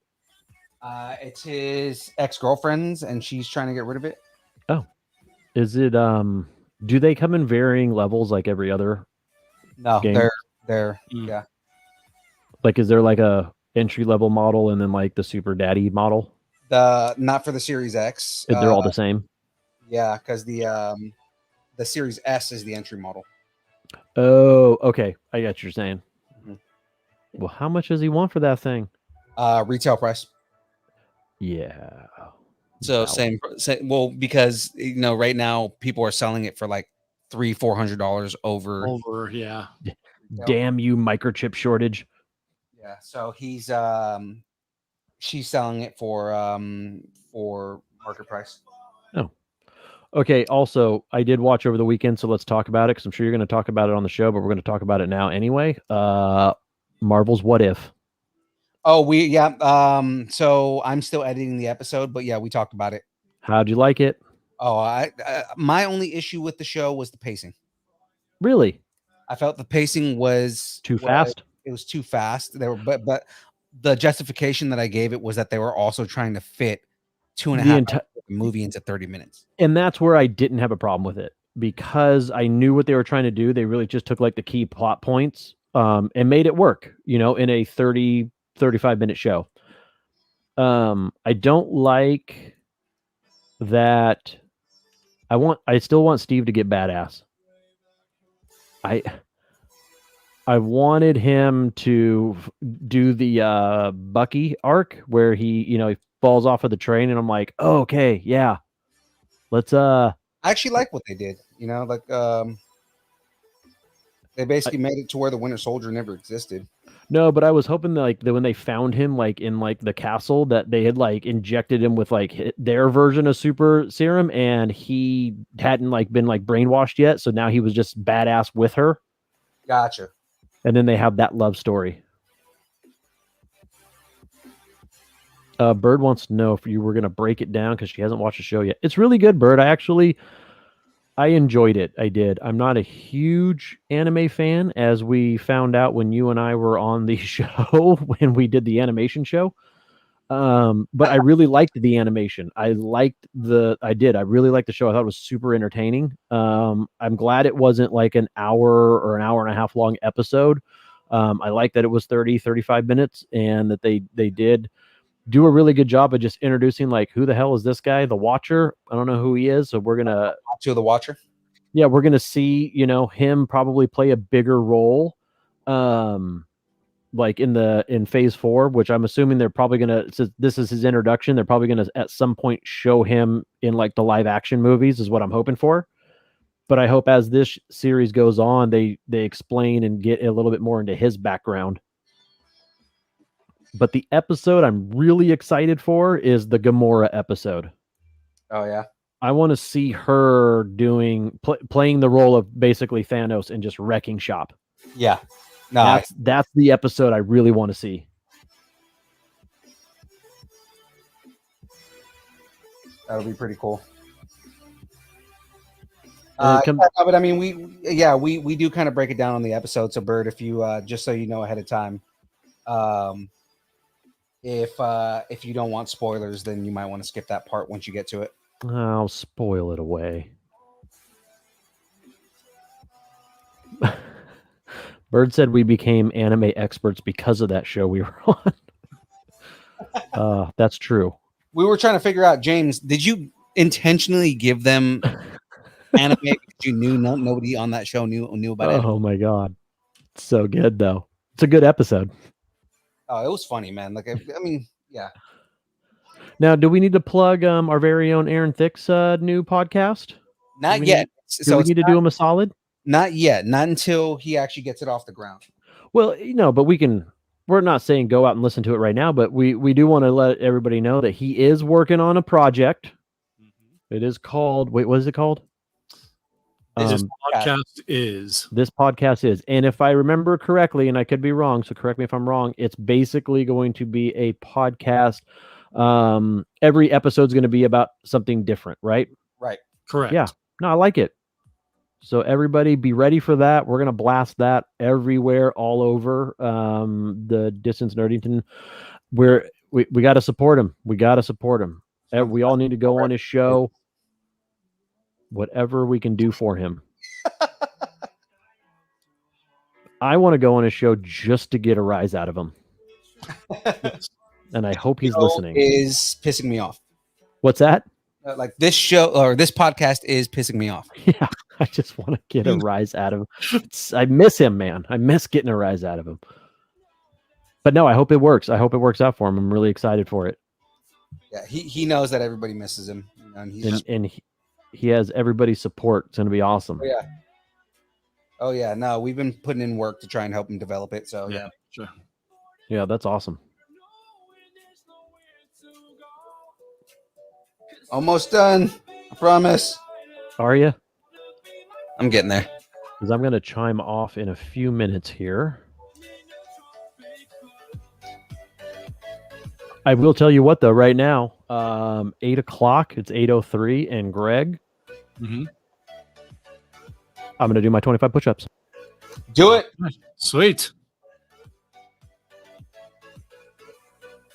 It's his ex-girlfriend's, and she's trying to get rid of it. Oh. Is it do they come in varying levels like every other No, game? they're yeah. Like, is there like a entry level model and then like the super daddy model? Not for the Series X. They're all the same. Yeah, because the Series S is the entry model. Oh, okay. I got what you're saying. Mm-hmm. Well, how much does he want for that thing? Retail price. Yeah. So Wow. same. Well, because right now people are selling it for like $300-$400 over. Yeah. Damn you, microchip shortage. Yeah. So she's selling it for market price. Oh. Okay. Also, I did watch over the weekend, so let's talk about it because I'm sure you're going to talk about it on the show, but we're going to talk about it now anyway. Marvel's What If. Oh, so I'm still editing the episode, but yeah, we talked about it. How'd you like it? Oh, my only issue with the show was the pacing. Really? I felt the pacing was too fast. It was too fast. But the justification that I gave it was that they were also trying to fit 2.5 hours of the movie into 30 minutes. And that's where I didn't have a problem with it because I knew what they were trying to do. They really just took like the key plot points and made it work, in a 35-minute show. I don't like that. I still want Steve to get badass. I wanted him to do the Bucky arc where he falls off of the train, and I'm like, oh, okay, yeah, let's. I actually like what they did. They basically made it to where the Winter Soldier never existed. No, but I was hoping that when they found him in the castle that they had injected him with their version of super serum, and he hadn't been brainwashed yet, so now he was just badass with her. Gotcha. And then they have that love story. Bird wants to know if you were going to break it down because she hasn't watched the show yet. It's really good, Bird. I enjoyed it. I did. I'm not a huge anime fan, as we found out when you and I were on the show when we did the animation show. But I really liked the animation. I really liked the show. I thought it was super entertaining. I'm glad it wasn't an hour or an hour and a half long episode. I like that it was 35 minutes and that they did do a really good job of just introducing who the hell is this guy, the Watcher? I don't know who he is, so we're gonna to the Watcher. Yeah, we're gonna see him probably play a bigger role, in phase 4, which I'm assuming they're probably gonna. Since this is his introduction, they're probably gonna at some point show him in the live action movies, is what I'm hoping for. But I hope as this series goes on, they explain and get a little bit more into his background. But the episode I'm really excited for is the Gamora episode. Oh yeah. I want to see her playing the role of basically Thanos and just wrecking shop. Yeah. No, That's the episode I really want to see. that'll be pretty cool. And But I mean, we do kind of break it down on the episode. So, Bird, if you just so you know ahead of time, if you don't want spoilers, then you might want to skip that part once you get to it. I'll spoil it away. Bird said we became anime experts because of that show we were on. That's true. We were trying to figure out, James, did you intentionally give them anime because you knew nobody on that show knew about it? Oh my god, it's so good though. It's a good episode. Oh, it was funny, man. Like, I mean, yeah. Now, do we need to plug our very own Aaron Thick's new podcast? Not yet. Do we need to do him a solid? Not yet. Not until he actually gets it off the ground. Well, but we're not saying go out and listen to it right now, but we do want to let everybody know that he is working on a project. It is called, what is it called? This podcast is. And if I remember correctly, and I could be wrong, so correct me if I'm wrong, it's basically going to be a podcast. Every episode's going to be about something different, right? Right. Correct. Yeah. No, I like it. So everybody be ready for that. We're going to blast that everywhere, all over the Distance Nerdington. We got to support him. We got to support him. We all need to go on his show. Whatever we can do for him. I want to go on his show just to get a rise out of him. And I hope he's listening. Is pissing me off. What's that? Like this show or this podcast is pissing me off. Yeah, I just want to get a rise out of him. I miss him, man. I miss getting a rise out of him. But no, I hope it works. I hope it works out for him. I'm really excited for it. Yeah, he knows that everybody misses him, and he has everybody's support. It's going to be awesome. Oh yeah. No, we've been putting in work to try and help him develop it. So yeah, sure. Yeah, that's awesome. Almost done. I promise. Are you? I'm getting there. Because I'm going to chime off in a few minutes here. I will tell you what, though, right now, 8 o'clock, it's 8:03, and Greg, I'm going to do my 25 push-ups. Do it. Sweet.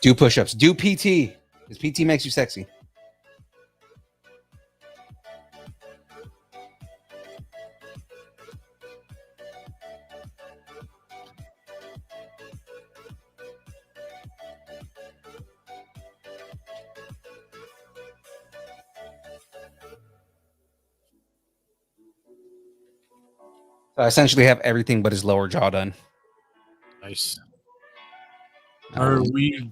Do push-ups. Do PT. Because PT makes you sexy. So I essentially have everything but his lower jaw done. Nice. Are we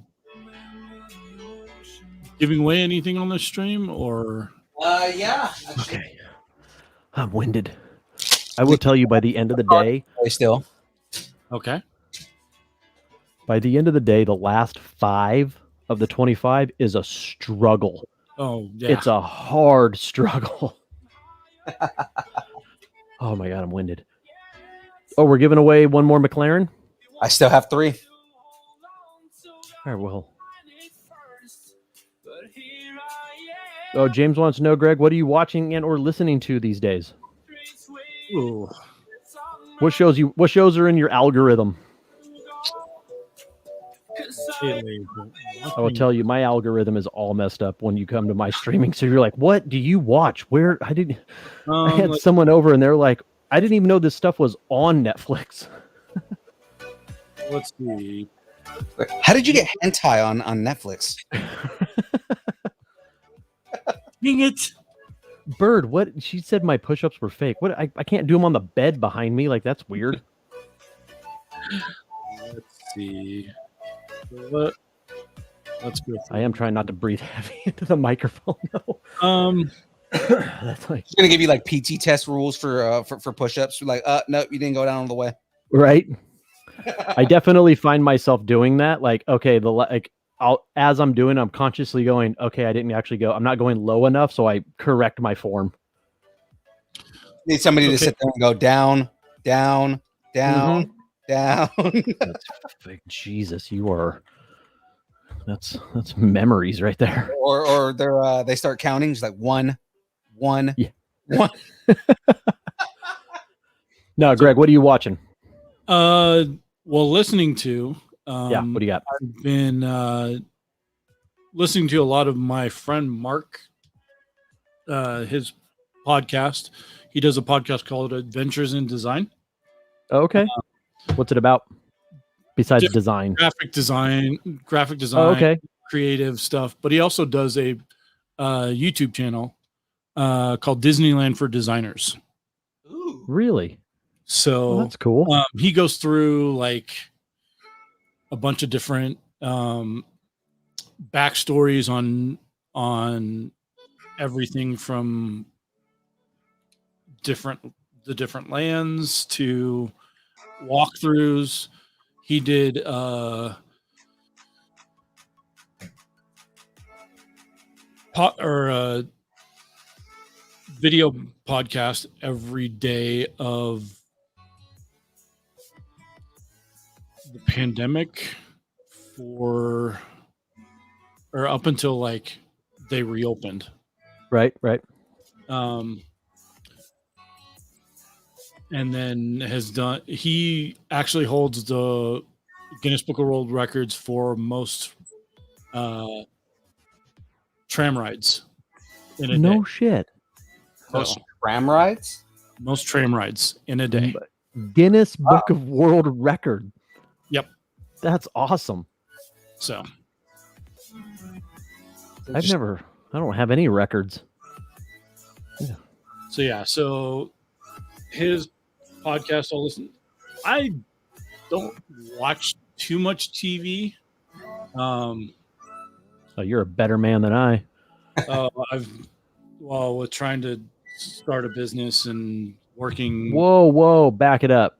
giving away anything on the stream or? Yeah. Okay. I'm winded. I will tell you by the end of the day. Still. Okay. By the end of the day, the last 5 of the 25 is a struggle. Oh, yeah. It's a hard struggle. Oh my God, I'm winded. Oh, we're giving away one more McLaren? I still have 3. All right, well. Oh, James wants to know, Greg, what are you watching and or listening to these days? Ooh. What shows are in your algorithm? I will tell you, my algorithm is all messed up when you come to my streaming. So you're like, what do you watch? Where? I had someone over and they're like, I didn't even know this stuff was on Netflix. Let's see. How did you get hentai on Netflix? Dang it. Bird, what? She said my push-ups were fake. What? I can't do them on the bed behind me. Like, that's weird. Let's see. Let's go. I am trying not to breathe heavy into the microphone, though. That's like, gonna give you like PT test rules for push-ups. Like, no, you didn't go down all the way. Right. I definitely find myself doing that. Like, okay, as I'm doing, I'm consciously going, okay, I didn't actually go. I'm not going low enough, so I correct my form. Need somebody to sit there and go down, down, down, down. Jesus, you are. That's memories right there. Or they start counting. It's like one. Yeah. One. No, Greg, what are you watching? Well, listening to. What do you got? I've been listening to a lot of my friend Mark, his podcast. He does a podcast called Adventures in Design. Okay. What's it about? Besides design? Graphic design, creative stuff. But he also does a YouTube channel called Disneyland for Designers. Ooh. Really? So that's cool. He goes through like a bunch of different backstories on everything from the different lands to walkthroughs. He did video podcast every day of the pandemic up until like they reopened. Right. And then he actually holds the Guinness Book of World Records for most tram rides in a day. No shit. Most tram rides? Most tram rides in a day. Guinness Book of World Record. Yep. That's awesome. So I don't have any records. Yeah. So his podcast, I'll listen. I don't watch too much TV. Oh, you're a better man than I. With trying to start a business and working. Whoa, back it up.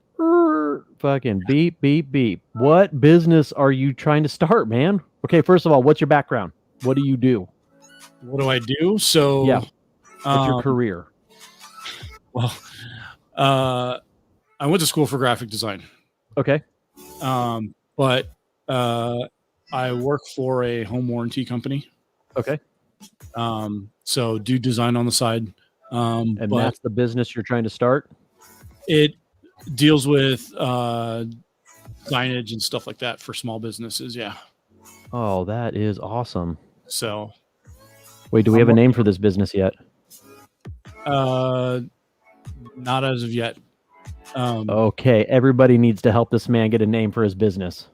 Fucking beep, beep, beep. What business are you trying to start, man? Okay, first of all, what's your background? What do you do? What do I do? So, yeah, what's your career? Well, I went to school for graphic design. Okay. But I work for a home warranty company. Okay. So do design on the side. And that's the business you're trying to start? It deals with signage and stuff like that for small businesses. Yeah. Oh, that is awesome. So. Wait, do we have a name for this business yet? Not as of yet. Okay, everybody needs to help this man get a name for his business.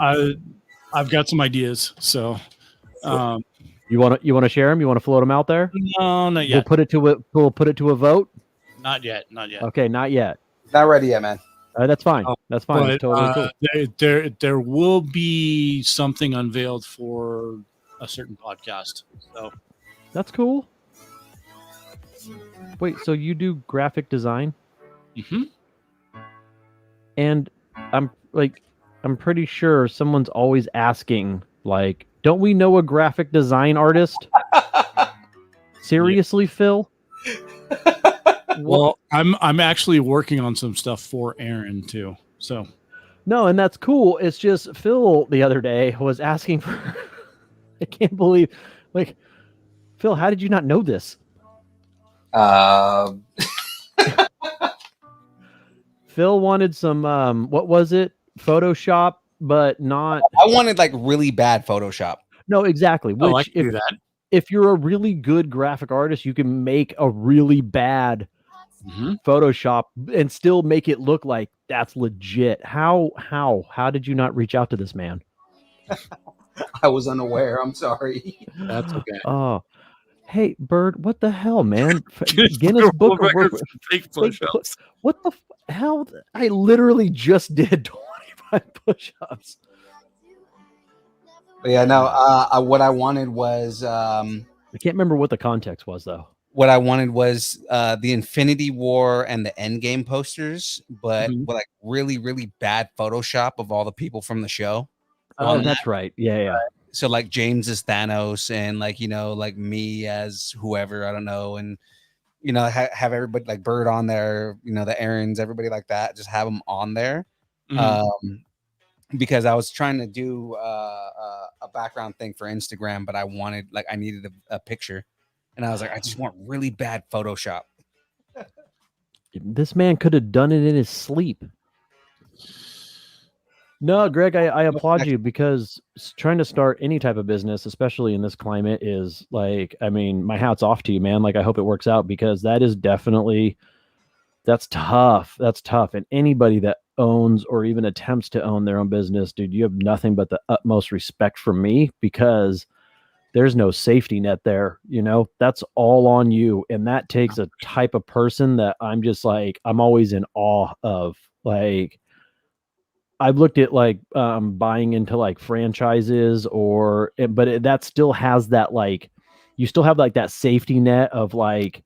I've got some ideas. So, you want to share them? You want to float them out there? No, not yet. We'll put it to a vote. Not yet. Okay, not yet. Not ready yet, man. That's fine. That's fine. But, it's totally cool. There will be something unveiled for a certain podcast. So that's cool. Wait, so you do graphic design? Mm-hmm. And I'm pretty sure someone's always asking, like, don't we know a graphic design artist? Seriously, Phil? Well, I'm actually working on some stuff for Aaron too. So no, and that's cool. It's just Phil the other day was asking for. I can't believe, like, Phil, how did you not know this? Phil wanted some what was it? Photoshop, but not. I wanted like really bad Photoshop. No, exactly. Which I can do that. If you're a really good graphic artist, you can make a really bad Photoshop and still make it look like that's legit. How did you not reach out to this man? I was unaware. I'm sorry. That's okay. Oh, hey, Bird, what the hell, man? Guinness Book of Records. What the hell? I literally just did 25 push-ups. But yeah, no. What I wanted was I can't remember what the context was though. what I wanted was the Infinity War and the Endgame posters, but Mhm. with like really, really bad Photoshop of all the people from the show. Oh, that's right. Yeah. So like James as Thanos and like, like me as whoever, I don't know. And, have everybody like Bird on there, the Aarons, everybody like that, just have them on there. Mhm. Because I was trying to do a background thing for Instagram, but I needed a picture. And I was like, I just want really bad Photoshop. This man could have done it in his sleep. No, Greg, I applaud you because trying to start any type of business, especially in this climate, is like, I mean, my hat's off to you, man. Like, I hope it works out because that is definitely, that's tough. That's tough. And anybody that owns or even attempts to own their own business, dude, you have nothing but the utmost respect from me because there's no safety net there. That's all on you. And that takes a type of person that I'm just like, I'm always in awe of. Like, I've looked at like buying into like franchises that still has that, like, you still have like that safety net of like,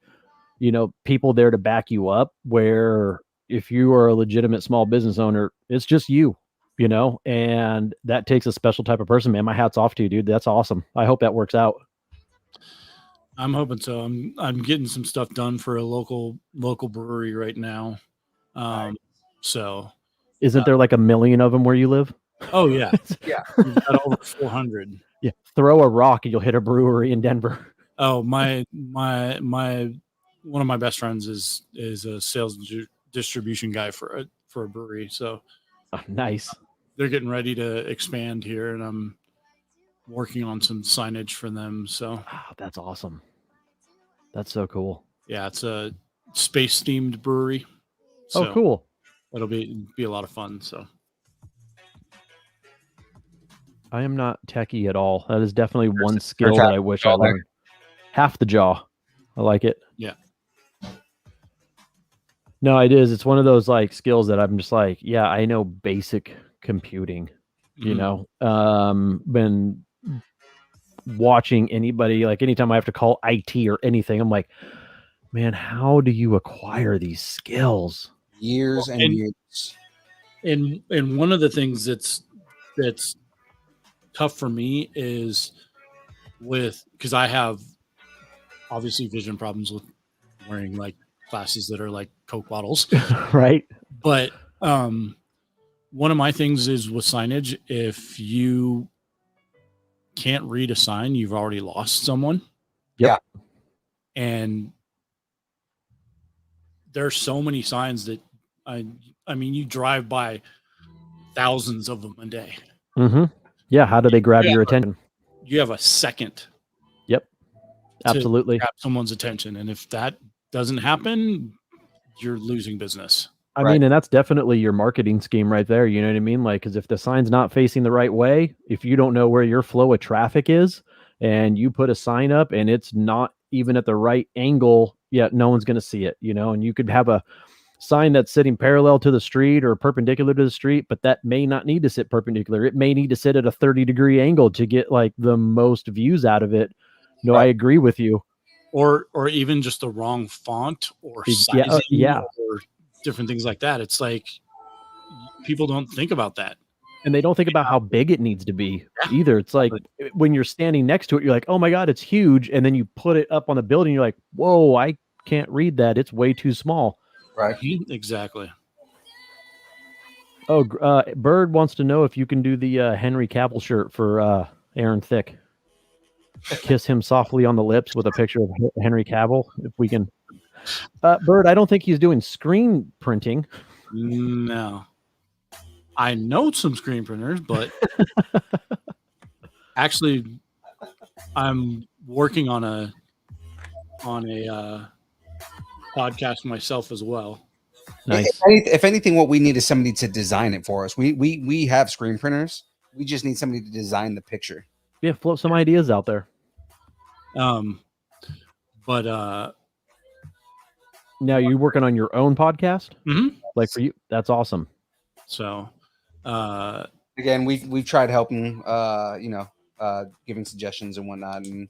people there to back you up, where if you are a legitimate small business owner, it's just you, and that takes a special type of person, man. My hat's off to you, dude. That's awesome. I hope that works out. I'm hoping so. I'm getting some stuff done for a local brewery right now. So isn't there like a million of them where you live? Oh yeah. Yeah. We've got over 400. Yeah. Throw a rock and you'll hit a brewery in Denver. Oh, my one of my best friends is a sales distribution guy for a brewery. So nice. They're getting ready to expand here, and I'm working on some signage for them. So that's awesome. That's so cool. Yeah, it's a space themed brewery. So cool. It'll be a lot of fun. So I am not techie at all. That is definitely one skill that I wish I learned. Half the jaw. I like it. Yeah. No, it is. It's one of those like skills that I'm just like, yeah, I know basic computing, been watching anybody, like anytime I have to call IT or anything, I'm like, man, how do you acquire these skills? Years and years. And one of the things that's tough for me is because I have obviously vision problems with wearing like glasses that are like Coke bottles. Right. But one of my things is with signage, if you can't read a sign, you've already lost someone. Yeah. And there's so many signs that I mean, you drive by thousands of them a day. Mm-hmm. Yeah. How do they grab your attention? You have a second. Yep. Absolutely. Grab someone's attention. And if that doesn't happen, you're losing business. I mean, and that's definitely your marketing scheme right there. You know what I mean? Like, because if the sign's not facing the right way, if you don't know where your flow of traffic is and you put a sign up and it's not even at the right angle, yet no one's going to see it, and you could have a sign that's sitting parallel to the street or perpendicular to the street, but that may not need to sit perpendicular. It may need to sit at a 30-degree angle to get like the most views out of it. No, I agree with you. Or even just the wrong font or sizing or different things like that. It's like people don't think about that. And they don't think about how big it needs to be either. It's like when you're standing next to it, you're like, oh my God, it's huge. And then you put it up on the building. You're like, whoa, I can't read that. It's way too small. Right. Exactly. Oh, Bird wants to know if you can do the Henry Cavill shirt for Aaron Thick. Kiss him softly on the lips with a picture of Henry Cavill. If we can. Bird, I don't think he's doing screen printing. No. I know some screen printers, but actually I'm working on a podcast myself as well. Nice. If anything, what we need is somebody to design it for us. We have screen printers. We just need somebody to design the picture. Yeah, float some ideas out there. But now you're working on your own podcast? Mm-hmm. Like for you, that's awesome. So again, we've tried helping, giving suggestions and whatnot, and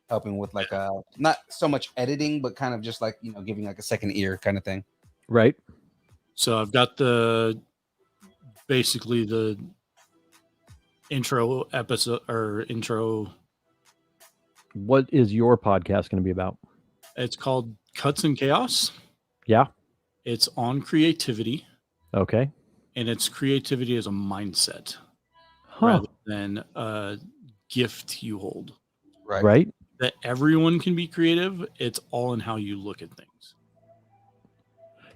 helping with like not so much editing, but kind of just like giving like a second ear kind of thing. Right. So I've got basically the intro episode or intro. What is your podcast going to be about? It's called Cuts and Chaos. Yeah. It's on creativity. Okay. And it's creativity as a mindset rather than a gift you hold. Right. That everyone can be creative. It's all in how you look at things.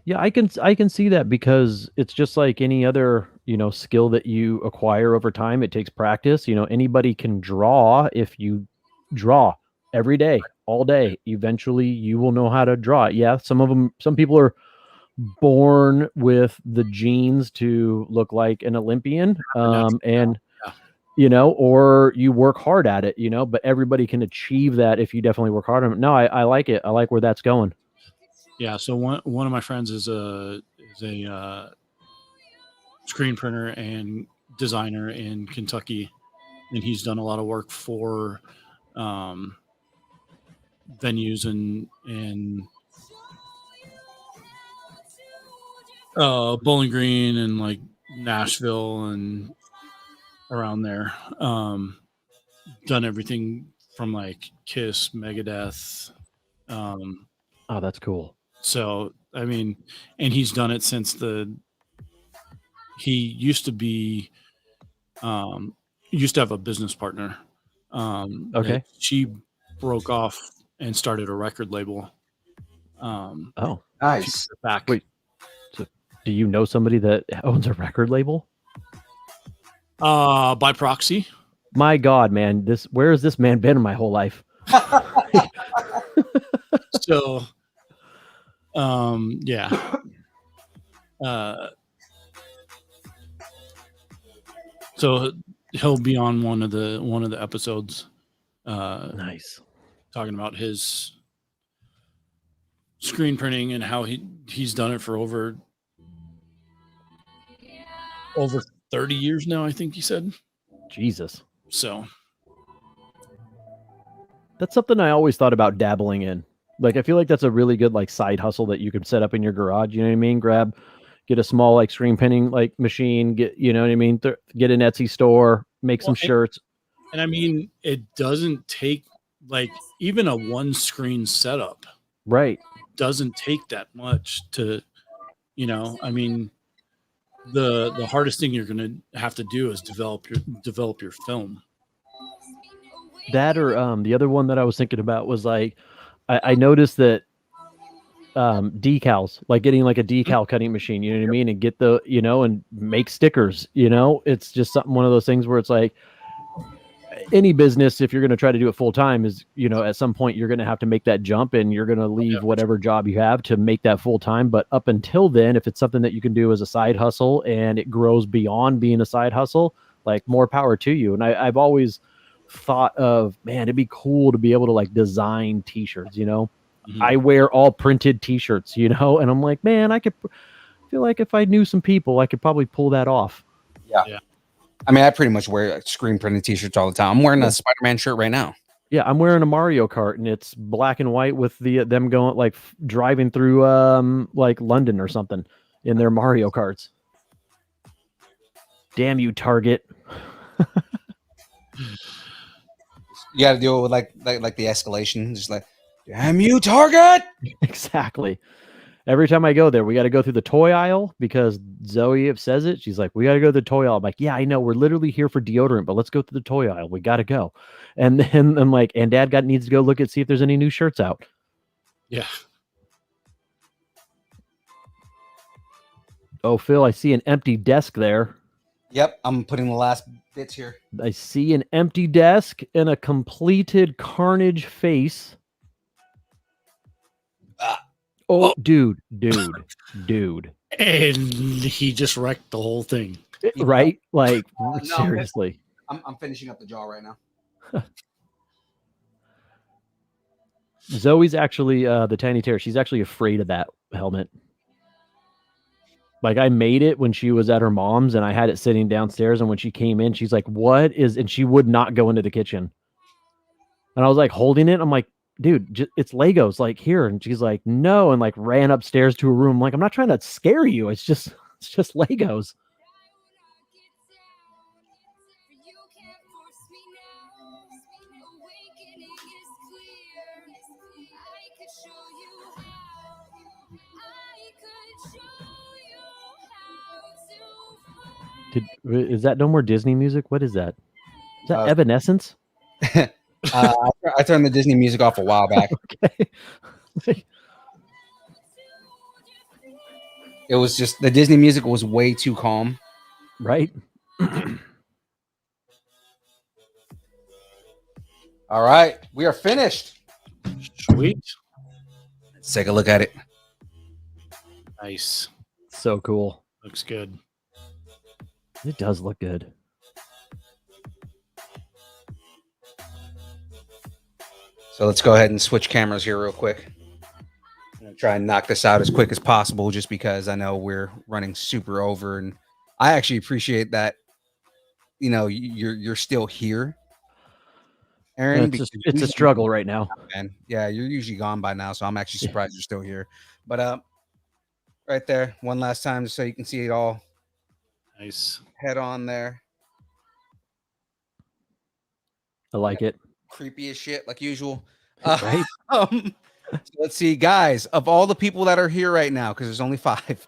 Yeah, I can see that, because it's just like any other, skill that you acquire over time. It takes practice. Anybody can draw. If you draw every day, all day, eventually you will know how to draw. Yeah, some people are born with the genes to look like an Olympian, and or you work hard at it, but everybody can achieve that if you definitely work hard on it. No, I like it. I like where that's going. Yeah. So one of my friends is a screen printer and designer in Kentucky, and he's done a lot of work for venues and Bowling Green and like Nashville and around there. Done everything from like Kiss, Megadeth. Oh, that's cool. So I mean, and he's done it since he used to be used to have a business partner. Okay. She broke off and started a record label. Oh, nice. Back. Wait, so do you know somebody that owns a record label? By proxy. My God, man, where has this man been in my whole life? So, yeah. So he'll be on one of the episodes. Nice. Talking about his screen printing and how he's done it for over 30 years now, I think he said. Jesus. So that's something I always thought about dabbling in. Like, I feel like that's a really good like side hustle that you could set up in your garage. You know what I mean? Get a small like screen printing like machine. Get what I mean? Get an Etsy store. Make some shirts. And I mean, it doesn't take like even a one screen setup. Right. Doesn't take that much to, I mean, the hardest thing you're going to have to do is develop your film. That or the other one that I was thinking about was like, I noticed that decals, like getting like a decal cutting machine, you know what I mean? And get and make stickers, it's just one of those things where it's like any business, if you're going to try to do it full time is, at some point you're going to have to make that jump and you're going to leave whatever job you have to make that full time. But up until then, if it's something that you can do as a side hustle and it grows beyond being a side hustle, like more power to you. And I've always thought of, man, it'd be cool to be able to like design t-shirts, I wear all printed t-shirts, and I'm like, man, I feel like if I knew some people, I could probably pull that off. Yeah. I mean, I pretty much wear screen printed t-shirts all the time. I'm wearing a Spider-Man shirt right now. Yeah, I'm wearing a Mario Kart and it's black and white with them going like driving through like London or something in their Mario Karts. Damn you, Target. You got to deal with like the escalation, just like, damn you, Target. Exactly. Every time I go there, we got to go through the toy aisle because Zoe says it. She's like, we got to go to the toy aisle. I'm like, yeah, I know. We're literally here for deodorant, but let's go through the toy aisle. We got to go. And then I'm like, and Dad needs to go look see if there's any new shirts out. Yeah. Oh, Phil, I see an empty desk there. Yep, I'm putting the last bits here. I see an empty desk and a completed Carnage face. Oh, dude. And he just wrecked the whole thing. Right? Like, no, seriously. I'm finishing up the jaw right now. Zoe's actually, the Tiny Terror, she's actually afraid of that helmet. Like, I made it when she was at her mom's and I had it sitting downstairs. And when she came in, she's like, what is, and she would not go into the kitchen. And I was like holding it. I'm like, dude, it's Legos. Like here. And she's like, no, and like ran upstairs to a room. Like, I'm not trying to scare you. It's just Legos. Is that no more Disney music? What is that? Is that Evanescence? I turned the Disney music off a while back. Okay. It was just the Disney music was way too calm. Right. All right, we are finished. Sweet. Let's take a look at it. Nice. So cool. Looks good. It does look good. So let's go ahead and switch cameras here real quick. I'm gonna try and knock this out as quick as possible, just because I know we're running super over, and I actually appreciate that. You know, you're still here, Aaron. It's a struggle right now, man. Yeah, you're usually gone by now, so I'm actually surprised you're still here. But right there, one last time, just so you can see it all. Nice. Head on there. I like it. Creepy as shit, like usual. Right. So let's see, guys. Of all the people that are here right now, because there's only 5,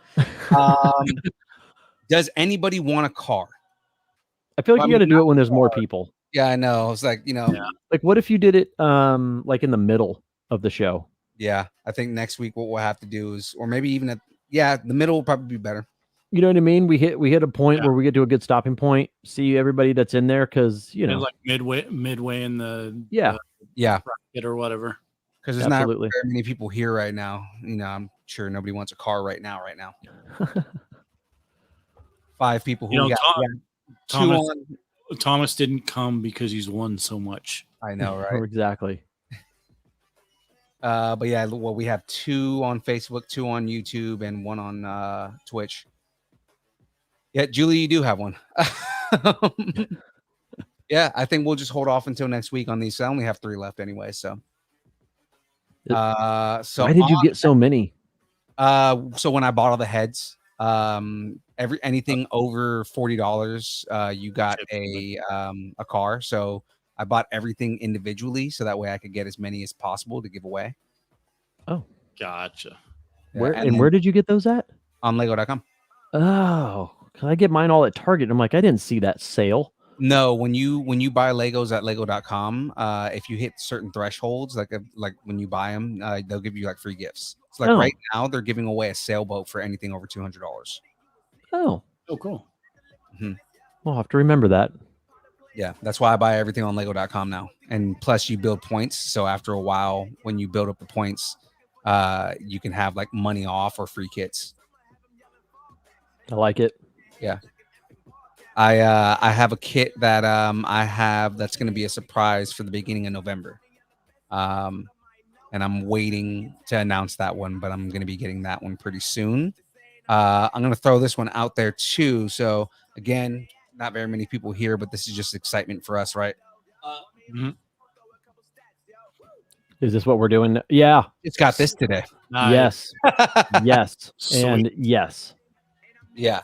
does anybody want a car? I feel like you got to do it when there's more people. Yeah, I know. It's like, like what if you did it like in the middle of the show? Yeah, I think next week what we'll have to do is, or maybe even the middle will probably be better. You know what I mean? We hit a point where we get to a good stopping point. See everybody that's in there, because like midway in the bracket or whatever. Because there's not very many people here right now. I'm sure nobody wants a car right now. 5 people who Thomas didn't come because he's won so much. I know, right? Exactly. But yeah, well, we have 2 on Facebook, 2 on YouTube, and 1 on Twitch. Yeah, Julie, you do have 1. Yeah, I think we'll just hold off until next week on these. I only have 3 left anyway. So why did you get so many? So when I bought all the heads, anything over $40, you got a car. So I bought everything individually, so that way I could get as many as possible to give away. Oh, gotcha. Where did you get those at? On Lego.com. Oh, can I get mine all at Target? I'm like, I didn't see that sale. No, when you buy Legos at Lego.com, if you hit certain thresholds, like when you buy them, they'll give you like free gifts. So right now they're giving away a sailboat for anything over $200. Oh, cool. Mm-hmm. I'll have to remember that. Yeah, that's why I buy everything on Lego.com now. And plus, you build points. So after a while, when you build up the points, you can have like money off or free kits. I like it. Yeah. I have a kit that I have that's going to be a surprise for the beginning of November. And I'm waiting to announce that one, but I'm going to be getting that one pretty soon. I'm going to throw this one out there too. So again, not very many people here, but this is just excitement for us, right? Is this what we're doing? Yeah. It's got this today. Yes. Yes. And yes. Yeah.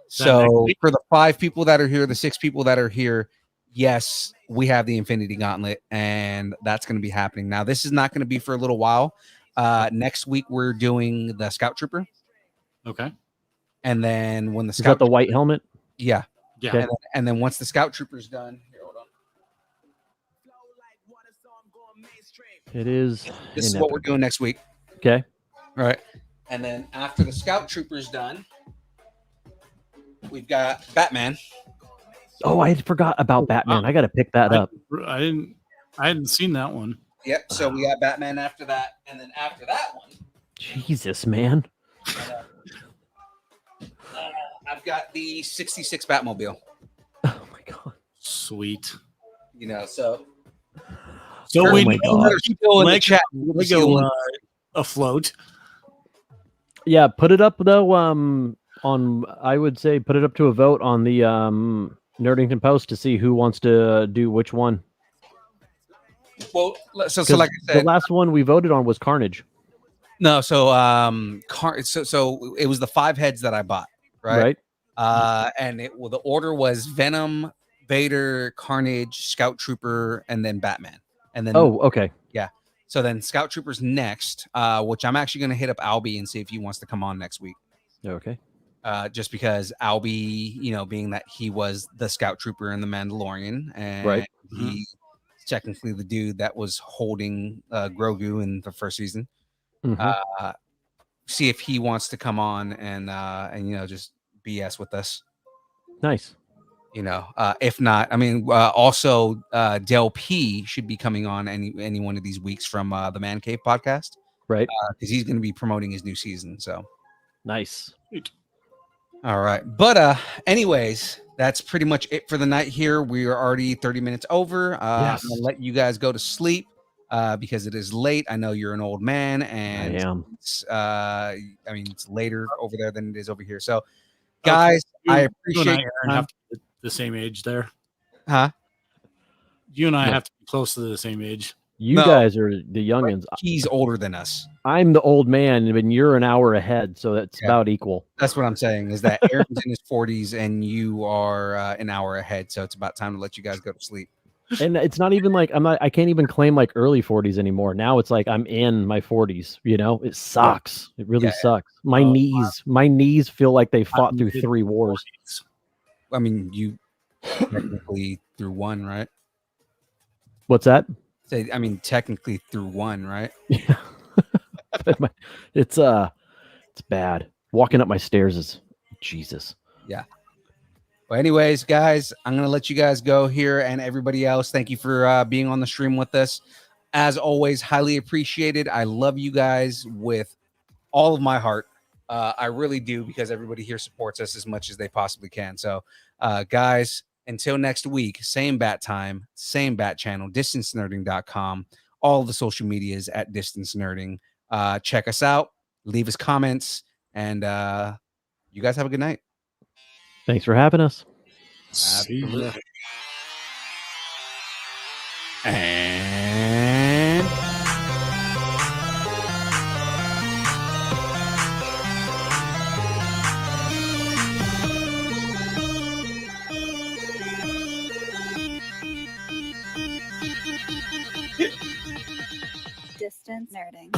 So for the 5 people that are here, the 6 people that are here, yes, we have the Infinity Gauntlet, and that's going to be happening. Now, this is not going to be for a little while. Next week, we're doing the Scout Trooper. Okay. And then when the Scout... Is that the white helmet? Yeah. Yeah. Okay. And then once the Scout Trooper's done, here, hold on. It is. This is what we're doing next week. Okay. All right. And then after the Scout Trooper's done, we've got Batman. Oh, I forgot about Batman. I got to pick that up. I hadn't seen that one. Yep. So we got Batman after that, and then after that one, Jesus, man. I've got the 66 Batmobile. Oh my god. Sweet. So we know people in the chat Lego afloat. Yeah, put it up though. I would say put it up to a vote on the Nerdington post to see who wants to do which one. Well, so 'Cause like I the said, last one we voted on was Carnage, no. So so it was the 5 heads that I bought, right? right? And the order was Venom, Vader, Carnage, Scout Trooper, and then Batman. And then Oh, okay. yeah. So then Scout Trooper's next, which I'm actually going to hit up Albie and see if he wants to come on next week. Okay. Just because Albie, you know, being that he was the Scout Trooper in the Mandalorian, and Right. he's technically the dude that was holding Grogu in the first season. Mhm. See if he wants to come on and you know, just BS with us. Nice. You know, if not, I mean, also Del P should be coming on any one of these weeks from the Man Cave podcast, Right. because he's going to be promoting his new season. So Nice. all right, but anyways, that's pretty much it for the night here. We are already 30 minutes over. Yes. I'm gonna let you guys go to sleep because it is late. I know you're an old man, and I am. it's, I mean, it's later over there than it is over here. So, guys, I appreciate you and your Aaron time. have to be the same age there. Huh? You and I No. have to be close to the same age. You No. guys are the youngins. He's older than us. I'm the old man, and you're an hour ahead, so that's Yeah. about equal. That's what I'm saying, is that Aaron's in his 40s and you are an hour ahead. So it's about time to let you guys go to sleep. And it's not even like I can't even claim like early 40s anymore. Now it's like I'm in my 40s, you know? It sucks. It really Yeah. sucks. My knees feel like they fought through 3 wars. I mean, you technically through one, right? What's that? Say, I mean, technically through one, right? Yeah. But it's bad. Walking up my stairs is Jesus. Well, anyways, guys, I'm going to let you guys go here, and everybody else, thank you for being on the stream with us. As always, highly appreciated. I love you guys with all of my heart. I really do, because everybody here supports us as much as they possibly can. So, guys, until next week, same bat time, same bat channel, distancenerding.com, all the social medias at Distance Nerding. Check us out, leave us comments, and you guys have a good night. Thanks for having us. Absolutely. And Distance Nerding.